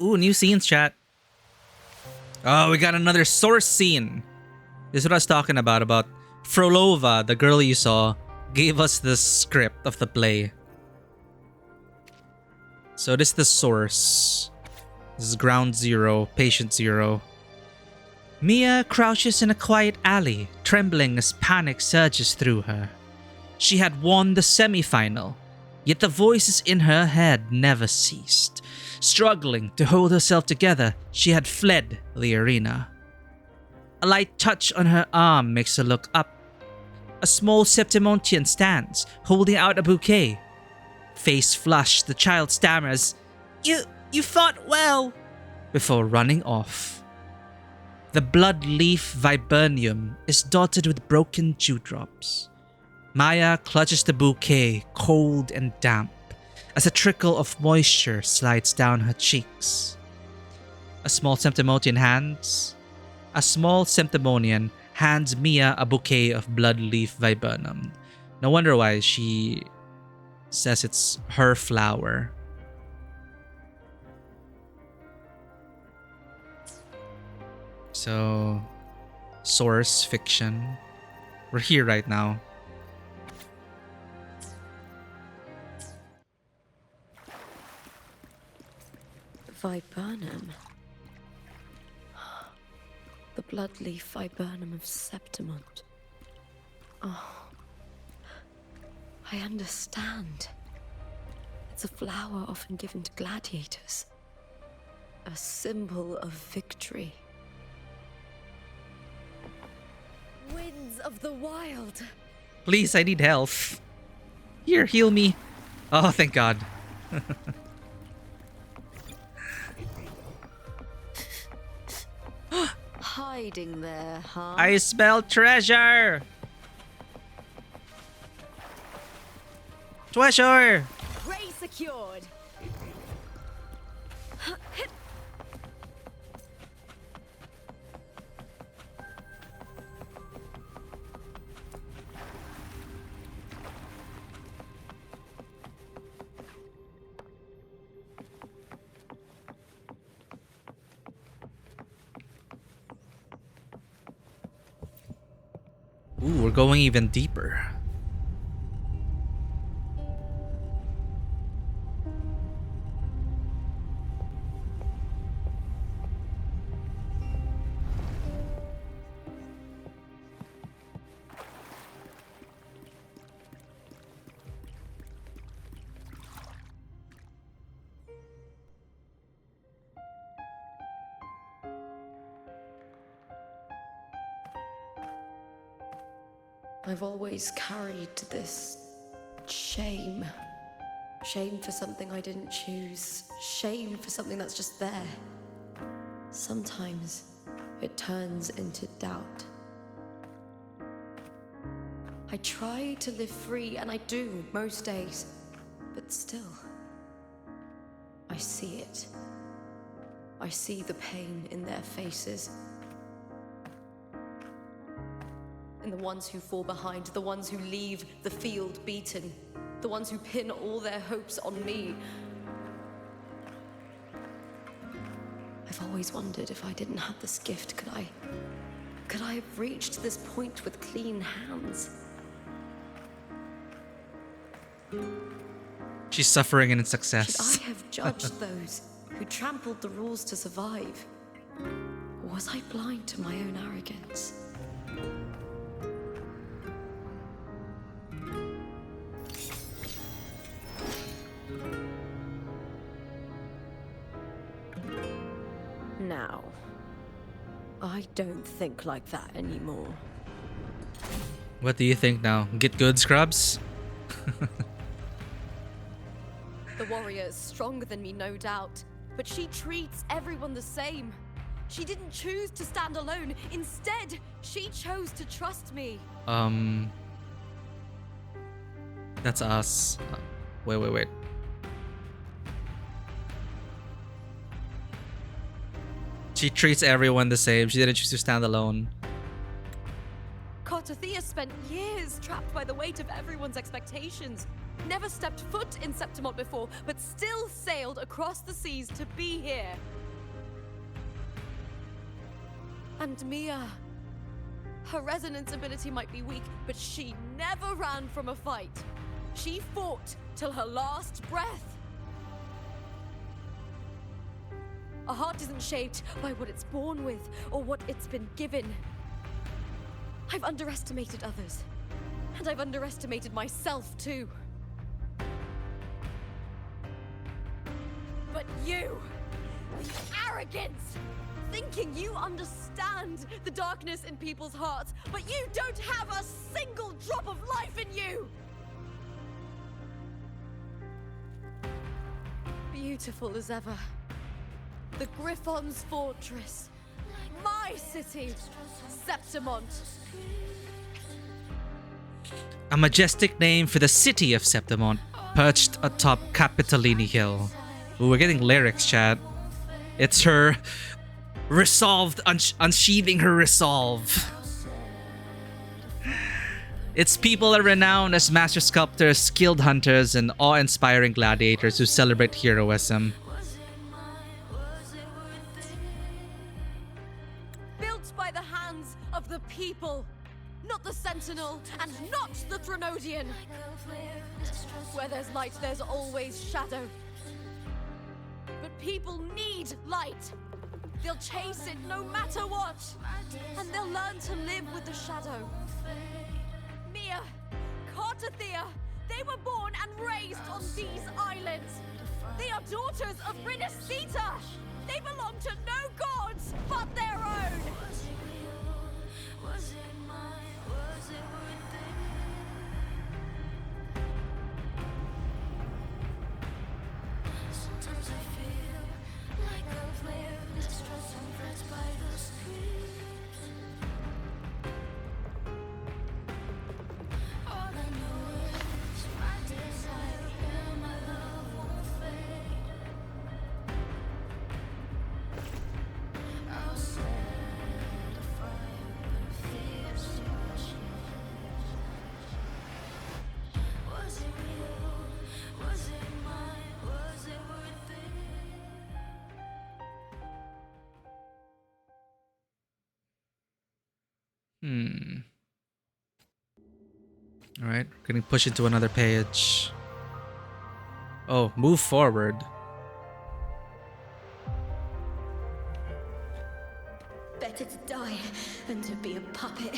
Ooh, new scenes, chat. Oh, we got another source scene. This is what I was talking about Frolova, the girl you saw, gave us the script of the play. So this is the source. This is ground zero, patient zero. Mia crouches in a quiet alley, trembling as panic surges through her. She had won the semi-final, yet the voices in her head never ceased. Struggling to hold herself together, she had fled the arena. A light touch on her arm makes her look up. A small Septimontian stands, holding out a bouquet. Face flushed, the child stammers, You fought well, before running off. The blood leaf viburnum is dotted with broken dewdrops. Maya clutches the bouquet, cold and damp, as a trickle of moisture slides down her cheeks. A small Septimonian hands Mia a bouquet of blood leaf viburnum. No wonder why she says it's her flower. So, source fiction. We're here right now. Viburnum. The bloodleaf viburnum of Septimont. Oh, I understand. It's a flower often given to gladiators. A symbol of victory. Winds of the wild. Please, I need health. Here, heal me. Oh, thank God. Hiding there, huh? I smell treasure. Treasure. Prey secured. Ooh, we're going even deeper. I've always carried this shame. Shame for something I didn't choose. Shame for something that's just there. Sometimes it turns into doubt. I try to live free, and I do most days. But still, I see it. I see the pain in their faces. In the ones who fall behind, the ones who leave the field beaten, the ones who pin all their hopes on me. I've always wondered if I didn't have this gift, could I have reached this point with clean hands? She's suffering in success. Should I have judged those who trampled the rules to survive? Or was I blind to my own arrogance? Now, I don't think like that anymore. What do you think now? Get good, Scrubs? The warrior is stronger than me, no doubt, but she treats everyone the same. She didn't choose to stand alone. Instead, she chose to trust me. That's us. Wait. She treats everyone the same. She didn't choose to stand alone. Cartothea spent years trapped by the weight of everyone's expectations. Never stepped foot in Septimont before, but still sailed across the seas to be here. And Mia. Her resonance ability might be weak, but she never ran from a fight. She fought till her last breath. A heart isn't shaped by what it's born with or what it's been given. I've underestimated others, and I've underestimated myself too. But you, the arrogance, thinking you understand the darkness in people's hearts, but you don't have a single drop of life in you! Beautiful as ever. The Griffon's fortress. My city, Septimont. A majestic name for the city of Septimont, perched atop Capitolini Hill. Ooh, we're getting lyrics, chat. It's her resolved, unsheathing her resolve. Its people are renowned as master sculptors, skilled hunters, and awe-inspiring gladiators who celebrate heroism. Built by the hands of the people, not the Sentinel and not the Threnodian. Where there's light, there's always shadow. But people need light. They'll chase it no matter what. And they'll learn to live with the shadow. Mia, Cartothea, they were born and raised on these islands. They are daughters of Rinascita. They belong to no gods but their own. Alright, getting pushed into another page. Oh, move forward. Better to die than to be a puppet.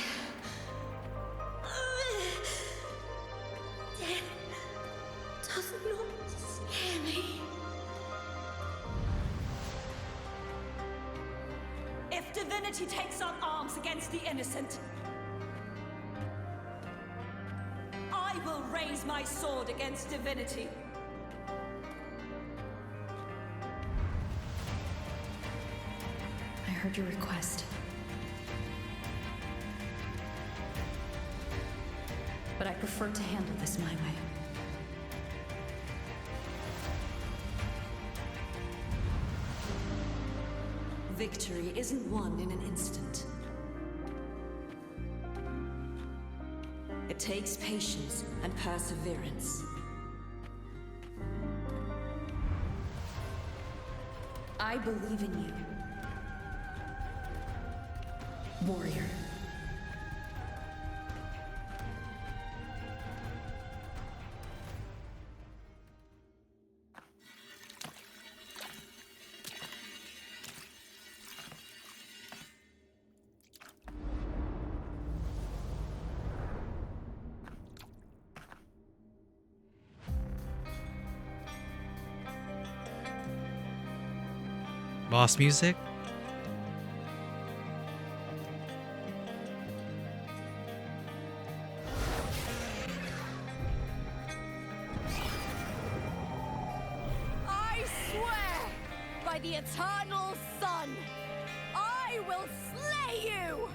Death does not scare me. If divinity takes up arms against the innocent, I will raise my sword against divinity. I heard your request. But I prefer to handle this my way. victory isn't won in an instant. It takes patience and perseverance. I believe in you, warrior. Boss music. I swear by the eternal sun, I will slay you!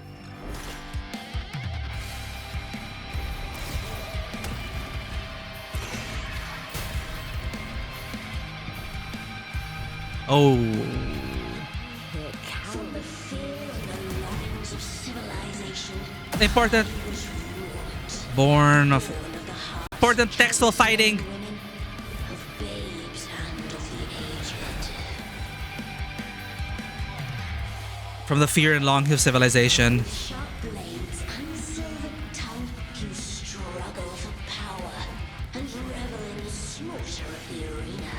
Oh. From the fear and the longings of civilization, Important. Born of important textile fighting. of babes and of the aged. From the fear and longing of civilization. Sharp blades and silver tongue, you struggle for power and revel in the slaughter of the arena.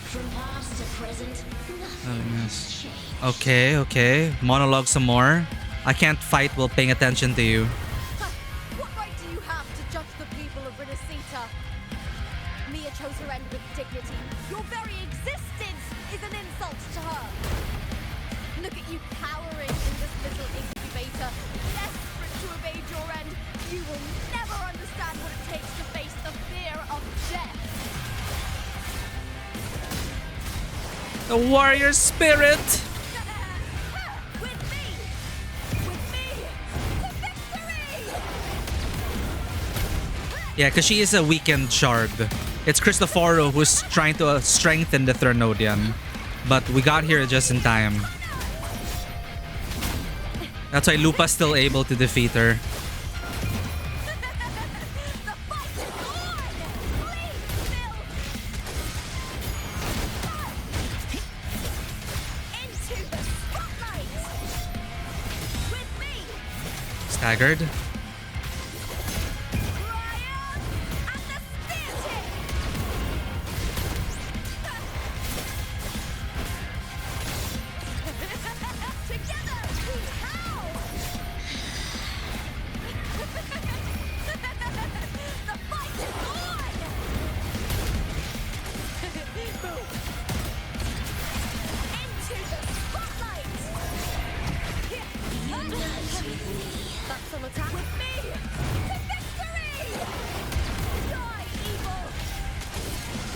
From past to present, nothing has changed. Okay, okay. Monologue some more. I can't fight while paying attention to you. What right do you have to judge the people of Renacita? Mia chose her end with dignity. Your very existence is an insult to her. Look at you cowering in this little incubator, desperate to evade your end. You will never understand what it takes to face the fear of death. The warrior spirit. Yeah, because she is a weakened shard. It's Cristoforo who's trying to strengthen the Threnodian. But we got here just in time. That's why Lupa's still able to defeat her. Staggered.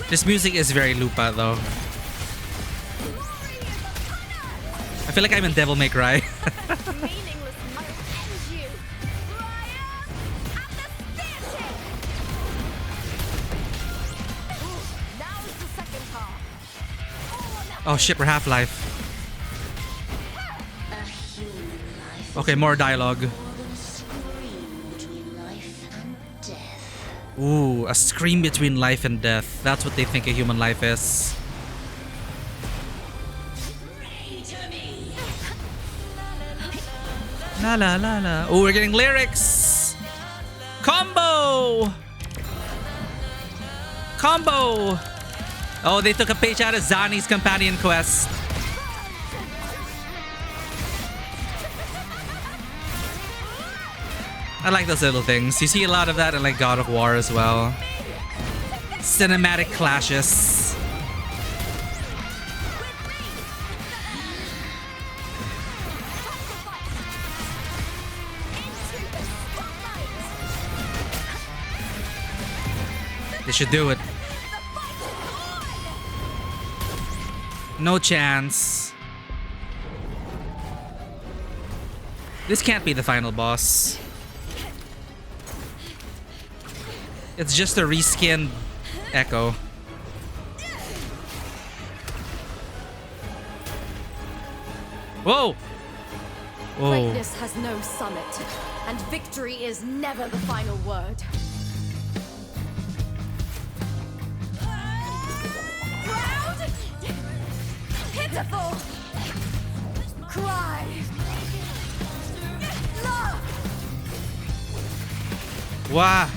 This music is very Lupa though. I feel like I'm in Devil May Cry. Oh shit, we're Half-Life. Okay, more dialogue. Ooh, a scream between life and death. That's what they think a human life is. La la la la. Oh, we're getting lyrics. Combo. Combo. Oh, they took a page out of Zani's companion quest. I like those little things. You see a lot of that in like God of War as well. Cinematic clashes. They should do it. No chance. This can't be the final boss. It's just a reskinned Echo. Whoa! Whoa. Greatness has no summit, and victory is never the final word. Proud, pitiful, cry, love. Wow.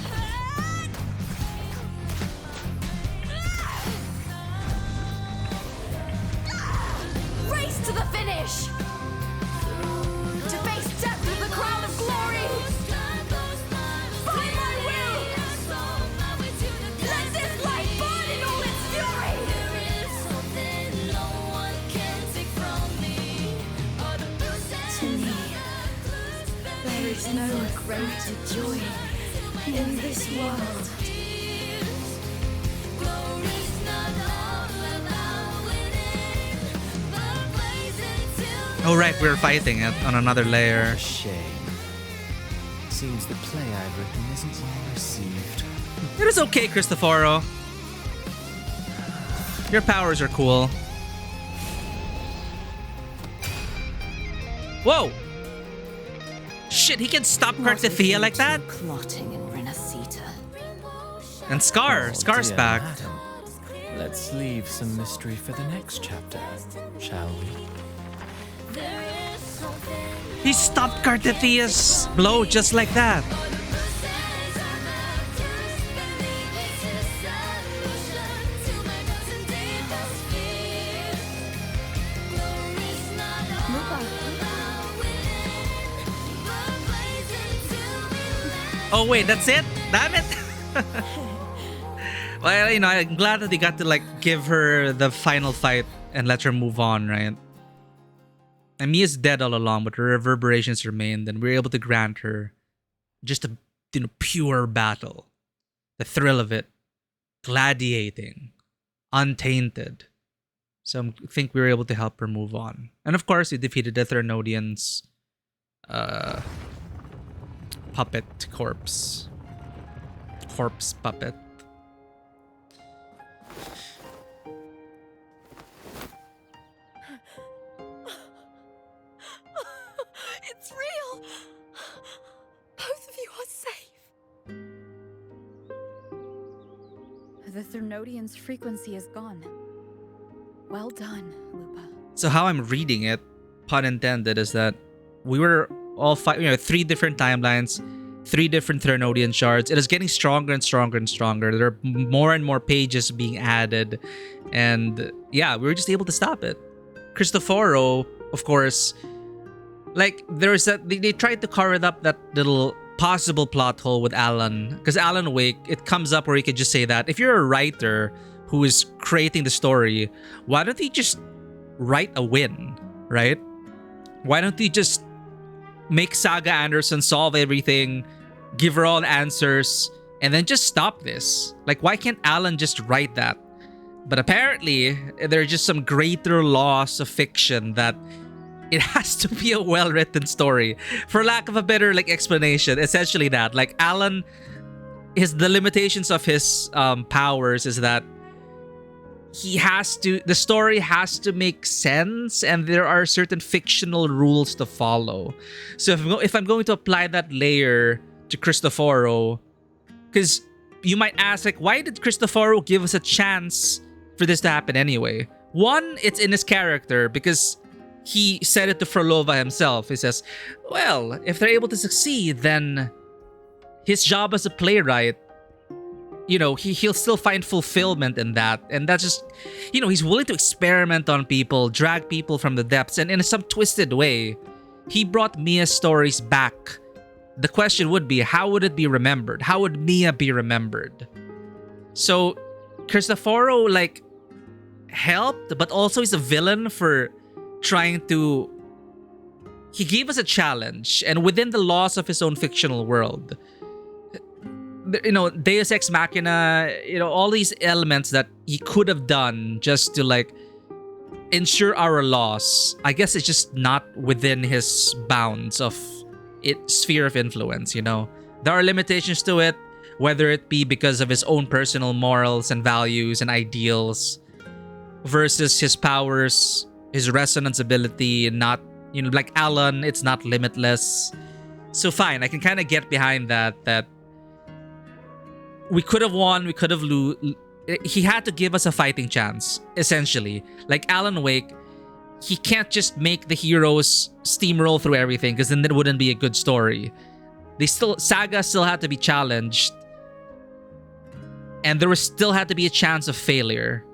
Race to the finish! To face death with the crown of glory! Find my will! Let this light burn in all its fury! To me, there is no greater joy in this world. Oh right, we were fighting it on another layer. Shame. Seems the play I've written isn't well received. It was okay, Cristoforo. Your powers are cool. Whoa! Shit, he can stop Cartithia like that? Clotting in Renacita. And Scar's Dear back. madam, let's leave some mystery for the next chapter, shall we? He stopped Cartithia's blow just like that. Oh wait, that's it? Damn it! Well, you know, I'm glad that they got to like give her the final fight and let her move on, right? And Mia's dead all along, but her reverberations remained, and we were able to grant her just a pure battle. The thrill of it. Gladiating. Untainted. So I think we were able to help her move on. And of course, we defeated the Threnodian's puppet corpse. Corpse puppet. It's real! Both of you are safe! The Threnodian's frequency is gone. Well done, Lupa. So how I'm reading it, pun intended, is that we were all three different timelines, three different Threnodian shards. It is getting stronger and stronger and stronger. There are more and more pages being added. And yeah, we were just able to stop it. Cristoforo, of course, like there's that they tried to cover up that little possible plot hole with Alan. Because Alan Wake, it comes up where you could just say that if you're a writer who is creating the story, why don't you just write a win, right? Why don't you just make Saga Anderson solve everything, give her all the answers, and then just stop this? Like, why can't Alan just write that? But apparently, there's just some greater laws of fiction that it has to be a well-written story. For lack of a better explanation, essentially that. Like, Alan, the limitations of his powers is that the story has to make sense, and there are certain fictional rules to follow. So if I'm going to apply that layer to Cristoforo, because you might ask, like, why did Cristoforo give us a chance for this to happen anyway? One, it's in his character, because he said it to Frolova himself. He says, well, if they're able to succeed, then his job as a playwright, he'll still find fulfillment in that. And that's just, he's willing to experiment on people, drag people from the depths. And in some twisted way, he brought Mia's stories back. The question would be, how would it be remembered? How would Mia be remembered? So Cristoforo, helped, but also is a villain for trying to... He gave us a challenge, and within the laws of his own fictional world, Deus Ex Machina, all these elements that he could have done just to ensure our loss, I guess it's just not within his bounds of its sphere of influence. There are limitations to it, whether it be because of his own personal morals and values and ideals versus his powers, his resonance ability not You know, like Alan, it's not limitless. So fine, I can kind of get behind that we could have won, we could have he had to give us a fighting chance, essentially. Like Alan Wake, he can't just make the heroes steamroll through everything, because then it wouldn't be a good story. Saga still had to be challenged, and there still had to be a chance of failure.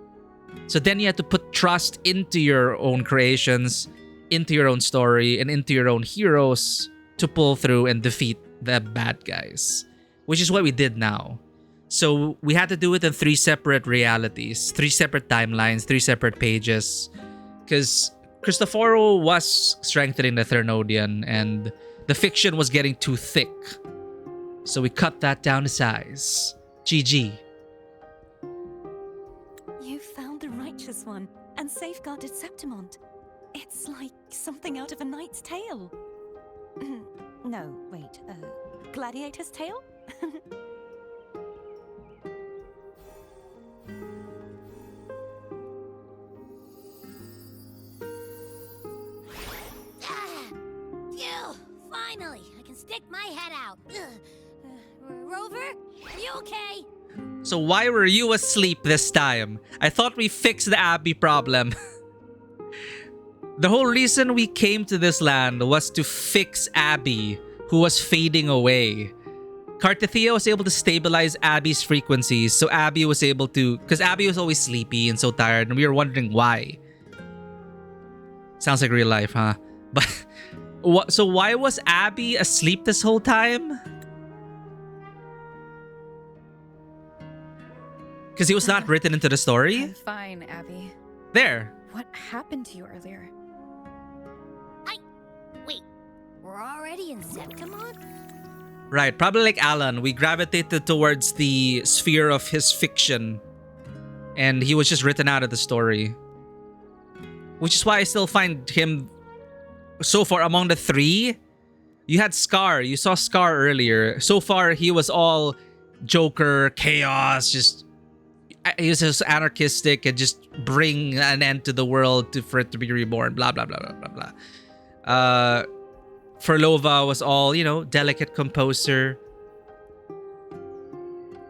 So then you had to put trust into your own creations, into your own story, and into your own heroes to pull through and defeat the bad guys, which is what we did now. So we had to do it in 3 separate realities, 3 separate timelines, 3 separate pages, because Cristoforo was strengthening the Thernodian and the fiction was getting too thick. So we cut that down to size. GG. You found the righteous one and safeguarded Septimont. It's like something out of a knight's tale. No, wait, gladiator's tale? Phew! Finally, I can stick my head out. Rover, are you okay? So why were you asleep this time? I thought we fixed the Abby problem. The whole reason we came to this land was to fix Abby, who was fading away. Cartithia was able to stabilize Abby's frequencies, so Abby was able to... Because Abby was always sleepy and so tired, and we were wondering why. Sounds like real life, huh? But... So why was Abby asleep this whole time? Because he was not written into the story? I'm fine, Abby. There. What happened to you earlier? Wait, we're already in Septimont? Right, probably like Alan, we gravitated towards the sphere of his fiction, and he was just written out of the story. Which is why I still find him, so far among the 3, you had Scar, you saw Scar earlier. So far, he was all Joker, chaos, he was just anarchistic and just bring an end to the world for it to be reborn, blah, blah, blah, blah, blah, blah. Furlova was all, delicate composer,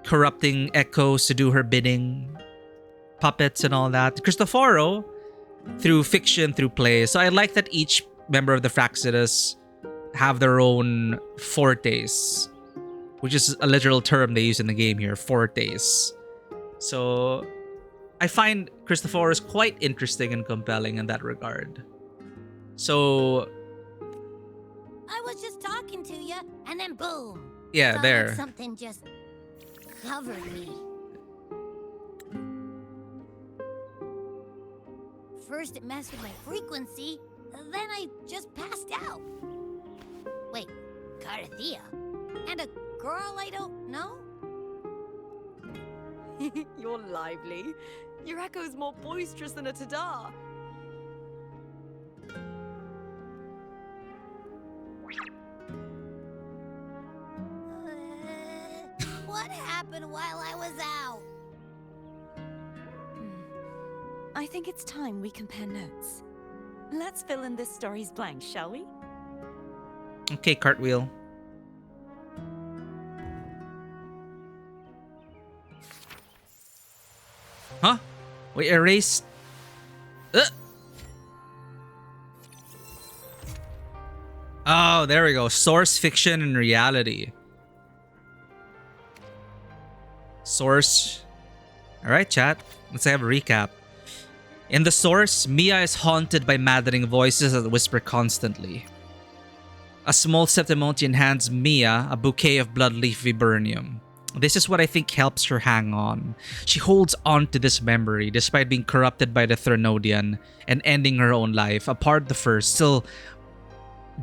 corrupting echoes to do her bidding, puppets and all that. Cristoforo, through fiction, through play. So I like that each member of the Fraxidus have their own fortes, which is a literal term they use in the game here, fortes. So I find Cristoforo quite interesting and compelling in that regard. So I was just talking to you, and then boom. Yeah, Felt there. Like something just covered me. First it messed with my frequency, then I just passed out. Wait, Carthia? And a girl I don't know? You're lively. Your echo's more boisterous than a Tadar. What happened while I was out? I think it's time we compare notes. Let's fill in this story's blanks, shall we? Okay, cartwheel. Huh? We erased... Oh, there we go. Source, fiction, and reality. Source. Alright, chat. Let's have a recap. In the source, Mia is haunted by maddening voices that whisper constantly. A small Septimontian hands Mia a bouquet of bloodleaf viburnum. This is what I think helps her hang on. She holds on to this memory despite being corrupted by the Thernodian and ending her own life. Apart the first, still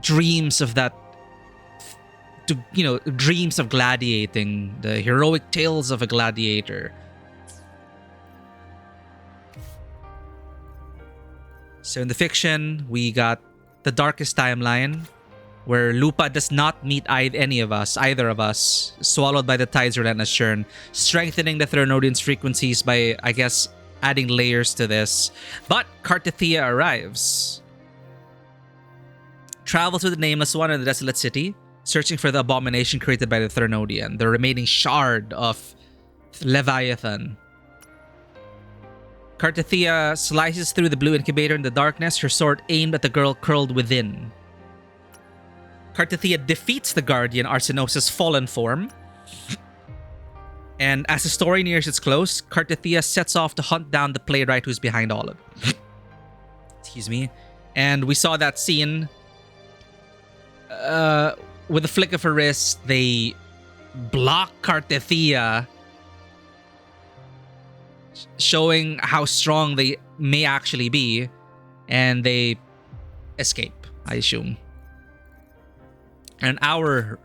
dreams of that, dreams of gladiating, the heroic tales of a gladiator. So in the fiction, we got the darkest timeline, where Lupa does not meet either of us, swallowed by the tide's relentless churn, strengthening the Thernodian's frequencies by, I guess, adding layers to this. But Cartithia arrives. travel to the Nameless One in the Desolate City, searching for the abomination created by the Thernodian, the remaining shard of Leviathan. Cartithia slices through the blue incubator in the darkness, her sword aimed at the girl curled within. Cartithia defeats the Guardian Arsenosis' fallen form. And as the story nears its close, Cartithia sets off to hunt down the playwright who's behind all of it. Excuse me. And we saw that scene. With a flick of her wrist, they block Cartithia, showing how strong they may actually be, and they escape, I assume. In our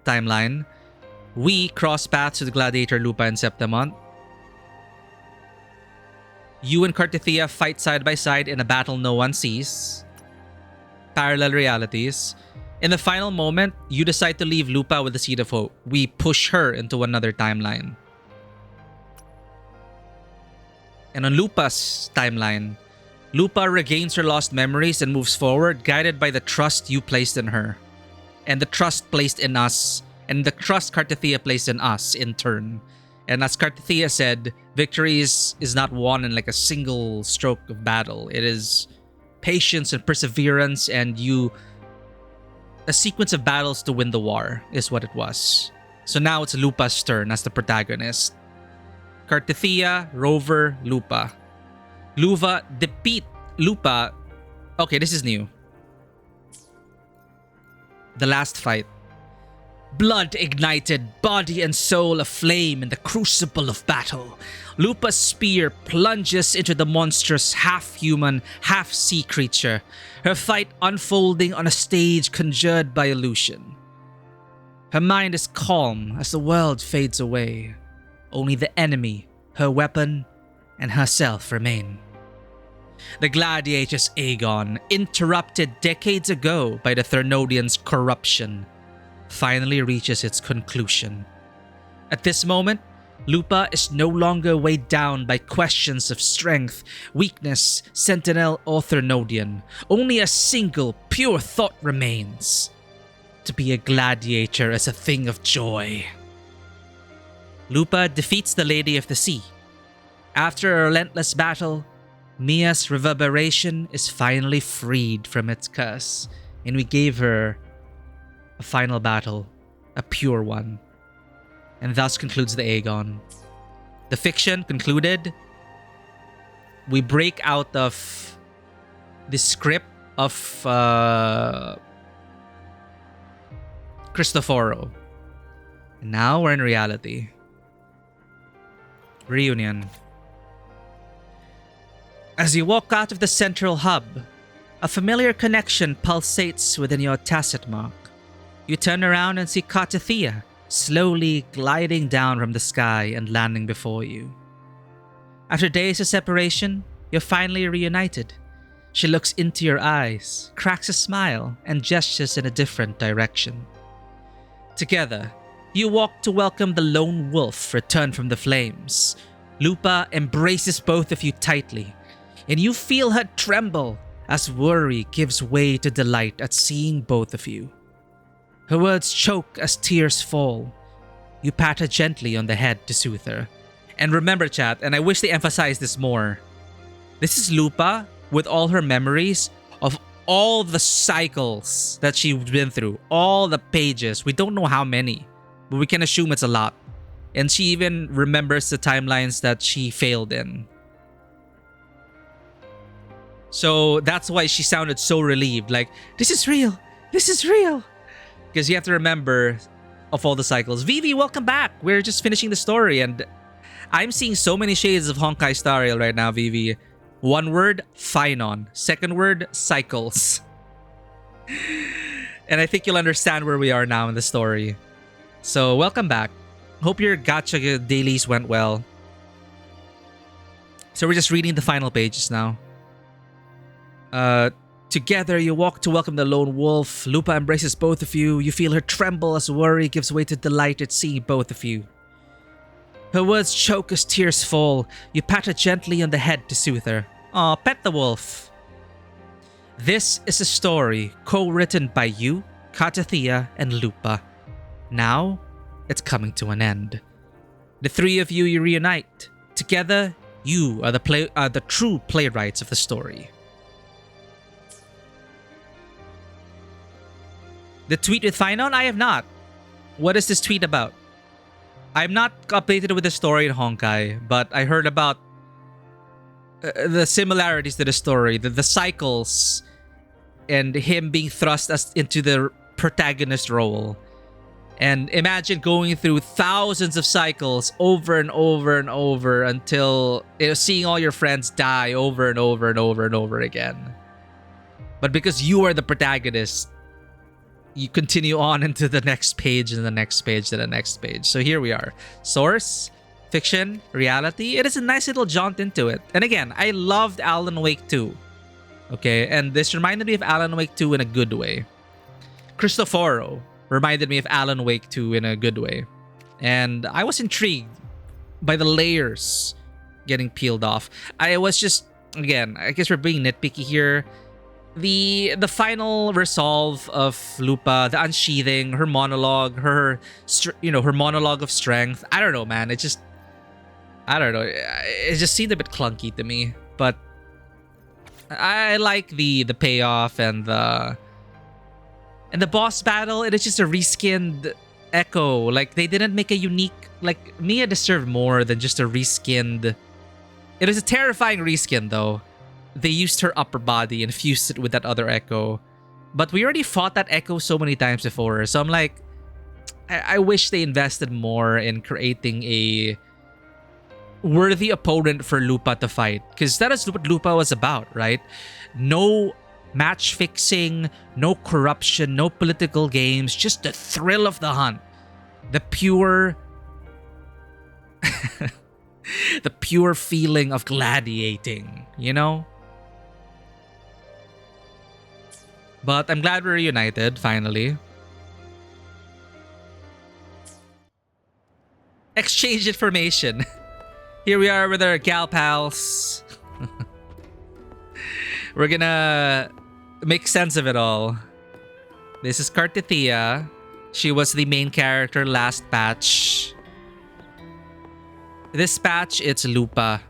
timeline, we cross paths with Gladiator, Lupa, and Septimont. You and Cartithia fight side by side in a battle no one sees. Parallel realities. In the final moment, you decide to leave Lupa with the Seed of Hope. We push her into another timeline. And on Lupa's timeline, Lupa regains her lost memories and moves forward, guided by the trust you placed in her. And the trust placed in us. And the trust Cartithia placed in us in turn. And as Cartithia said, victory is not won in like a single stroke of battle. It is patience and perseverance, and a sequence of battles to win the war is what it was. So now it's Lupa's turn as the protagonist. Cartithia, Rover, Lupa. Luva defeat Lupa. Okay, this is new. The last fight. Blood ignited, body and soul aflame in the crucible of battle. Lupa's spear plunges into the monstrous half-human, half-sea creature, her fight unfolding on a stage conjured by illusion. Her mind is calm as the world fades away. Only the enemy, her weapon, and herself remain. The gladiator's Aegon, interrupted decades ago by the Thernodian's corruption, finally reaches its conclusion. At this moment, Lupa is no longer weighed down by questions of strength, weakness, sentinel, or Thernodian. Only a single pure thought remains: to be a gladiator is a thing of joy. Lupa defeats the Lady of the Sea. After a relentless battle, Mia's reverberation is finally freed from its curse, and we gave her a final battle, a pure one. And thus concludes the Aegon. The fiction concluded. We break out of the script of Cristoforo. And now we're in reality. Reunion. As you walk out of the central hub, a familiar connection pulsates within your tacit mark. You turn around and see Cartithia slowly gliding down from the sky and landing before you. After days of separation, you're finally reunited. She looks into your eyes, cracks a smile, and gestures in a different direction. Together, you walk to welcome the lone wolf returned from the flames. Lupa embraces both of you tightly, and you feel her tremble as worry gives way to delight at seeing both of you. Her words choke as tears fall. You pat her gently on the head to soothe her. And remember, chat, and I wish they emphasized this more, this is Lupa with all her memories of all the cycles that she's been through, all the pages. We don't know how many, but we can assume it's a lot. And she even remembers the timelines that she failed in. So that's why she sounded so relieved, like, this is real, this is real. Because you have to remember of all the cycles. Vivi, welcome back. We're just finishing the story, and I'm seeing so many shades of Honkai Star Rail right now, Vivi. One word, Phynon. Second word, cycles. And I think you'll understand where we are now in the story. So welcome back. Hope your gacha dailies went well. So we're just reading the final pages now. Together, you walk to welcome the lone wolf. Lupa embraces both of you. You feel her tremble as worry gives way to delight at seeing both of you. Her words choke as tears fall. You pat her gently on the head to soothe her. Aw, pet the wolf. This is a story co-written by you, Katathea, and Lupa. Now, it's coming to an end. The three of you reunite. Together, you are the true playwrights of the story. The tweet with Finon? I have not. What is this tweet about? I'm not updated with the story in Honkai, but I heard about the similarities to the story, the cycles, and him being thrust into the protagonist role. And imagine going through thousands of cycles over and over and over until seeing all your friends die over and over and over and over again. But because you are the protagonist, you continue on into the next page and the next page to the next page. So here we are. Source, fiction, reality. It is a nice little jaunt into it. And again, I loved Alan Wake 2. Okay, and this reminded me of Alan Wake 2 in a good way. Cristoforo reminded me of Alan Wake 2 in a good way. And I was intrigued by the layers getting peeled off. I was just, again, I guess we're being nitpicky here. The final resolve of Lupa, the unsheathing, her monologue, her monologue of strength. I don't know, man. It just, I don't know. It just seemed a bit clunky to me. But I like the payoff and the boss battle. It is just a reskinned Echo. Like, they didn't make a unique, like, Mia deserved more than just a reskinned. It is a terrifying reskin though. They used her upper body and fused it with that other Echo. But we already fought that Echo so many times before. So I'm like, I wish they invested more in creating a worthy opponent for Lupa to fight. Because that is what Lupa was about, right? No match fixing, no corruption, no political games, just the thrill of the hunt. The pure... the pure feeling of gladiating, you know? But I'm glad we're reunited, finally. Exchange information. Here we are with our gal pals. We're gonna make sense of it all. This is Katathea. She was the main character last patch. This patch, it's Lupa.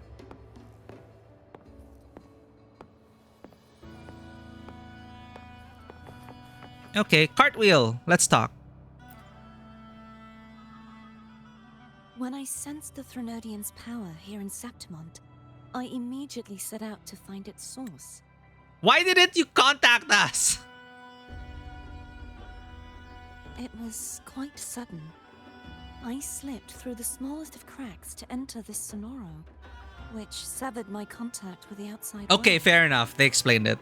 Okay, cartwheel. Let's talk. When I sensed the Threnodian's power here in Septimont, I immediately set out to find its source. Why didn't you contact us? It was quite sudden. I slipped through the smallest of cracks to enter this Sonoro, which severed my contact with the outside Okay, world. fair enough. They explained it.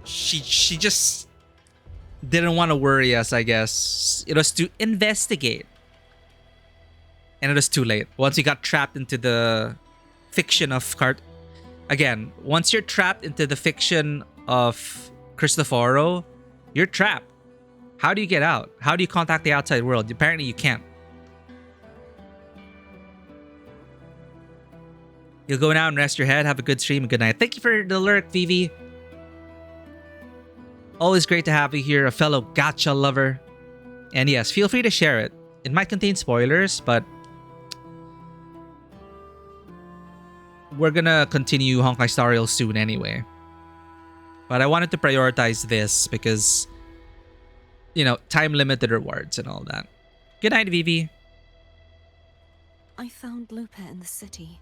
She just didn't want to worry us, I guess. It was to investigate. And it was too late. Once you got trapped into the fiction of Again, once you're trapped into the fiction of Cristoforo, you're trapped. How do you get out? How do you contact the outside world? Apparently you can't. You'll go now and rest your head. Have a good stream and good night. Thank you for the lurk, Vivi. Always great to have you here, a fellow gacha lover. And yes, feel free to share it. It might contain spoilers, but we're gonna continue Honkai Star Rail soon anyway. But I wanted to prioritize this because, you know, time-limited rewards and all that. Good night, Vivi. I found Lupa in the city.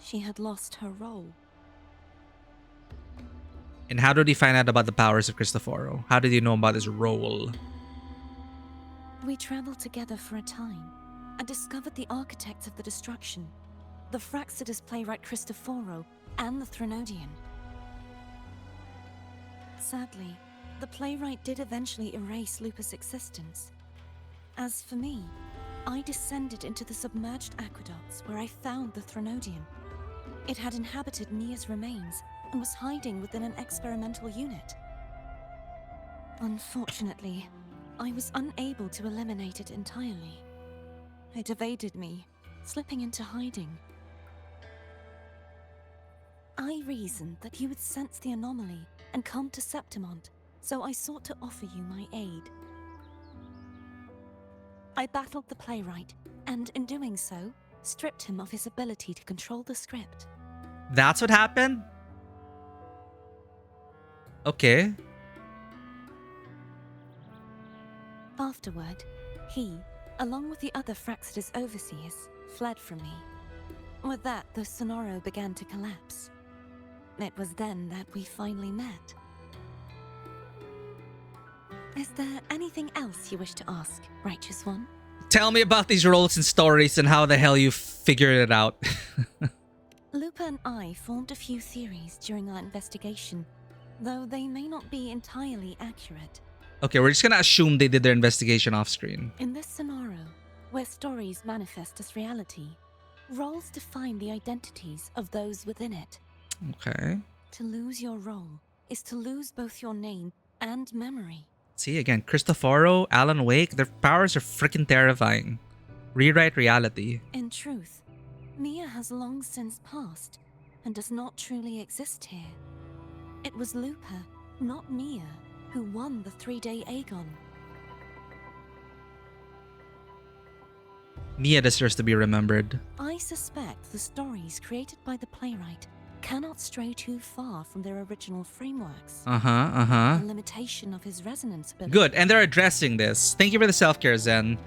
She had lost her role. And how did he find out about the powers of Cristoforo? How did you know about his role? We traveled together for a time and discovered the architects of the destruction, the Fraxidus playwright Cristoforo and the Threnodian. Sadly, the playwright did eventually erase Lupa's existence. As for me, I descended into the submerged aqueducts where I found the Threnodian. It had inhabited Mia's remains and was hiding within an experimental unit. Unfortunately, I was unable to eliminate it entirely. It evaded me, slipping into hiding. I reasoned that you would sense the anomaly and come to Septimont, so I sought to offer you my aid. I battled the playwright, and in doing so, stripped him of his ability to control the script. That's what happened? Okay. Afterward, he, along with the other Fraxidus overseers, fled from me. With that, the Sonoro began to collapse. It was then that we finally met. Is there anything else you wish to ask, Righteous One? Tell me about these roles and stories and how the hell you figured it out. Lupa and I formed a few theories during our investigation, though they may not be entirely accurate. Okay, we're just gonna assume they did their investigation off screen. In this scenario, where stories manifest as reality, roles define the identities of those within it. Okay. To lose your role is to lose both your name and memory. See, again, Cristoforo, Alan Wake, their powers are freaking terrifying. Rewrite reality. In truth, Mia has long since passed and does not truly exist here. It was Lupa, not Mia, who won the 3-day Aegon. Mia deserves to be remembered. I suspect the stories created by the playwright cannot stray too far from their original frameworks. The limitation of his resonance ability. Good, and they're addressing this. Thank you for the self-care, Zen.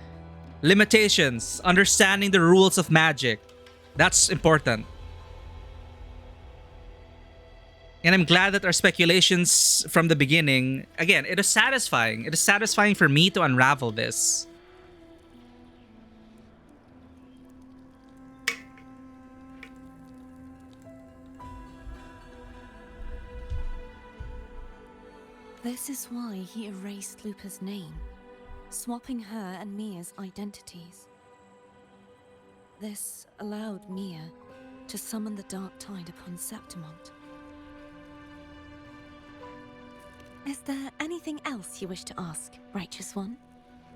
Limitations, understanding the rules of magic. That's important. And I'm glad that our speculations from the beginning, again, it is satisfying. It is satisfying for me to unravel this. This is why he erased Lupa's name, swapping her and Mia's identities. This allowed Mia to summon the Dark Tide upon Septimont. Is there anything else you wish to ask, Righteous One?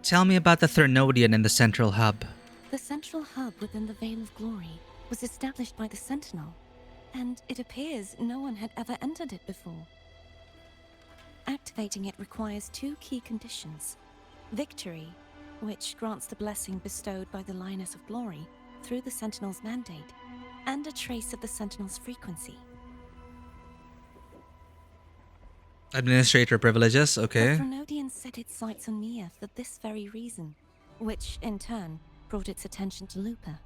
Tell me about the Thernodian in the Central Hub. The central hub within the Veil of Glory was established by the Sentinel, and it appears no one had ever entered it before. Activating it requires 2 key conditions. Victory, which grants the blessing bestowed by the Lioness of Glory through the Sentinel's mandate, and a trace of the Sentinel's frequency. Administrator privileges, okay. The Threnodian set its sights on Mia for this very reason, which, in turn, brought its attention to Lupa.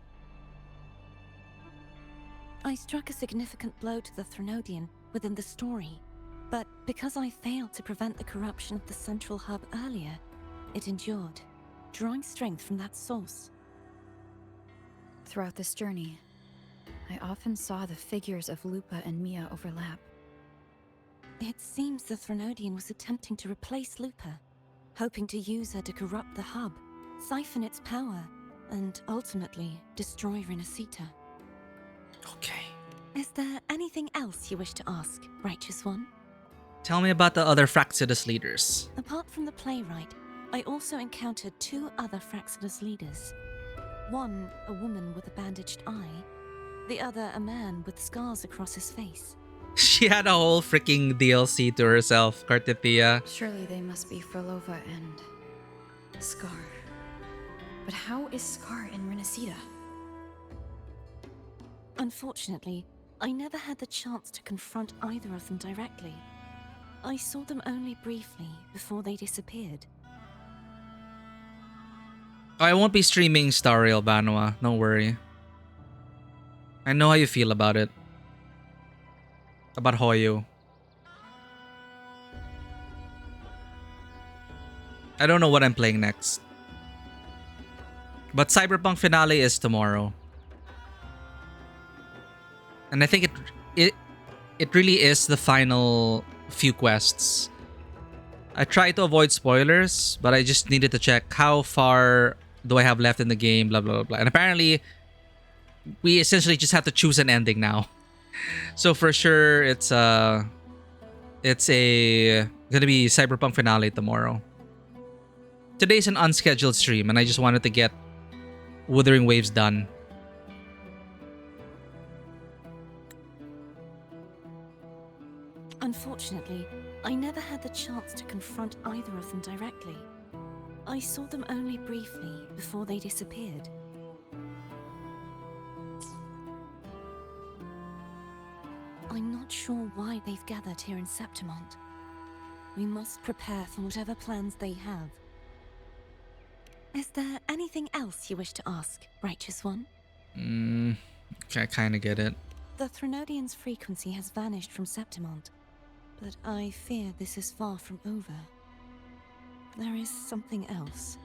I struck a significant blow to the Threnodian within the story, but because I failed to prevent the corruption of the central hub earlier, it endured, drawing strength from that source. Throughout this journey, I often saw the figures of Lupa and Mia overlap. It seems the Threnodian was attempting to replace Lupa, hoping to use her to corrupt the hub, siphon its power, and ultimately destroy Renacita. Okay. Is there anything else you wish to ask, Righteous One? Tell me about the other Fraxidus leaders. Apart from the playwright, I also encountered 2 other Fraxidus leaders. One, a woman with a bandaged eye. The other, a man with scars across his face. She had a whole freaking DLC to herself, Cartithia. Surely they must be Frolova and Scar. But how is Scar in Renacita? Unfortunately, I never had the chance to confront either of them directly. I saw them only briefly before they disappeared. I won't be streaming Star Rail, Banwa. Don't worry. I know how you feel about it. About Hoyo. I don't know what I'm playing next. But Cyberpunk finale is tomorrow. And I think it really is the final few quests. I try to avoid spoilers, but I just needed to check how far do I have left in the game, blah blah blah, blah. And apparently we essentially just have to choose an ending now. So for sure it's gonna be Cyberpunk finale tomorrow. Today's an unscheduled stream and I just wanted to get Wuthering Waves done. Unfortunately, I never had the chance to confront either of them directly. I saw them only briefly before they disappeared. I'm not sure why they've gathered here in Septimont. We must prepare for whatever plans they have. Is there anything else you wish to ask, Righteous One? I kind of get it. The Threnodian's frequency has vanished from Septimont, but I fear this is far from over. There is something else.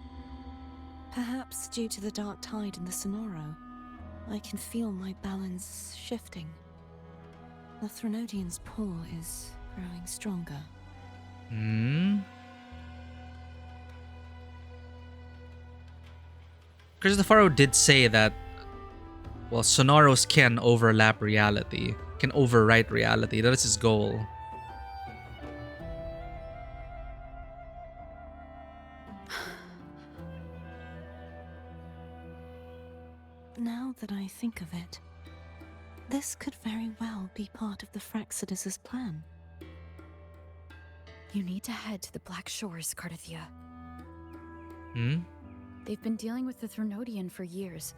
Perhaps due to the dark tide in the Sonoro, I can feel my balance shifting. The Threnodian's pull is growing stronger. Cristofaro did say that, well, Sonoros can overlap reality, can overwrite reality. That is his goal. Now that I think of it, this could very well be part of the Fraxidus' plan. You need to head to the Black Shores, Cardathia. Hmm? They've been dealing with the Threnodian for years.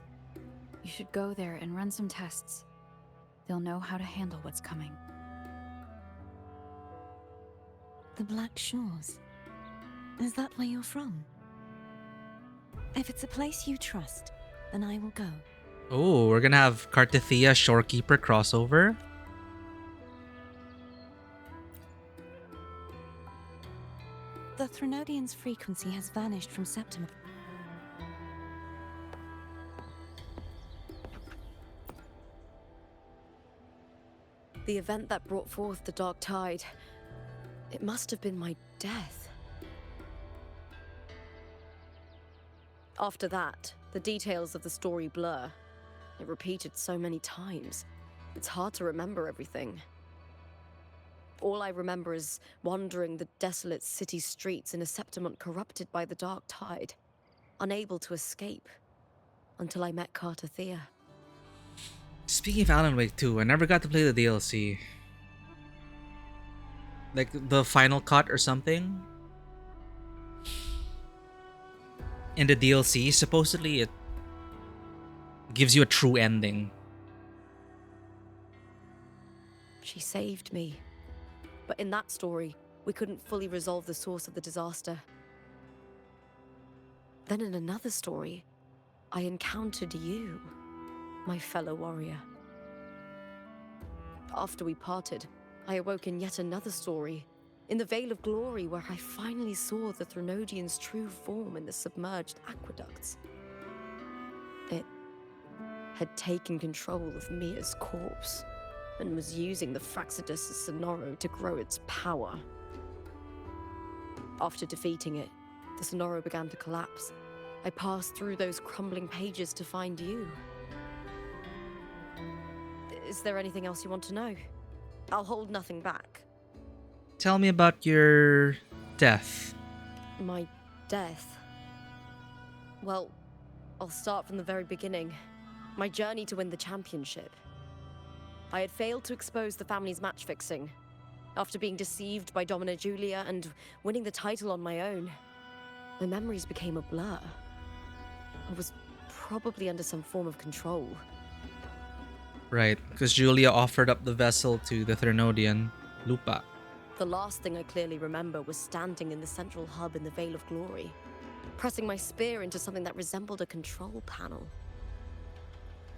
You should go there and run some tests. They'll know how to handle what's coming. The Black Shores? Is that where you're from? If it's a place you trust, then I will go. Oh, we're gonna have Cardathia Shorekeeper crossover? The Threnodian's frequency has vanished from Septimont. The event that brought forth the dark tide, it must have been my death. After that, the details of the story blur. It repeated so many times. It's hard to remember everything. All I remember is wandering the desolate city streets in a Septimont corrupted by the dark tide, unable to escape, until I met Cardathia. Speaking of Alan Wake 2, I never got to play the DLC. Like the final cut or something. In the DLC, supposedly it gives you a true ending. She saved me. But in that story, we couldn't fully resolve the source of the disaster. Then in another story, I encountered you, my fellow warrior. After we parted, I awoke in yet another story, in the Vale of Glory, where I finally saw the Threnodian's true form in the submerged aqueducts. It had taken control of Mia's corpse, and was using the Fraxidus' Sonoro to grow its power. After defeating it, the Sonoro began to collapse. I passed through those crumbling pages to find you. Is there anything else you want to know? I'll hold nothing back. Tell me about your death. My death? Well, I'll start from the very beginning. My journey to win the championship. I had failed to expose the family's match-fixing. After being deceived by Domina Julia and winning the title on my own, my memories became a blur. I was probably under some form of control. Right, because Julia offered up the vessel to the Threnodian, Lupa. The last thing I clearly remember was standing in the central hub in the Vale of Glory, pressing my spear into something that resembled a control panel.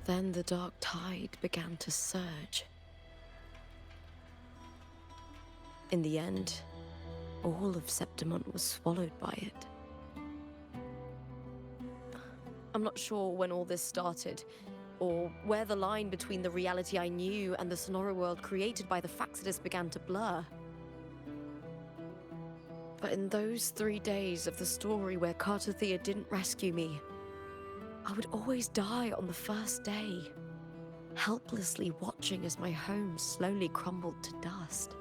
Then the dark tide began to surge. In the end, all of Septimont was swallowed by it. I'm not sure when all this started, or where the line between the reality I knew and the Sonoro world created by the Fraxidus began to blur. But in those 3 days of the story where Cardathia didn't rescue me, I would always die on the first day, helplessly watching as my home slowly crumbled to dust.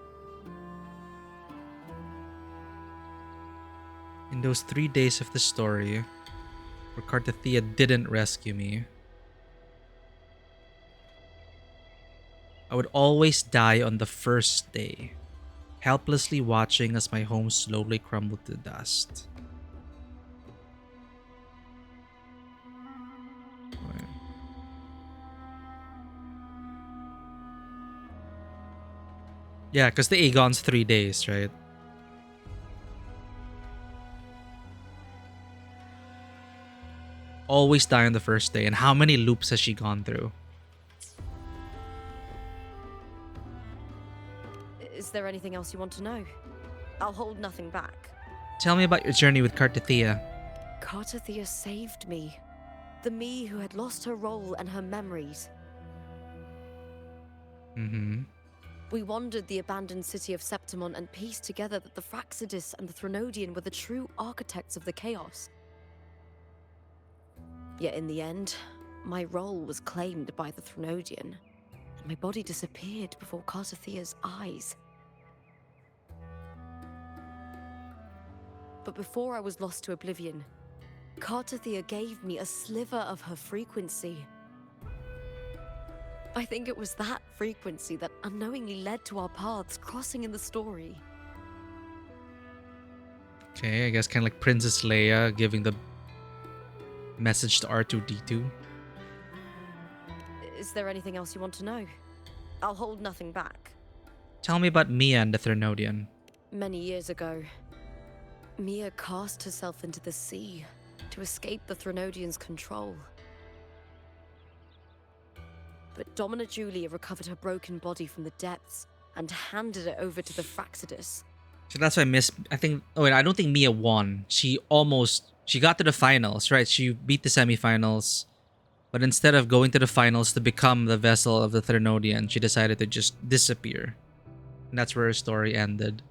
In those 3 days of the story, where Cardathia didn't rescue me, I would always die on the first day. helplessly watching as my home slowly crumbled to dust. Yeah, because the Aegon's 3 days, right? Always die on the first day. And how many loops has she gone through? Is there anything else you want to know? I'll hold nothing back. Tell me about your journey with Cartathea. Cartathea saved me. The me who had lost her role and her memories. Mm-hmm. We wandered the abandoned city of Septimon and pieced together that the Fraxidus and the Threnodian were the true architects of the chaos. Yet in the end, my role was claimed by the Threnodian, and my body disappeared before Cartathea's eyes. But before I was lost to oblivion, Cartathea gave me a sliver of her frequency. I think it was that frequency that unknowingly led to our paths crossing in the story. Okay, I guess kind of like Princess Leia giving the message to R2-D2. Is there anything else you want to know? I'll hold nothing back. Tell me about Mia and the Threnodian. Many years ago, Mia cast herself into the sea to escape the Threnodian's control. But Domina Julia recovered her broken body from the depths and handed it over to the Fraxidus. So that's why I think... Oh, wait, I don't think Mia won. She got to the finals, right? She beat the semifinals. But instead of going to the finals to become the vessel of the Threnodian, she decided to just disappear. And that's where her story ended.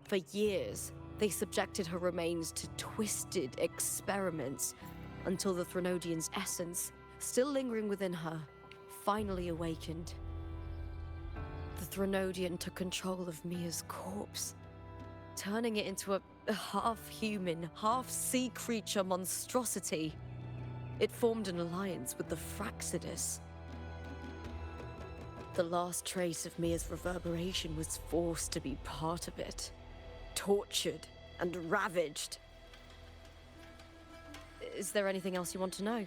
For years, they subjected her remains to twisted experiments until the Threnodian's essence, still lingering within her, finally awakened. The Threnodian took control of Mia's corpse, turning it into a half-human, half-sea creature monstrosity. It formed an alliance with the Fraxidus. The last trace of Mia's reverberation was forced to be part of it, tortured and ravaged. Is there anything else you want to know?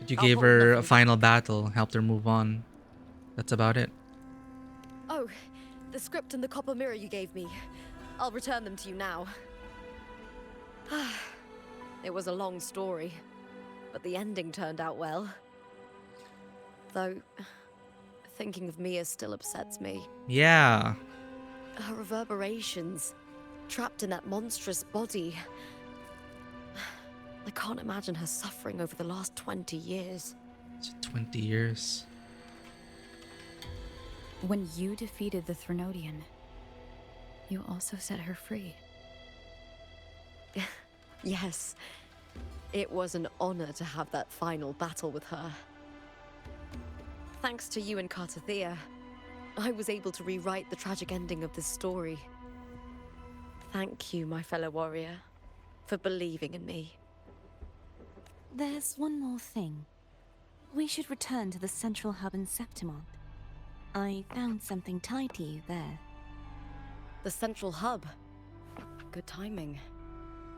You gave her a final battle, helped her move on. That's about it. Oh, the script and the copper mirror you gave me. I'll return them to you now. It was a long story, but the ending turned out well. Though, thinking of Mia still upsets me. Yeah. Her reverberations, trapped in that monstrous body. I can't imagine her suffering over the last 20 years. It's 20 years. When you defeated the Threnodian, you also set her free. Yes. It was an honor to have that final battle with her. Thanks to you and Cartathea, I was able to rewrite the tragic ending of this story. Thank you, my fellow warrior, for believing in me. There's one more thing. We should return to the central hub in Septimon. I found something tied to you there. The central hub? Good timing.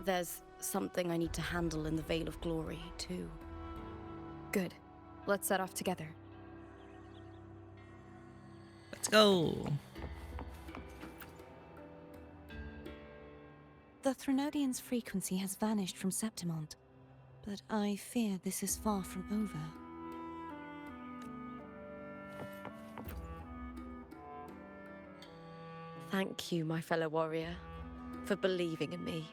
There's something I need to handle in the Veil of Glory, too. Good. Let's set off together. Let's go. The Threnodian's frequency has vanished from Septimon, but I fear this is far from over. Thank you, my fellow warrior, for believing in me.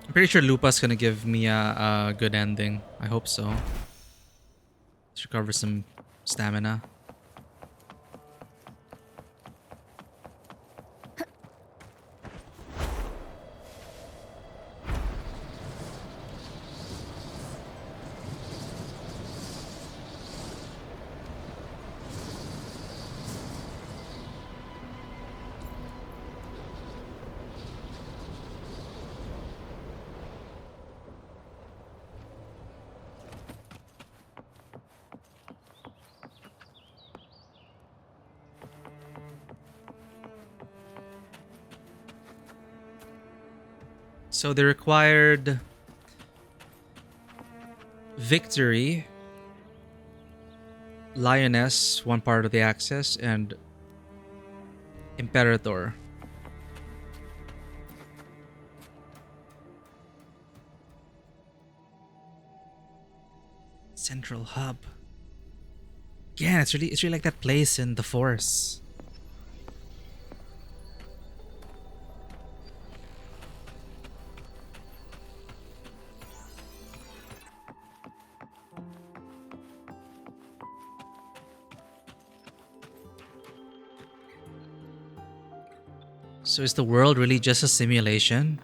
I'm pretty sure Lupa's gonna give me a good ending. I hope so. Let's recover some stamina. So they required Victory, Lioness, one part of the access, and Imperator. Central hub. Yeah, it's really like that place in The Force. So is the world really just a simulation?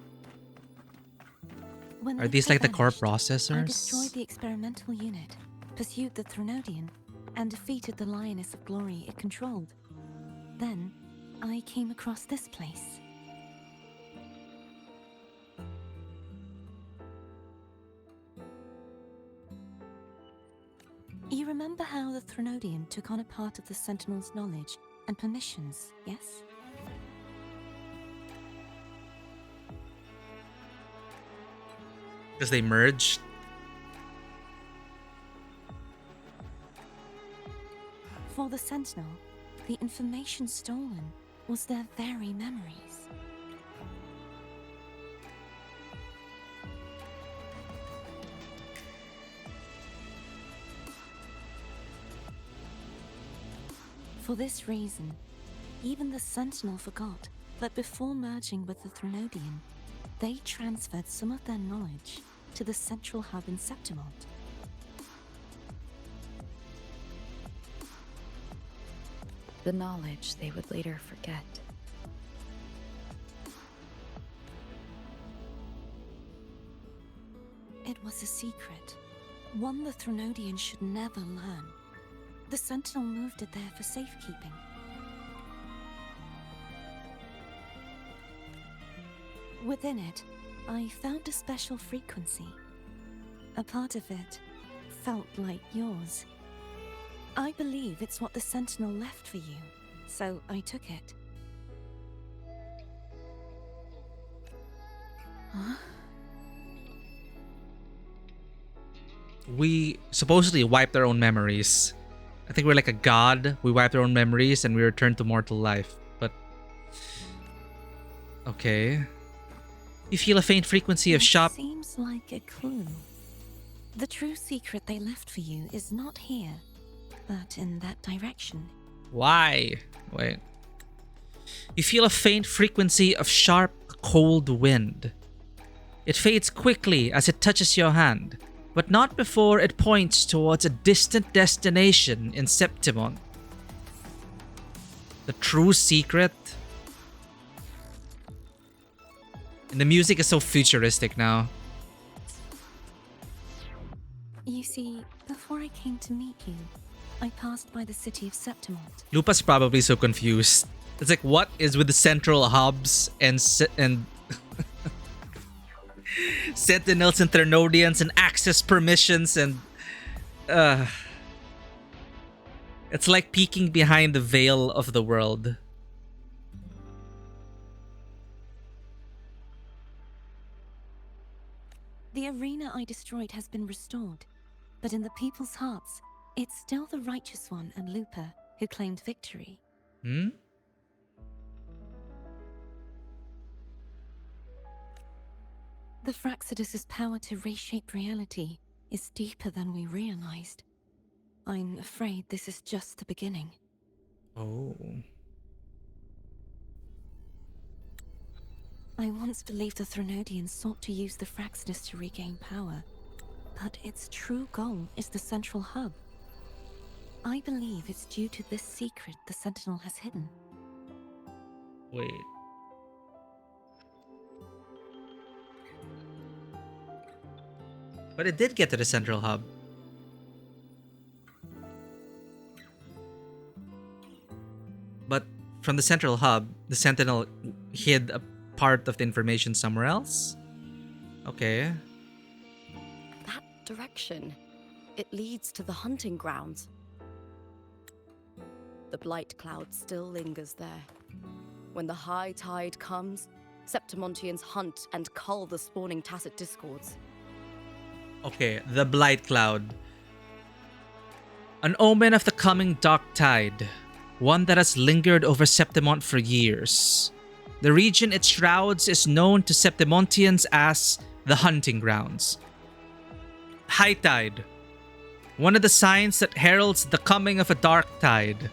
When Are these like the core vanished, I processors? destroyed the experimental unit, pursued the Threnodian, and defeated the Lioness of Glory it controlled. Then, I came across this place. You remember how the Threnodian took on a part of the Sentinel's knowledge and permissions, yes? Because they merged? For the Sentinel, the information stolen was their very memories. For this reason, even the Sentinel forgot that before merging with the Threnodian, they transferred some of their knowledge to the central hub in Septimont. The knowledge they would later forget. It was a secret, one the Threnodian should never learn. The Sentinel moved it there for safekeeping. Within it, I found a special frequency. A part of it felt like yours. I believe it's what the Sentinel left for you, so I took it. Huh? We supposedly wiped our own memories. I think we're like a god. We wiped our own memories and we returned to mortal life. But okay. You feel a faint frequency of sharp. Seems like a clue. The true secret they left for you is not here, but in that direction. Why? Wait. You feel a faint frequency of sharp, cold wind. It fades quickly as it touches your hand, but not before it points towards a distant destination in Septimont. The true secret. And the music is so futuristic now. You see, before I came to meet you, I passed by the city of Septimont. Lupa's probably so confused. It's like, what is with the central hubs and Sentinels and Threnodians and access permissions and it's like peeking behind the veil of the world. The arena I destroyed has been restored, but in the people's hearts, it's still the Righteous One and Lupa who claimed victory. Hmm? The Fraxidus' power to reshape reality is deeper than we realized. I'm afraid this is just the beginning. Oh. I once believed the Threnodians sought to use the Fraxidus to regain power, but its true goal is the central hub, I believe it's due to this secret the Sentinel has hidden. Wait. But it did get to the central hub. But from the central hub, the Sentinel hid a part of the information somewhere else? Okay. That direction. It leads to the hunting grounds. The blight cloud still lingers there. When the high tide comes, Septimontians hunt and cull the spawning tacit discords. Okay, the blight cloud. An omen of the coming dark tide. One that has lingered over Septimont for years. The region it shrouds is known to Septimontians as the hunting grounds. High tide. One of the signs that heralds the coming of a dark tide.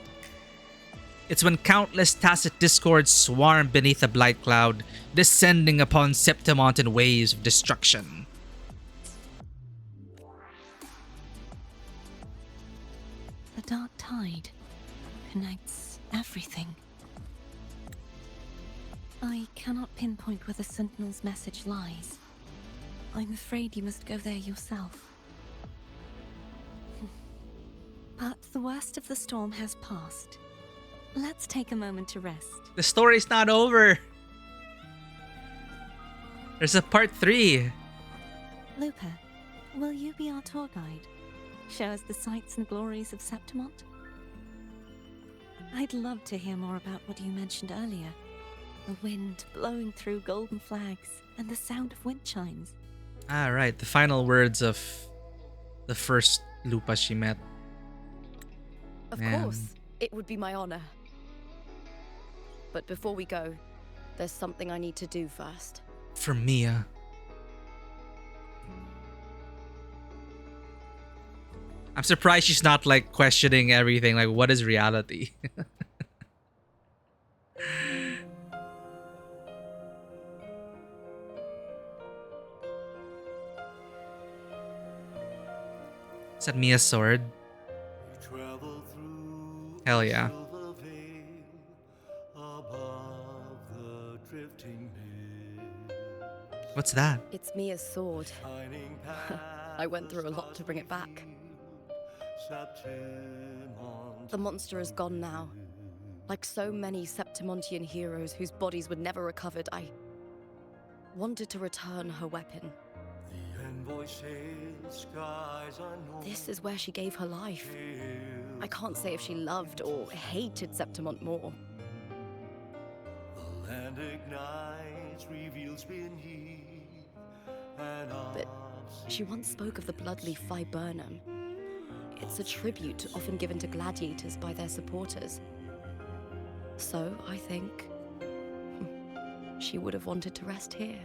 It's when countless tacit discords swarm beneath the blight cloud, descending upon Septimont in waves of destruction. The dark tide connects everything. I cannot pinpoint where the Sentinel's message lies. I'm afraid you must go there yourself. But the worst of the storm has passed. Let's take a moment to rest. The story's not over. There's a part 3. Lupa, will you be our tour guide? Show us the sights and glories of Septimont? I'd love to hear more about what you mentioned earlier. The wind blowing through golden flags and the sound of wind chimes. Ah, right. The final words of the first Lupa she met. Of Man. course, it would be my honor. But before we go, there's something I need to do first. For Mia. I'm surprised she's not like questioning everything. Like, what is reality? Is that Mia's sword? Hell yeah. What's that? It's Mia's sword. I went through a lot to bring it back. The monster is gone now. Like so many Septimontian heroes whose bodies were never recovered, I wanted to return her weapon. This is where she gave her life. I can't say if she loved or hated Septimont more. But she once spoke of the bloodleaf viburnum. It's a tribute often given to gladiators by their supporters. So, I think she would have wanted to rest here.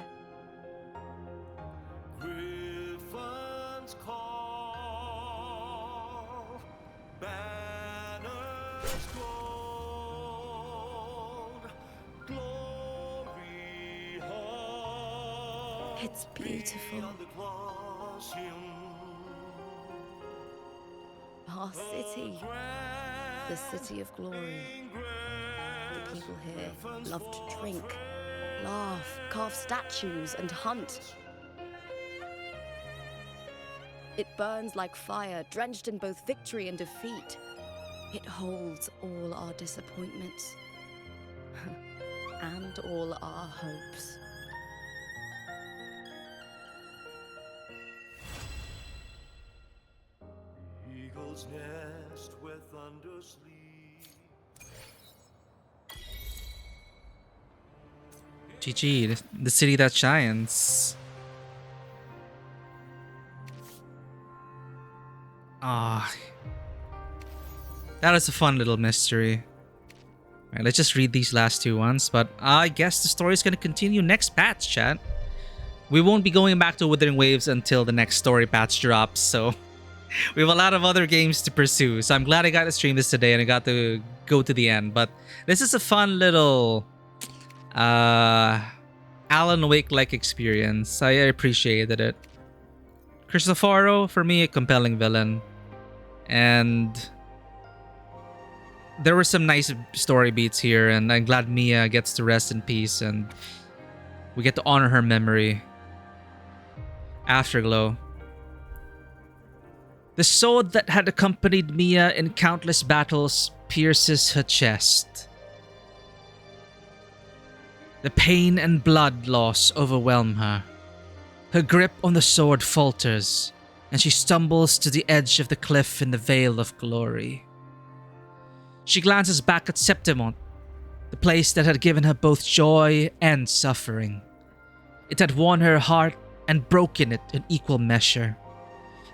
It's beautiful. Our city. The city of glory. The people here love to drink, laugh, carve statues, and hunt. It burns like fire, drenched in both victory and defeat. It holds all our disappointments. And all our hopes. Eagle's nest where thunder sleeps. GG, the city that shines. Ah, that is a fun little mystery. All right, let's just read these last two ones, but I guess the story is going to continue next patch, chat. We won't be going back to Wuthering Waves until the next story patch drops, so we have a lot of other games to pursue. So I'm glad I got to stream this today and I got to go to the end. But this is a fun little Alan Wake-like experience. I appreciated it. Cristoforo, for me, a compelling villain. And there were some nice story beats here, and I'm glad Mia gets to rest in peace, and we get to honor her memory. Afterglow. The sword that had accompanied Mia in countless battles pierces her chest. The pain and blood loss overwhelm her. Her grip on the sword falters, and she stumbles to the edge of the cliff in the Veil of Glory. She glances back at Septimont, the place that had given her both joy and suffering. It had won her heart and broken it in equal measure.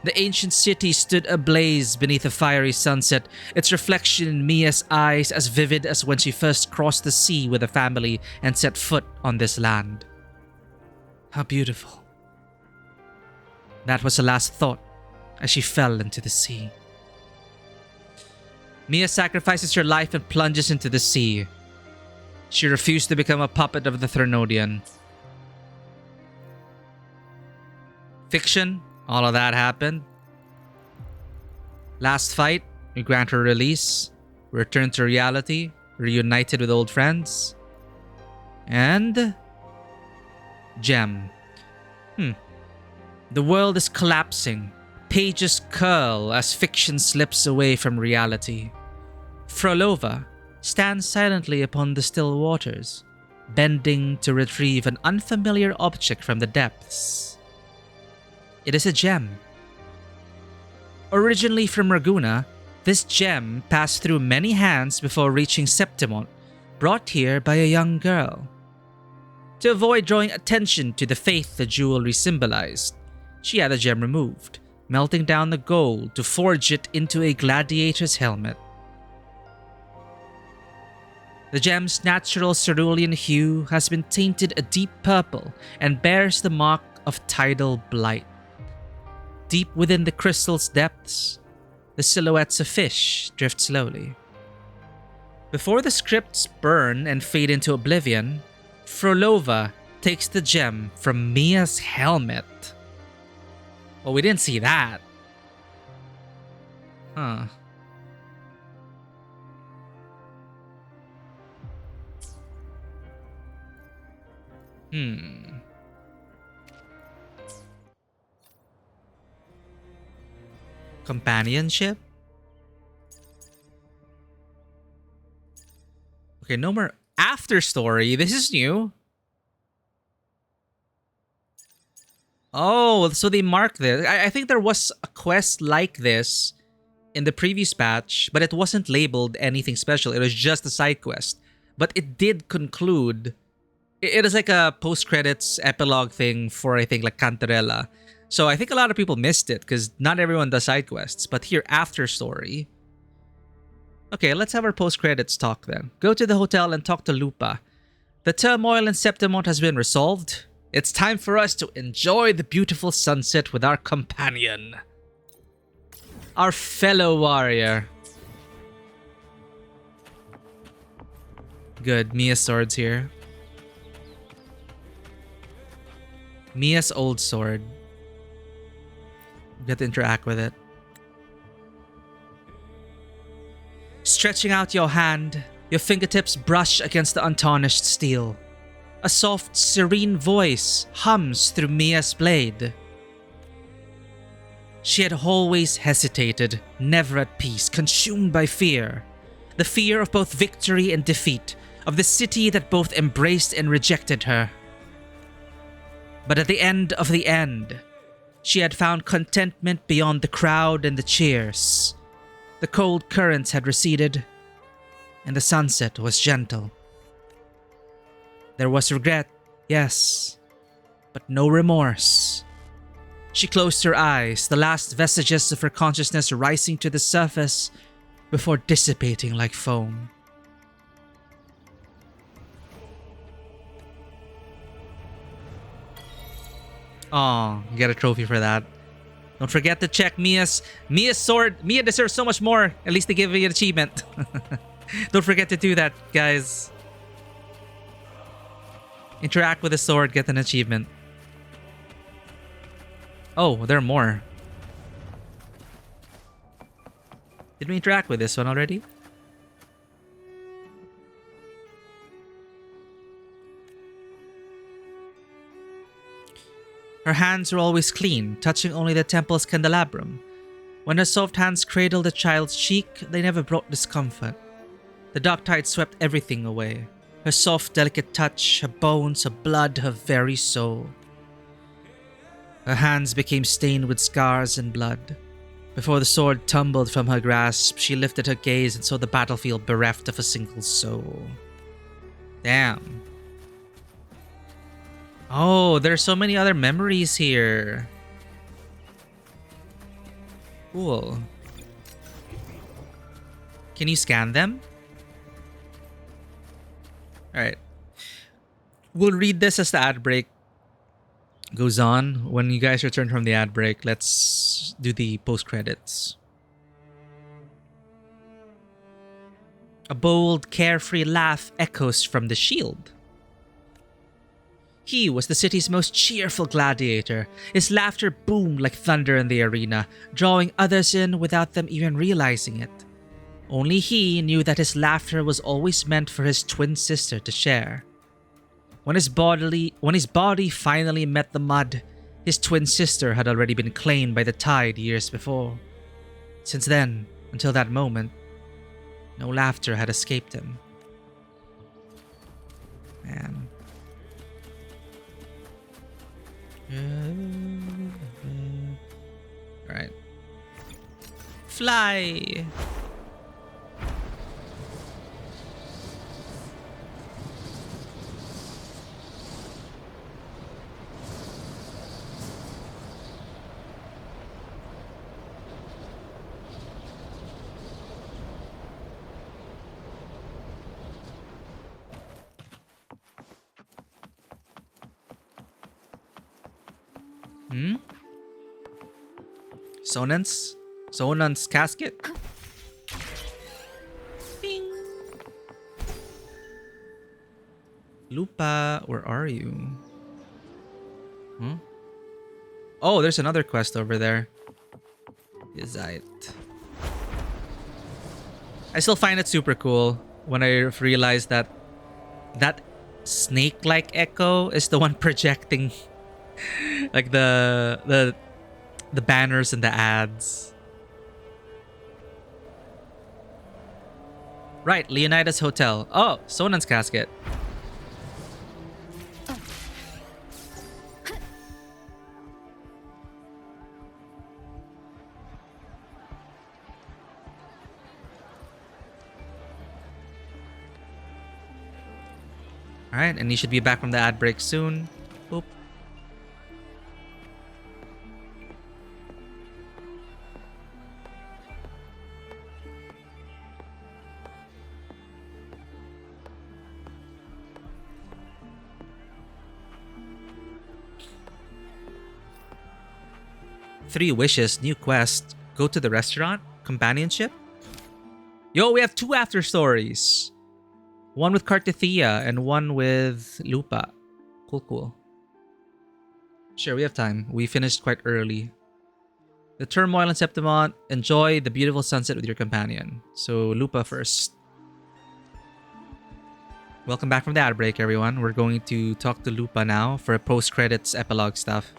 The ancient city stood ablaze beneath a fiery sunset, its reflection in Mia's eyes as vivid as when she first crossed the sea with her family and set foot on this land. How beautiful. That was her last thought as she fell into the sea. Mia sacrifices her life and plunges into the sea. She refused to become a puppet of the Threnodian. Fiction, all of that happened. Last fight, we grant her release, return to reality, reunited with old friends. And... gem. The world is collapsing. Pages curl as fiction slips away from reality. Frolova stands silently upon the still waters, bending to retrieve an unfamiliar object from the depths. It is a gem. Originally from Raguna, this gem passed through many hands before reaching Septimont, brought here by a young girl. To avoid drawing attention to the faith the jewelry symbolized, she had the gem removed, melting down the gold to forge it into a gladiator's helmet. The gem's natural cerulean hue has been tainted a deep purple and bears the mark of tidal blight. Deep within the crystal's depths, the silhouettes of fish drift slowly. Before the scripts burn and fade into oblivion, Frolova takes the gem from Mia's helmet. Well, we didn't see that. Huh. Companionship? Okay, no more after story. This is new. Oh, so they marked this. I think there was a quest like this in the previous batch, but it wasn't labeled anything special. It was just a side quest. But it did conclude. It is like a post-credits epilogue thing for, I think, like Cantarella. So I think a lot of people missed it because not everyone does side quests. But here, after story. Okay, let's have our post-credits talk then. Go to the hotel and talk to Lupa. The turmoil in Septimont has been resolved. It's time for us to enjoy the beautiful sunset with our companion. Our fellow warrior. Good, Mia's sword's here. Mia's old sword. Get to interact with it. Stretching out your hand, your fingertips brush against the untarnished steel. A soft, serene voice hums through Mia's blade. She had always hesitated, never at peace, consumed by fear. The fear of both victory and defeat, of the city that both embraced and rejected her. But at the end of the end, she had found contentment beyond the crowd and the cheers. The cold currents had receded, and the sunset was gentle. There was regret, yes, but no remorse. She closed her eyes, the last vestiges of her consciousness rising to the surface before dissipating like foam. Oh, you get a trophy for that. Don't forget to check Mia's sword. Mia deserves so much more. At least they give me an achievement. Don't forget to do that, guys. Interact with the sword, get an achievement. Oh, there are more. Did we interact with this one already? Her hands were always clean, touching only the temple's candelabrum. When her soft hands cradled the child's cheek, they never brought discomfort. The dark tide swept everything away. Her soft, delicate touch, her bones, her blood, her very soul. Her hands became stained with scars and blood. Before the sword tumbled from her grasp, she lifted her gaze and saw the battlefield bereft of a single soul. Damn. Oh, there's so many other memories here. Cool. Can you scan them? Alright. We'll read this as the ad break goes on. When you guys return from the ad break, let's do the post-credits. A bold, carefree laugh echoes from the shield. He was the city's most cheerful gladiator. His laughter boomed like thunder in the arena, drawing others in without them even realizing it. Only he knew that his laughter was always meant for his twin sister to share. When his body finally met the mud, his twin sister had already been claimed by the tide years before. Since then, until that moment, no laughter had escaped him. Man. Alright. Fly! Sonan's casket? Bing. Lupa, where are you? Oh, there's another quest over there. Geseit. I still find it super cool when I realize that that snake-like echo is the one projecting like the banners and the ads. Right, Leonidas Hotel. Oh, Sonan's casket. Alright, and he should be back from the ad break soon. Boop. Three wishes, new quest. Go to the restaurant? Companionship? Yo, we have two after stories. One with Cartithia and one with Lupa. Cool. Sure, we have time. We finished quite early. The turmoil in Septimont. Enjoy the beautiful sunset with your companion. So, Lupa first. Welcome back from the ad break, everyone. We're going to talk to Lupa now for post-credits epilogue stuff.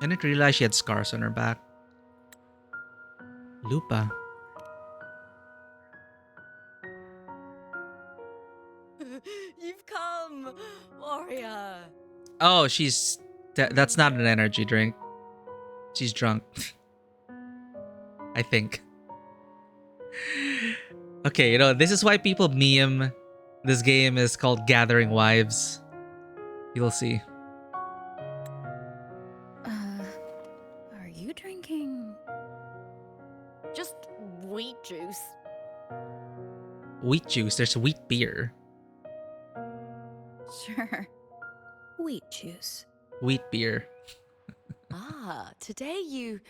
I didn't realize she had scars on her back. Lupa. You've come, warrior. Oh, that's not an energy drink. She's drunk. I think. Okay, this is why people meme this game is called Gathering Wives. You'll see. Are you drinking? Just wheat juice. Wheat juice. There's wheat beer. Sure. Wheat juice. Wheat beer. Today you...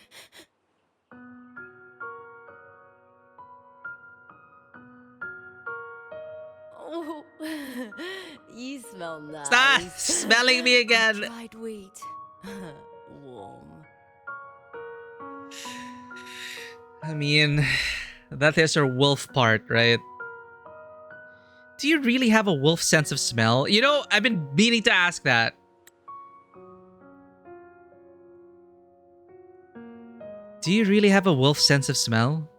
Oh, you smell nice. Stop smelling me again. Dried wheat. Warm. I mean, that is her wolf part, right? Do you really have a wolf sense of smell? You know, I've been meaning to ask that. Do you really have a wolf sense of smell?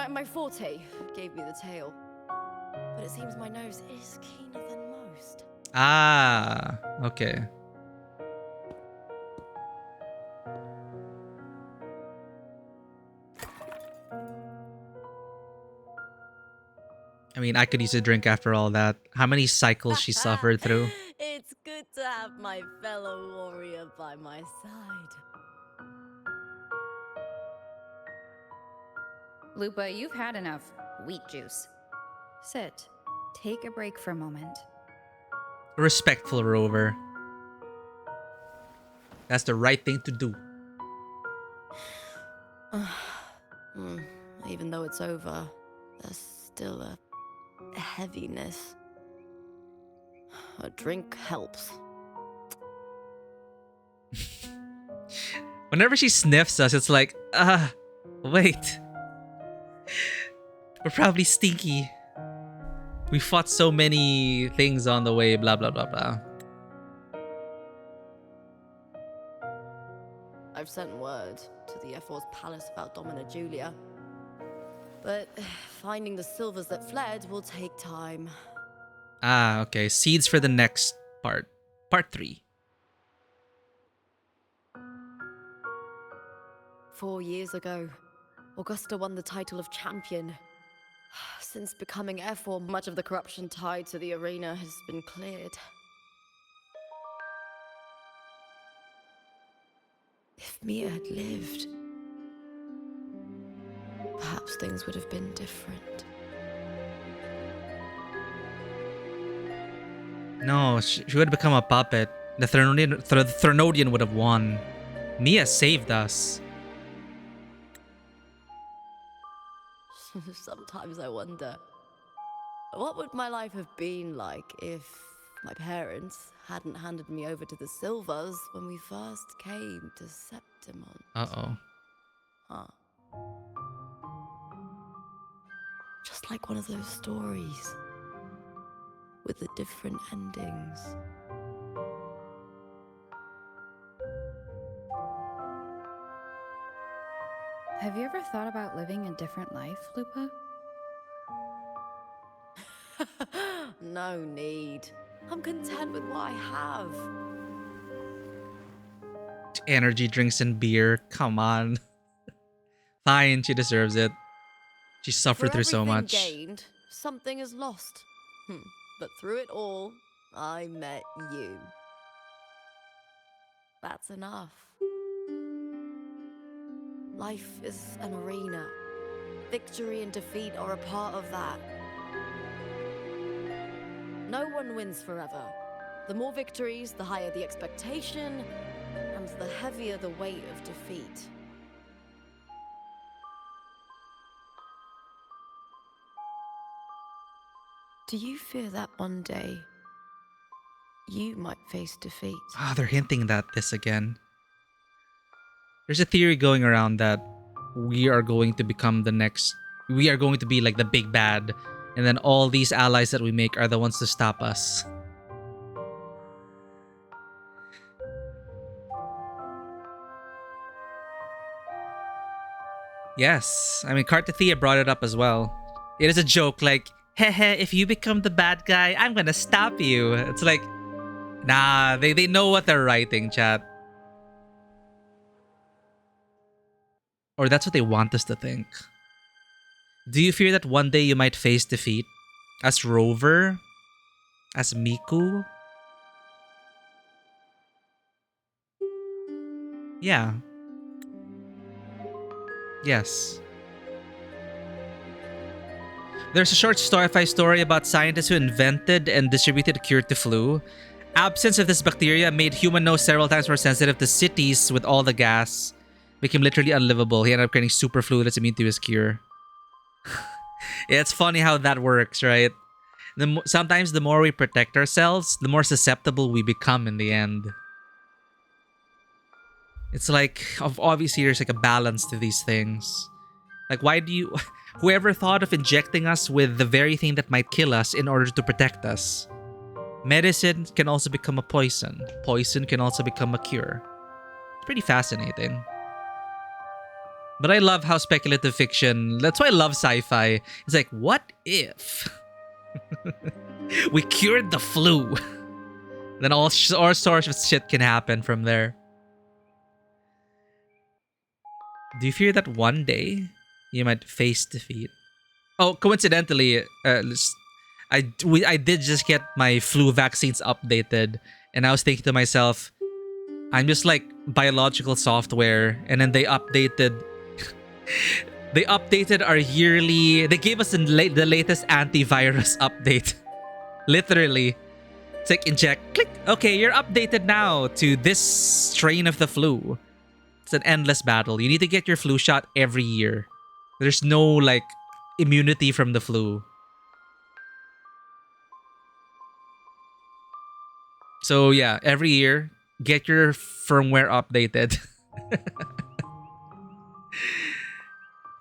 My forte gave me the tail. But it seems my nose is keener than most. Ah, okay. I mean, I could use a drink after all that. How many cycles she suffered through. It's good to have my fellow warrior by my side. Lupa, you've had enough wheat juice. Sit. Take a break for a moment. Respectful Rover. That's the right thing to do. Even though it's over, there's still a heaviness. A drink helps. Whenever she sniffs us, it's like, wait. We're probably stinky. We fought so many things on the way, blah, blah, blah, blah. I've sent word to the F4's palace about Domina Julia. But finding the silvers that fled will take time. Ah, okay. Seeds for the next part. Part 3. 4 years ago, Augusta won the title of champion. Since becoming F4, much of the corruption tied to the arena has been cleared. If Mia had lived, perhaps things would have been different. No, she would have become a puppet. The Threnodian would have won. Mia saved us. Sometimes I wonder, what would my life have been like if my parents hadn't handed me over to the Silvers when we first came to Septimont? Uh-oh. Huh. Just like one of those stories with the different endings. Have you ever thought about living a different life, Lupa? No need. I'm content with what I have. Energy drinks and beer. Come on. Fine, she deserves it. She suffered through so much. Gained, something is lost. But through it all, I met you. That's enough. Life is an arena. Victory and defeat are a part of that. No one wins forever. The more victories, the higher the expectation, and the heavier the weight of defeat. Do you fear that one day you might face defeat? Ah, they're hinting at this again. There's a theory going around that we are going to become the next... We are going to be like the big bad. And then all these allies that we make are the ones to stop us. Yes. I mean, Cartathea brought it up as well. It is a joke like, hehe, if you become the bad guy, I'm gonna stop you. It's like, nah, they know what they're writing, chat. Or that's what they want us to think. Do you fear that one day you might face defeat? As Rover? As Miku? Yeah. Yes. There's a short sci-fi story about scientists who invented and distributed a cure to flu. Absence of this bacteria made human nose several times more sensitive to cities with all the gas. Became literally unlivable. He ended up creating super flu that's immune to his cure. Yeah, it's funny how that works, right? Sometimes the more we protect ourselves, the more susceptible we become in the end. It's like, obviously there's like a balance to these things. Like, why do you... Whoever thought of injecting us with the very thing that might kill us in order to protect us? Medicine can also become a poison. Poison can also become a cure. It's pretty fascinating. But I love how speculative fiction... That's why I love sci-fi. It's like, what if... we cured the flu? Then all sorts of shit can happen from there. Do you fear that one day you might face defeat? Oh, coincidentally, I did just get my flu vaccines updated, and I was thinking to myself, I'm just like biological software, and then they updated our yearly. They gave us the latest antivirus update. Literally, it's like inject, click. Okay, you're updated now to this strain of the flu. It's an endless battle. You need to get your flu shot every year. There's no like immunity from the flu. So yeah, every year, get your firmware updated.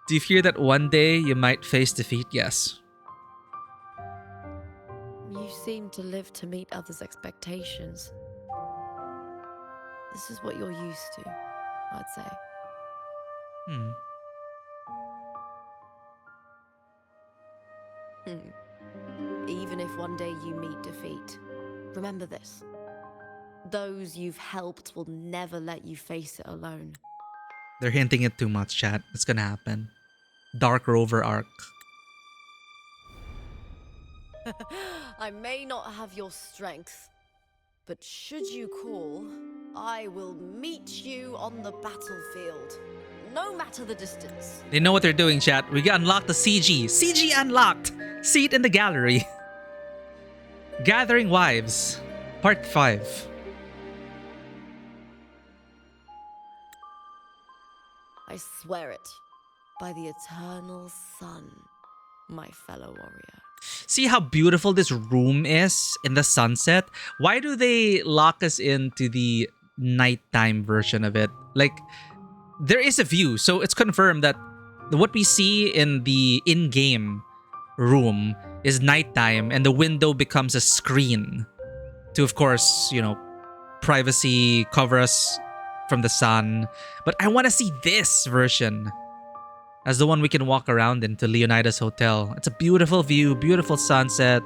Do you fear that one day you might face defeat? Yes. You seem to live to meet others' expectations. This is what you're used to, I'd say. Even if one day you meet defeat, remember this. Those you've helped will never let you face it alone. They're hinting it too much, chat. It's gonna happen. Dark Rover arc. I may not have your strength, but should you call, I will meet you on the battlefield, no matter the distance. They know what they're doing, chat. We unlocked the CG. CG unlocked! Seat in the gallery. Gathering Wives. Part 5. I swear it, by the eternal sun, my fellow warrior. See how beautiful this room is in the sunset? Why do they lock us into the nighttime version of it? Like, there is a view, so it's confirmed that what we see in the in-game room is nighttime, and the window becomes a screen to, of course, you know, privacy, cover us from the sun. But I want to see this version as the one we can walk around in to Leonidas Hotel. It's a beautiful view, beautiful sunset,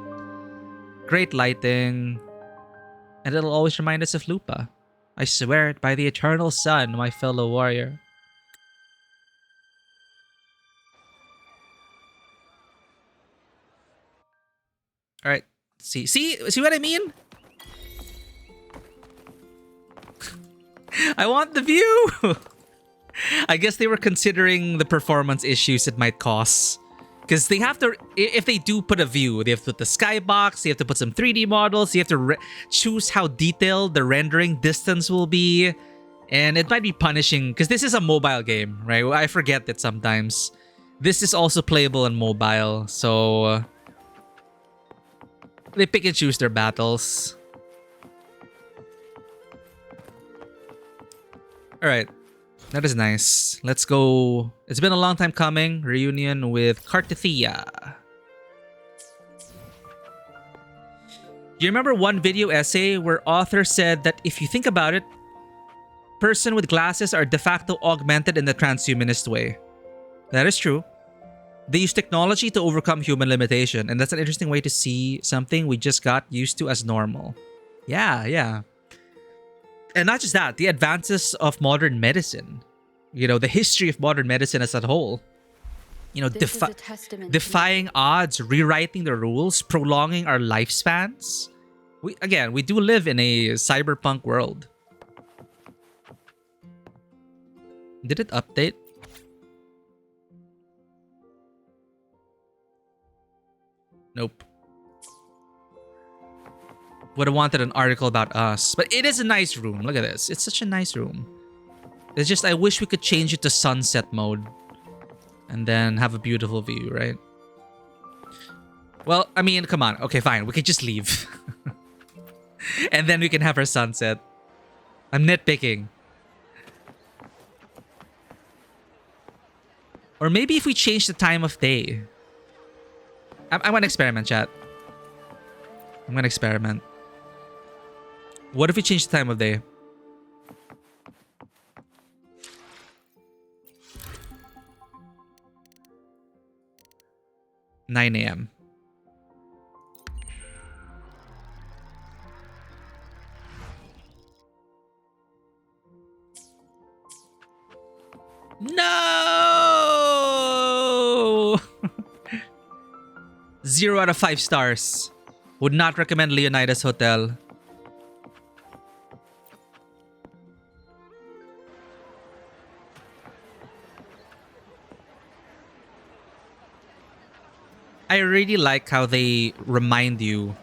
great lighting, and it'll always remind us of Lupa. I swear it by the eternal sun, my fellow warrior. All right, see what I mean? I want the view. I guess they were considering the performance issues it might cause. Because they have to, if they do put a view, they have to put the skybox, they have to put some 3D models, you have to choose how detailed the rendering distance will be. And it might be punishing, because this is a mobile game, right? I forget that sometimes. This is also playable on mobile, so they pick and choose their battles. Alright. That is nice. Let's go. It's been a long time coming. Reunion with Cartithia. Do you remember one video essay where author said that if you think about it, person with glasses are de facto augmented in the transhumanist way? That is true. They use technology to overcome human limitation, and that's an interesting way to see something we just got used to as normal. Yeah. And not just that, the advances of modern medicine. You know, the history of modern medicine as a whole. You know, defying odds, rewriting the rules, prolonging our lifespans. We do live in a cyberpunk world. Did it update? Nope. would have wanted an article about us. But it is a nice room. Look at this. It's such a nice room. It's just I wish we could change it to sunset mode. And then have a beautiful view, right? Well, I mean, come on. Okay, fine. We can just leave. And then we can have our sunset. I'm nitpicking. Or maybe if we change the time of day. I'm gonna experiment, chat. I'm gonna experiment. What if we change the time of day? (9 a.m.) No! 0 out of 5 stars. Would not recommend Leonidas Hotel. I really like how they remind you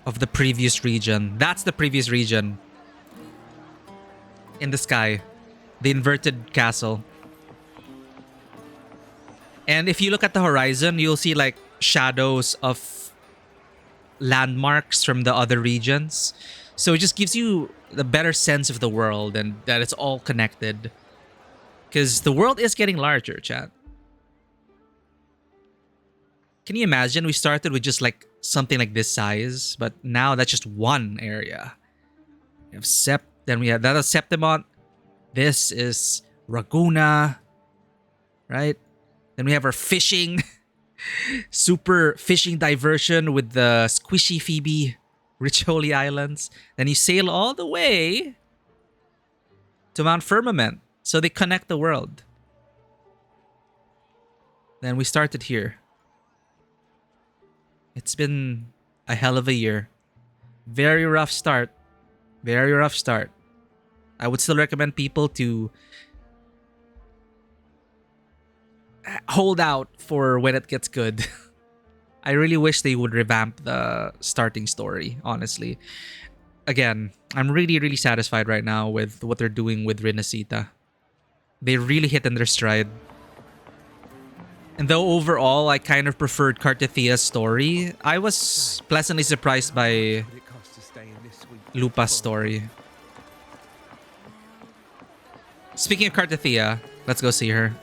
of the previous region. That's the previous region. In the sky. The inverted castle. And if you look at the horizon, you'll see like shadows of landmarks from the other regions. So it just gives you the better sense of the world and that it's all connected. Because the world is getting larger, chat. Can you imagine? We started with just like something like this size, but now that's just one area. We have then we have that is Septimont. This is Raguna, right? Then we have our fishing, super fishing diversion with the Squishy Phoebe, Richoli Islands. Then you sail all the way to Mount Firmament, so they connect the world. Then we started here. It's been a hell of a year. Very rough start. Very rough start. I would still recommend people to hold out for when it gets good. I really wish they would revamp the starting story, honestly. Again, I'm really, really satisfied right now with what they're doing with Renacita. They really hit in their stride. And though overall I kind of preferred Cartithia's story, I was pleasantly surprised by Lupa's story. Speaking of Cartithia, let's go see her.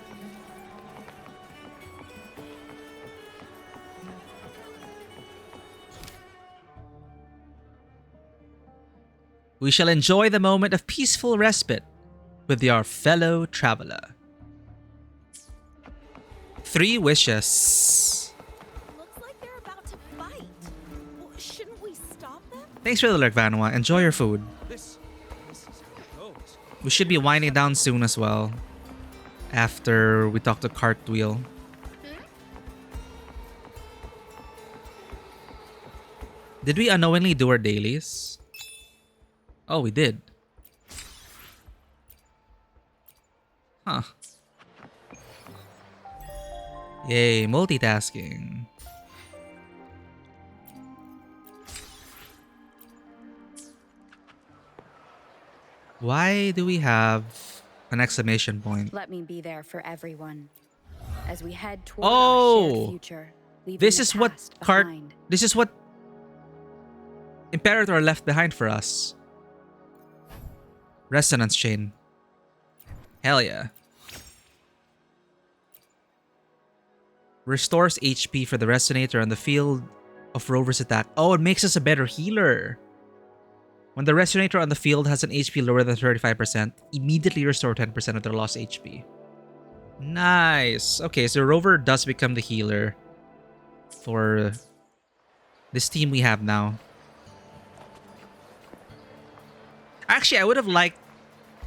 We shall enjoy the moment of peaceful respite with our fellow traveler. 3 wishes. Looks like they're about to fight. Well, shouldn't we stop them? Thanks for the lurk, Vanwa. Enjoy your food. We should be winding down soon as well. After we talk to Cartwheel. Did we unknowingly do our dailies? Oh, we did. Huh. Yay, multitasking. Why do we have an exclamation point? Let me be there for everyone as we head toward our shared future. This is what this is what Imperator left behind for us. Resonance chain. Hell yeah. Restores HP for the resonator on the field of Rover's attack. Oh, it makes us a better healer. When the resonator on the field has an HP lower than 35%, immediately restore 10% of their lost HP. Nice. Okay, so Rover does become the healer for this team we have now. Actually, I would have liked,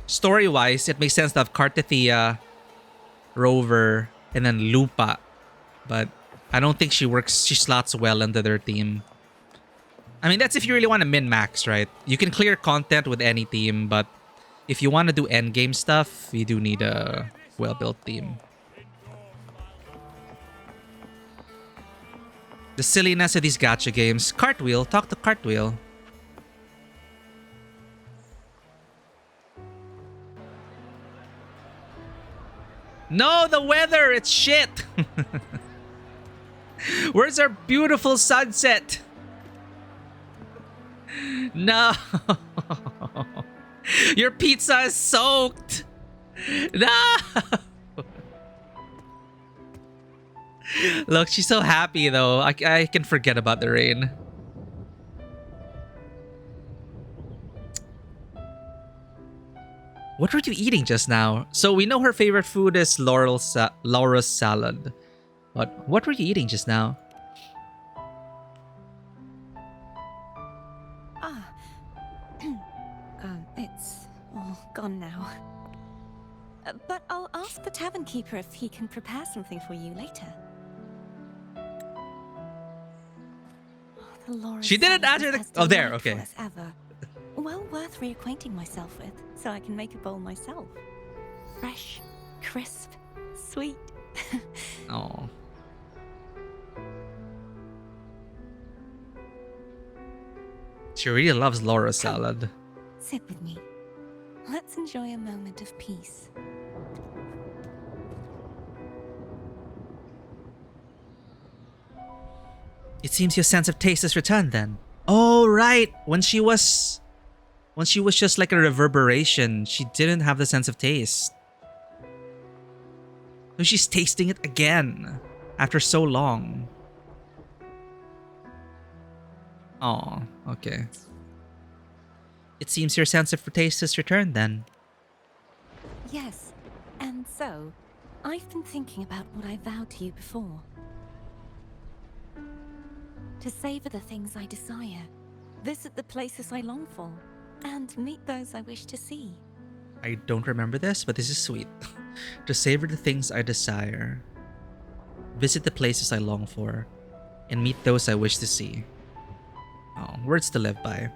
story-wise, it makes sense to have Cartithia, Rover, and then Lupa. But I don't think she slots well into their team. I mean, that's if you really want to min-max, right? You can clear content with any team, but if you want to do endgame stuff, you do need a well-built team. The silliness of these gacha games. Cartwheel, talk to Cartwheel. No, the weather, it's shit. Where's our beautiful sunset? No. Your pizza is soaked. No. Look, she's so happy though. I can forget about the rain. What were you eating just now? So we know her favorite food is Laura's salad. But what were you eating just now? It's all gone now. But I'll ask the tavern keeper if he can prepare something for you later. The Laura's She didn't salad answer is the... as Oh, there, delightful okay. as ever. Well worth reacquainting myself with, so I can make a bowl myself. Fresh, crisp, sweet. Oh. She really loves Laura's salad. Sit with me. Let's enjoy a moment of peace. It seems your sense of taste has returned then. Oh, right. When she was just like a reverberation, she didn't have the sense of taste. So she's tasting it again after so long. Oh, okay. It seems your sense of taste has returned then. Yes, and so, I've been thinking about what I vowed to you before. To savor the things I desire, visit the places I long for, and meet those I wish to see. I don't remember this, but this is sweet. To savor the things I desire, visit the places I long for, and meet those I wish to see. Oh, words to live by.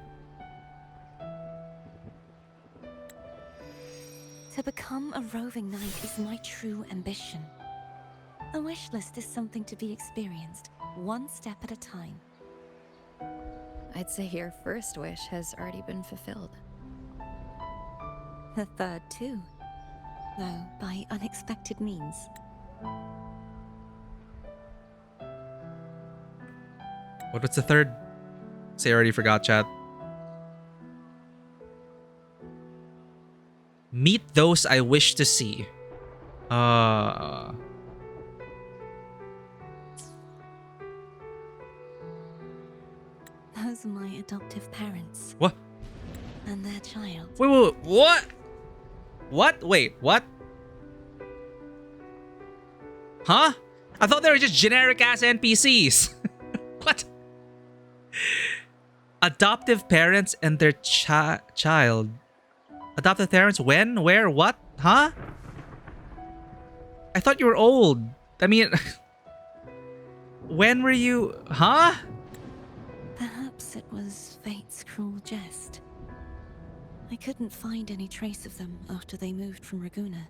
To become a roving knight is my true ambition. A wish list is something to be experienced, one step at a time. I'd say your first wish has already been fulfilled. The third too, though by unexpected means. What was the third? Say I already forgot, chat. Meet those I wish to see. Those are my adoptive parents. What? And their child. Wait, what? What? Wait, what? Huh? I thought they were just generic ass NPCs. What? Adoptive parents and their child. Adoptive parents when? Where? What? Huh? I thought you were old. I mean... When were you... Huh? Perhaps it was fate's cruel jest. I couldn't find any trace of them after they moved from Raguna.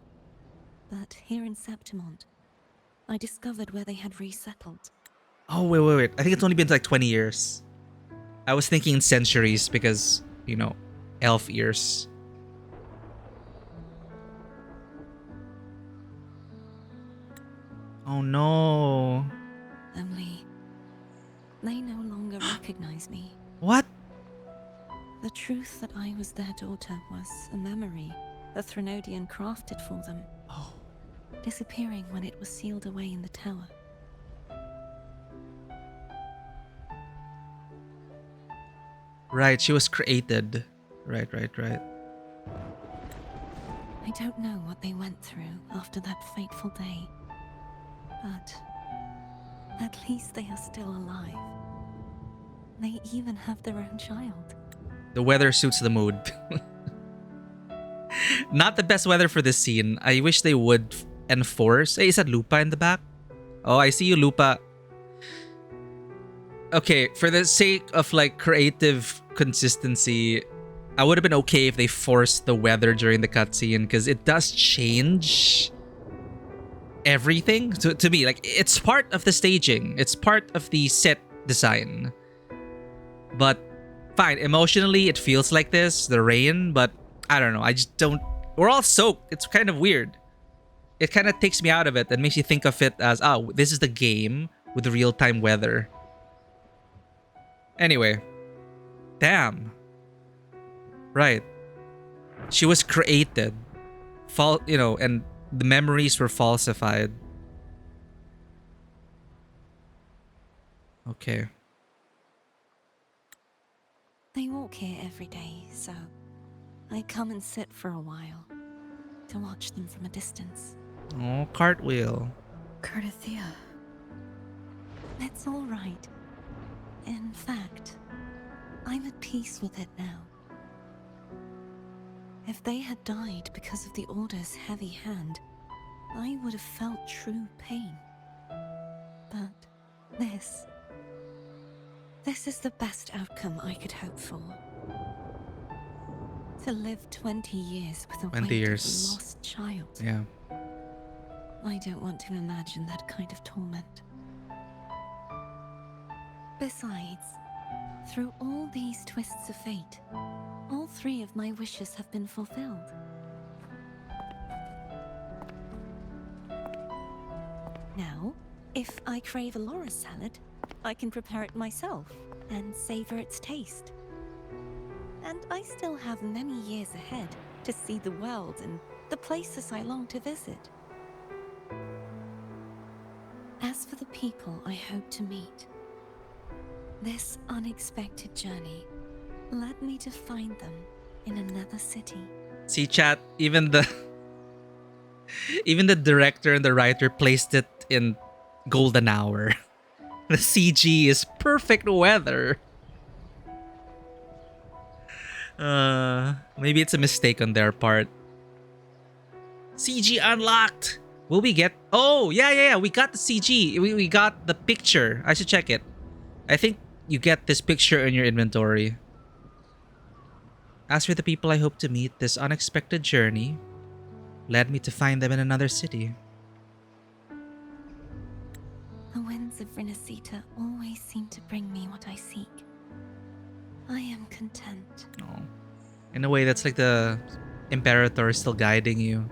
But here in Septimont, I discovered where they had resettled. Oh, wait. I think it's only been like 20 years. I was thinking centuries because, you know, elf ears. Oh no. Only, they no longer recognize me. What? The truth that I was their daughter was a memory the Threnodian crafted for them. Oh. Disappearing when it was sealed away in the tower. Right, she was created. Right. I don't know what they went through after that fateful day. But at least they are still alive. They even have their own child. The weather suits the mood. Not the best weather for this scene. I wish they would enforce... Hey, is that Lupa in the back? Oh, I see you, Lupa. Okay, for the sake of like creative consistency, I would have been okay if they forced the weather during the cutscene because it does change everything to me. Like, it's part of the staging. It's part of the set design. But fine, emotionally it feels like this, the rain, but I don't know. I just don't... We're all soaked. It's kind of weird. it kind of takes me out of it and makes you think of it as, oh, this is the game with the real-time weather. Anyway, damn. Right. She was created, and the memories were falsified. Okay. They walk here every day, so I come and sit for a while to watch them from a distance. Oh, cartwheel. Cartathea. It's all right. In fact, I'm at peace with it now. If they had died because of the Order's heavy hand, I would have felt true pain. But this is the best outcome I could hope for. To live 20 years with a 20 weight of years. a lost child. Yeah. I don't want to imagine that kind of torment. Besides, through all these twists of fate, all 3 of my wishes have been fulfilled. Now, if I crave a Laura salad, I can prepare it myself and savor its taste. And I still have many years ahead to see the world and the places I long to visit. As for the people I hope to meet, this unexpected journey led me to find them in another city. See, chat, even the director and the writer placed it in golden hour. The CG is perfect weather. Maybe it's a mistake on their part. CG unlocked. Will we get... Oh, yeah. We got the CG. We got the picture. I should check it. I think you get this picture in your inventory. As for the people I hope to meet, this unexpected journey led me to find them in another city. The winds of Rinasita always seem to bring me what I seek. I am content. Oh. In a way, that's like the Imperator still guiding you.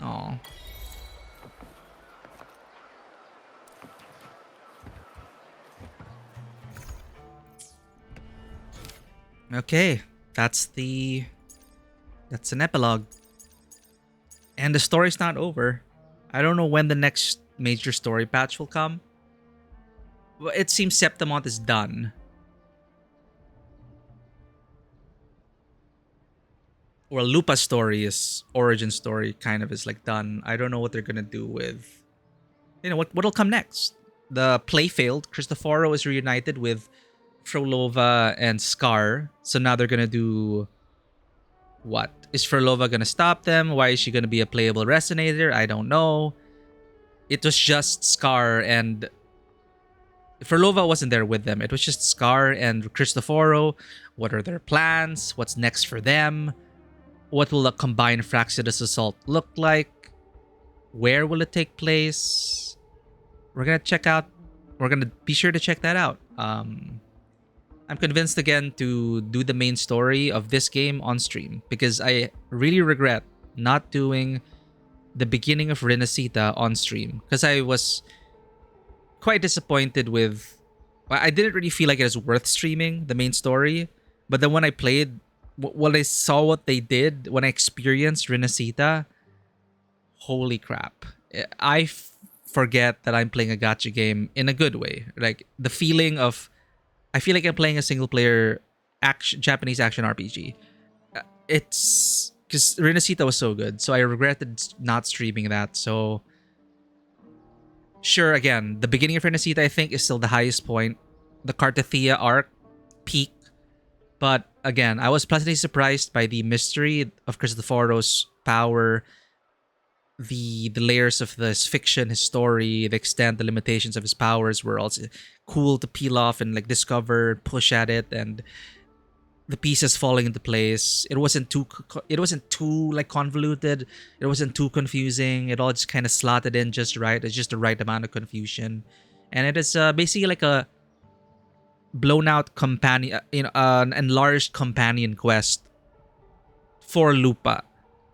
Oh. Okay, that's an epilogue. And the story's not over. I don't know when the next major story patch will come. Well, it seems Septimont is done. Or Lupa's story is origin story kind of is like done. I don't know what they're gonna do with, what'll come next. The play failed. Cristoforo is reunited with Frolova and Scar. So now they're gonna do what? Is Frolova gonna stop them? Why is she gonna be a playable resonator? I don't know. It was just Scar and Frolova wasn't there with them. It was just Scar and Cristoforo. What are their plans? What's next for them? What will the combined Fraxidus assault look like? Where will it take place? We're gonna be sure to check that out. I'm convinced again to do the main story of this game on stream because I really regret not doing the beginning of Rinasita on stream because I was quite disappointed with... I didn't really feel like it was worth streaming the main story, but then when I played, when I saw what they did, when I experienced Rinasita, holy crap. I forget that I'm playing a gacha game in a good way. Like the feeling of... I feel like I'm playing a single-player Japanese action RPG. It's... because Rinasita was so good, so I regretted not streaming that. So, sure, again, the beginning of Rinasita, I think, is still the highest point. The Cartathea arc, peak. But, again, I was pleasantly surprised by the mystery of Cristoforo's power, the layers of this fiction, his story, the extent, the limitations of his powers were also cool to peel off and like discover, push at it, and the pieces falling into place. It wasn't too like convoluted. It wasn't too confusing. It all just kind of slotted in just right. It's just the right amount of confusion, and it is basically like blown out companion, an enlarged companion quest for Lupa,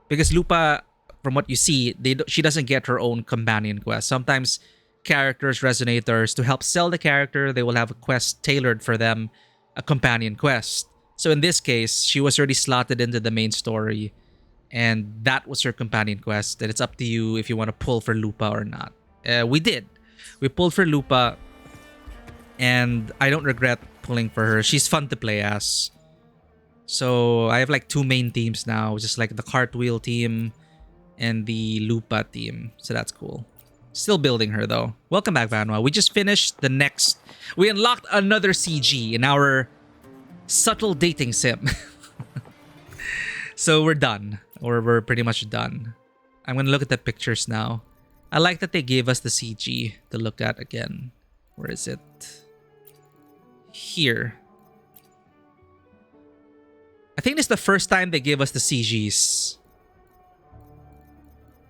because Lupa, from what you see, she doesn't get her own companion quest. Sometimes characters, resonators, to help sell the character, they will have a quest tailored for them, a companion quest. So in this case, she was already slotted into the main story, and that was her companion quest. And it's up to you if you want to pull for Lupa or not. We did. We pulled for Lupa, and I don't regret pulling for her. She's fun to play as. So I have like two main teams now, just like the Cartwheel team and the Lupa team. So that's cool. Still building her though. Welcome back, Vanwa. We just finished the next. We unlocked another CG in our subtle dating sim. So we're done. Or we're pretty much done. I'm gonna look at the pictures now. I like that they gave us the CG to look at again. Where is it? Here. I think this is the first time they gave us the CGs.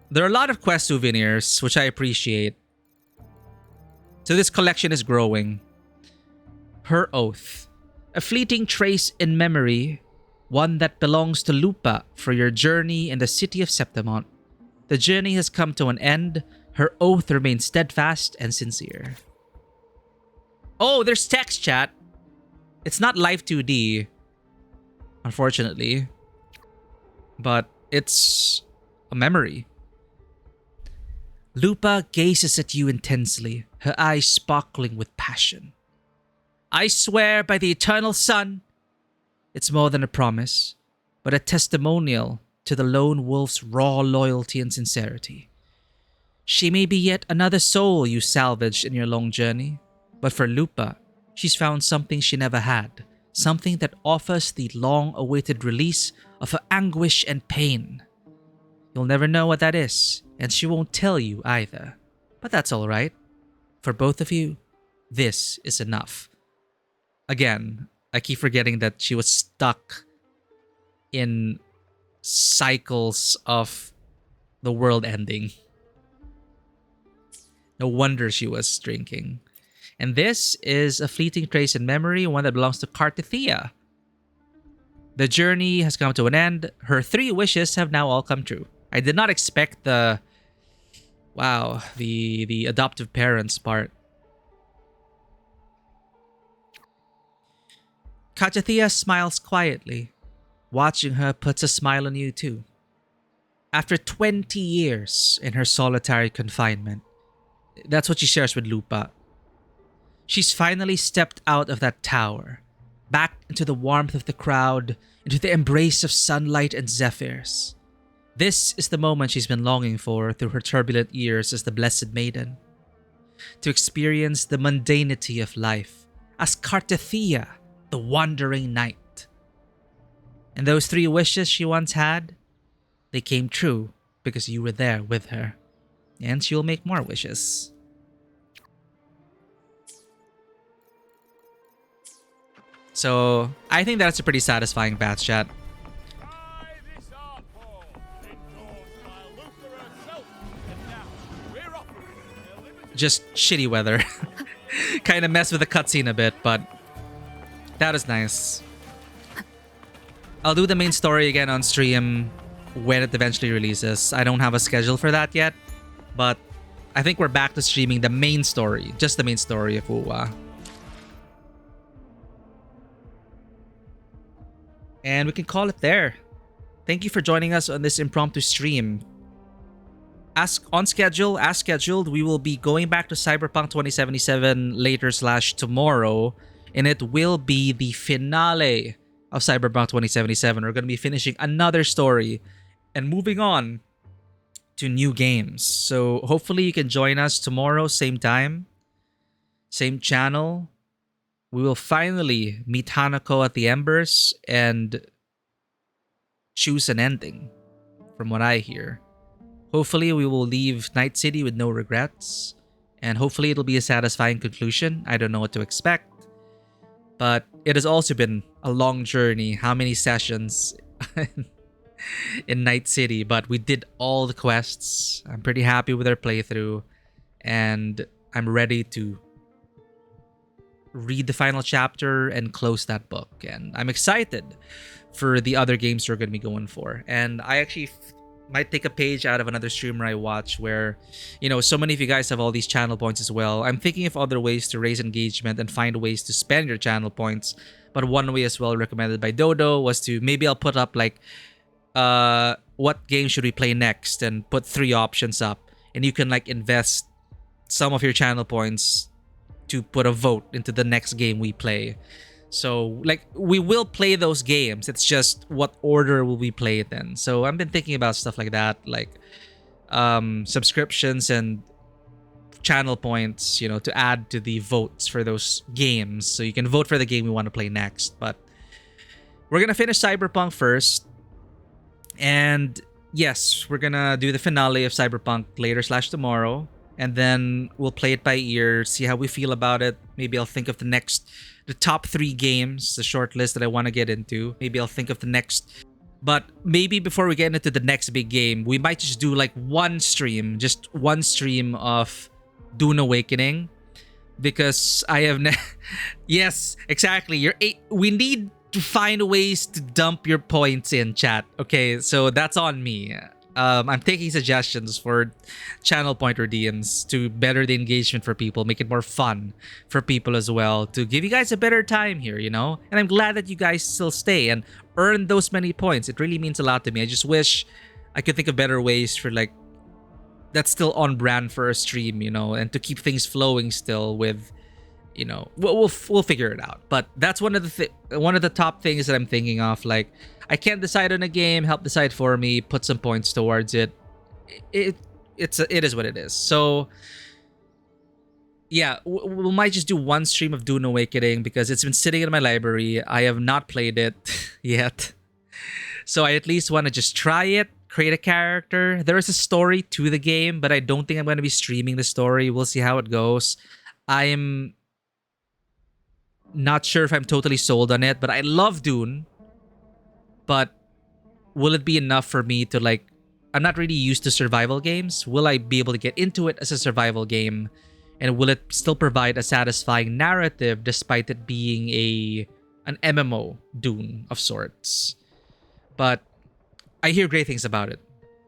There are a lot of quest souvenirs, which I appreciate. So this collection is growing. Her Oath. A fleeting trace in memory, one that belongs to Lupa for your journey in the city of Septimont. The journey has come to an end. Her oath remains steadfast and sincere. Oh, there's text chat. It's not live 2D, unfortunately. But it's a memory. Lupa gazes at you intensely, her eyes sparkling with passion. I swear by the eternal sun, it's more than a promise, but a testimonial to the lone wolf's raw loyalty and sincerity. She may be yet another soul you salvaged in your long journey, but for Lupa, she's found something she never had, something that offers the long-awaited release of her anguish and pain. You'll never know what that is, and she won't tell you either. But that's alright. For both of you, this is enough. Again, I keep forgetting that she was stuck in cycles of the world ending. No wonder she was drinking. And this is a fleeting trace in memory, one that belongs to Cartithia. The journey has come to an end. Her 3 wishes have now all come true. I did not expect the adoptive parents part. Cartithia smiles quietly. Watching her puts a smile on you too. After 20 years in her solitary confinement, that's what she shares with Lupa. She's finally stepped out of that tower, back into the warmth of the crowd, into the embrace of sunlight and zephyrs. This is the moment she's been longing for through her turbulent years as the Blessed Maiden. To experience the mundanity of life as Cartithia, the wandering knight. And those 3 wishes she once had, they came true because you were there with her. And she'll make more wishes. So, I think that's a pretty satisfying batch chat. Just shitty weather. Kind of messed with the cutscene a bit, but that is nice. I'll do the main story again on stream when it eventually releases. I don't have a schedule for that yet, but I think we're back to streaming the main story, just the main story of Uwa. And we can call it there. Thank you for joining us on this impromptu stream. As scheduled, we will be going back to Cyberpunk 2077 later / tomorrow, and it will be the finale of Cyberpunk 2077. We're going to be finishing another story and moving on to new games. So hopefully you can join us tomorrow, same time, same channel. We will finally meet Hanako at the Embers and choose an ending, from what I hear. Hopefully we will leave Night City with no regrets, and hopefully it'll be a satisfying conclusion. I don't know what to expect, but it has also been a long journey. How many sessions in Night City, but we did all the quests. I'm pretty happy with our playthrough, and I'm ready to read the final chapter, and close that book. And I'm excited for the other games we're going to be going for. And I actually might take a page out of another streamer I watch where, so many of you guys have all these channel points as well. I'm thinking of other ways to raise engagement and find ways to spend your channel points. But one way as well recommended by Dodo was to maybe I'll put up like, what game should we play next, and put 3 options up, and you can like invest some of your channel points to put a vote into the next game we play. So like we will play those games, it's just what order will we play it in. So I've been thinking about stuff like that, like subscriptions and channel points, to add to the votes for those games, so you can vote for the game we want to play next. But we're gonna finish Cyberpunk first, and yes, we're gonna do the finale of Cyberpunk later/tomorrow, and then we'll play it by ear, see how we feel about it. Maybe I'll think of the top 3 games, the short list that I want to get into. Maybe I'll think of the next. But maybe before we get into the next big game, we might just do like just one stream of Dune Awakening, because I have yes, exactly. We need to find ways to dump your points in, chat. Okay, so that's on me. I'm taking suggestions for channel point redeems to better the engagement for people, make it more fun for people as well, to give you guys a better time here, And I'm glad that you guys still stay and earn those many points. It really means a lot to me. I just wish I could think of better ways for like that's still on brand for a stream, and to keep things flowing still with, we'll figure it out. But that's one of the top things that I'm thinking of. Like, I can't decide on a game, help decide for me, put some points towards it. It is what it is. So yeah, we might just do one stream of Dune Awakening because it's been sitting in my library. I have not played it yet, so I at least want to just try it, create a character. There is a story to the game, but I don't think I'm going to be streaming the story. We'll see how it goes. I am not sure if I'm totally sold on it, but I love Dune. But will it be enough for me to like... I'm not really used to survival games. Will I be able to get into it as a survival game? And will it still provide a satisfying narrative despite it being an MMO Dune of sorts? But I hear great things about it.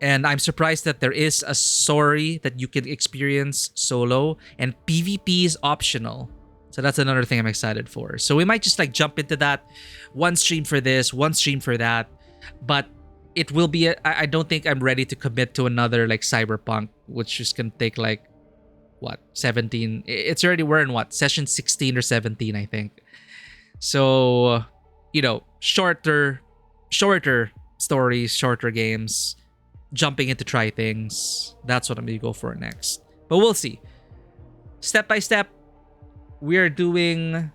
And I'm surprised that there is a story that you can experience solo, and PvP is optional. So that's another thing I'm excited for. So we might just like jump into that. One stream for this, one stream for that. But it will be... I don't think I'm ready to commit to another like Cyberpunk, which is going to take like, what, 17? It's already... We're in what? Session 16 or 17, I think. So, shorter stories, shorter games, jumping in to try things. That's what I'm going to go for next. But we'll see. Step by step, we are doing...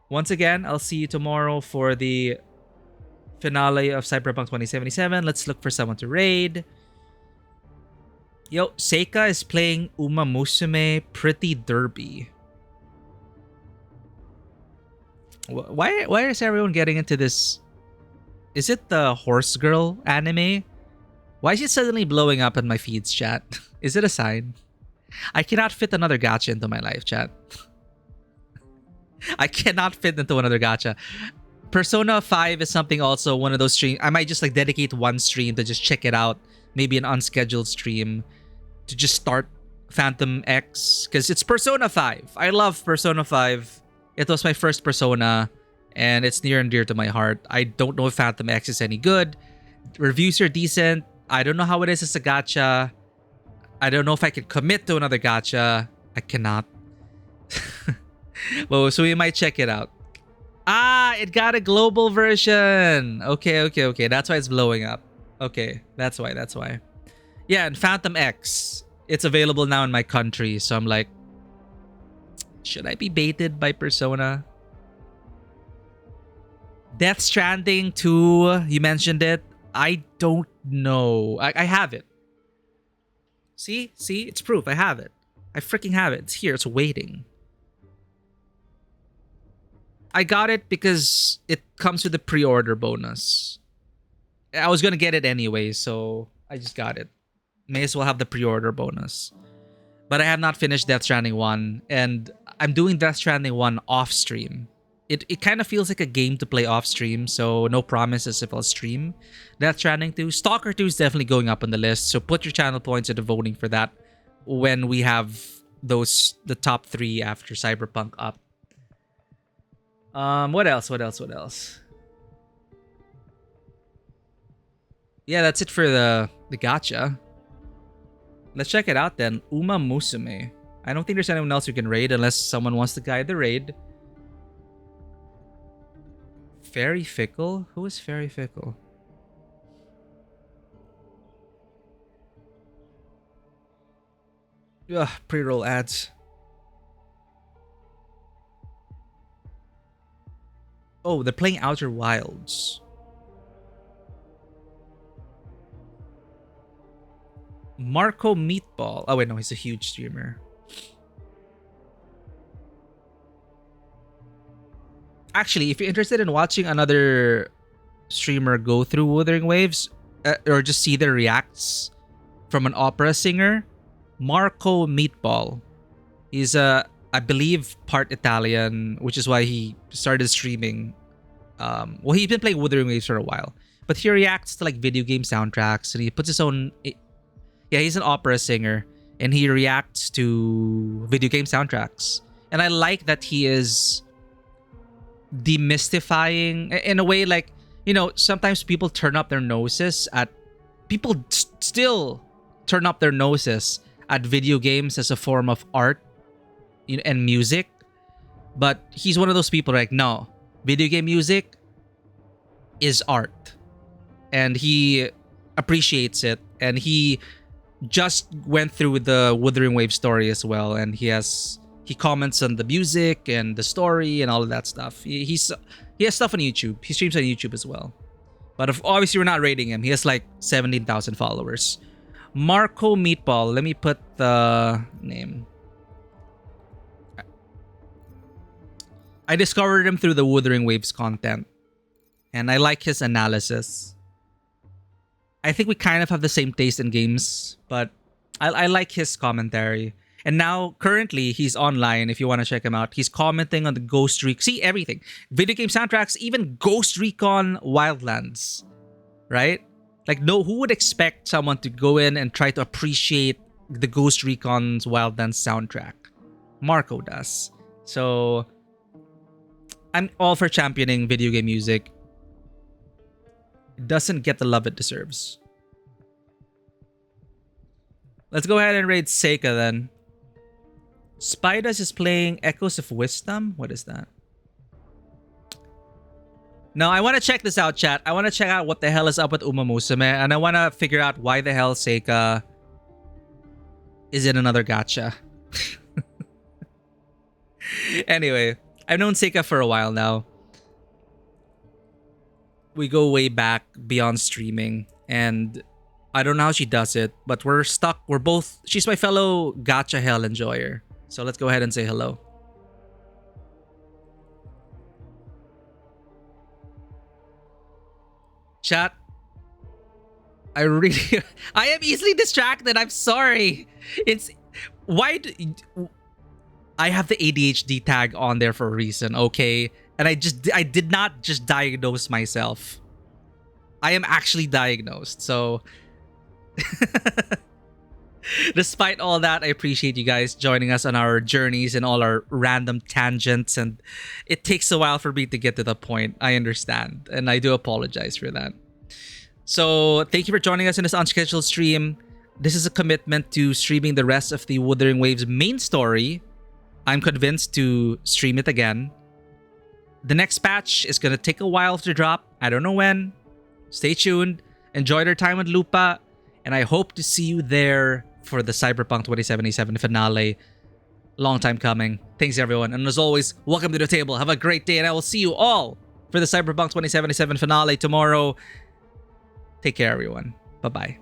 Once again, I'll see you tomorrow for the finale of Cyberpunk 2077. Let's look for someone to raid. Yo, Seika is playing Uma Musume Pretty Derby. Why is everyone getting into this? Is it the Horse Girl anime? Why is it suddenly blowing up in my feeds, chat? Is it a sign? I cannot fit another gacha into my life, chat. I cannot fit into another gacha. Persona 5 is something also, one of those streams. I might just like dedicate one stream to just check it out. Maybe an unscheduled stream to just start Phantom X. Because it's Persona 5. I love Persona 5. It was my first Persona. And it's near and dear to my heart. I don't know if Phantom X is any good. Reviews are decent. I don't know how it is as a gacha. I don't know if I can commit to another gacha. I cannot. Well, so we might check it out. Ah, it got a global version. Okay. That's why it's blowing up. Okay, that's why. Yeah, and Phantom X. It's available now in my country. So I'm like, should I be baited by Persona? Death Stranding 2, you mentioned it. I don't know. I have it. See? It's proof. I have it. I freaking have it. It's here. It's waiting. I got it because it comes with a pre-order bonus. I was going to get it anyway, so I just got it. May as well have the pre-order bonus. But I have not finished Death Stranding 1, and I'm doing Death Stranding 1 off stream. It kind of feels like a game to play off stream, so no promises if I'll stream Death Stranding 2. Stalker 2 is definitely going up on the list, so put your channel points into voting for that when we have the top 3 after Cyberpunk up. What else? Yeah, that's it for the gacha. Let's check it out then. Uma Musume. I don't think there's anyone else who can raid unless someone wants to guide the raid. Fairy Fickle? Who is Fairy Fickle? Ugh, pre-roll ads. Oh, they're playing Outer Wilds. Marco Meatball. Oh wait, no, he's a huge streamer. Actually, if you're interested in watching another streamer go through Wuthering Waves, or just see their reacts from an opera singer, Marco Meatball. He's I believe part Italian, which is why he started streaming. Well, he's been playing Wuthering Waves for a while, but he reacts to like video game soundtracks, and he puts his own. Yeah, he's an opera singer, and he reacts to video game soundtracks, and I like that he is demystifying in a way. Like, you know, sometimes people turn up their noses at still turn up their noses at video games as a form of art and music, but he's one of those people like, no, video game music is art, and he appreciates it, and he just went through the Wuthering Wave story as well, and he comments on the music and the story and all of that stuff. He has stuff on YouTube. He streams on YouTube as well. But obviously we're not rating him. He has like 17,000 followers. Marco Meatball. Let me put the name. I discovered him through the Wuthering Waves content, and I like his analysis. I think we kind of have the same taste in games, but I like his commentary. And now, currently, he's online if you want to check him out. He's commenting on the Ghost Recon. See, everything. Video game soundtracks, even Ghost Recon Wildlands. Right? Like, no, who would expect someone to go in and try to appreciate the Ghost Recon's Wildlands soundtrack? Marco does. So, I'm all for championing video game music. It doesn't get the love it deserves. Let's go ahead and raid Seika then. Spidas is playing Echoes of Wisdom? What is that? No, I want to check this out, chat. I want to check out what the hell is up with Uma Musume, and I want to figure out why the hell Seika is in another gacha. Anyway, I've known Seika for a while now. We go way back beyond streaming, and I don't know how she does it, but we're stuck. We're both, she's my fellow gacha hell enjoyer. So let's go ahead and say hello. Chat, I am easily distracted. I'm sorry. I have the ADHD tag on there for a reason, okay? And I did not just diagnose myself. I am actually diagnosed. So despite all that, I appreciate you guys joining us on our journeys and all our random tangents. And it takes a while for me to get to the point. I understand. And I do apologize for that. So thank you for joining us in this unscheduled stream. This is a commitment to streaming the rest of the Wuthering Waves main story. I'm convinced to stream it again. The next patch is going to take a while to drop. I don't know when. Stay tuned. Enjoy your time with Lupa. And I hope to see you there for the Cyberpunk 2077 finale. Long time coming. Thanks, everyone. And as always, welcome to the table. Have a great day. And I will see you all for the Cyberpunk 2077 finale tomorrow. Take care, everyone. Bye-bye.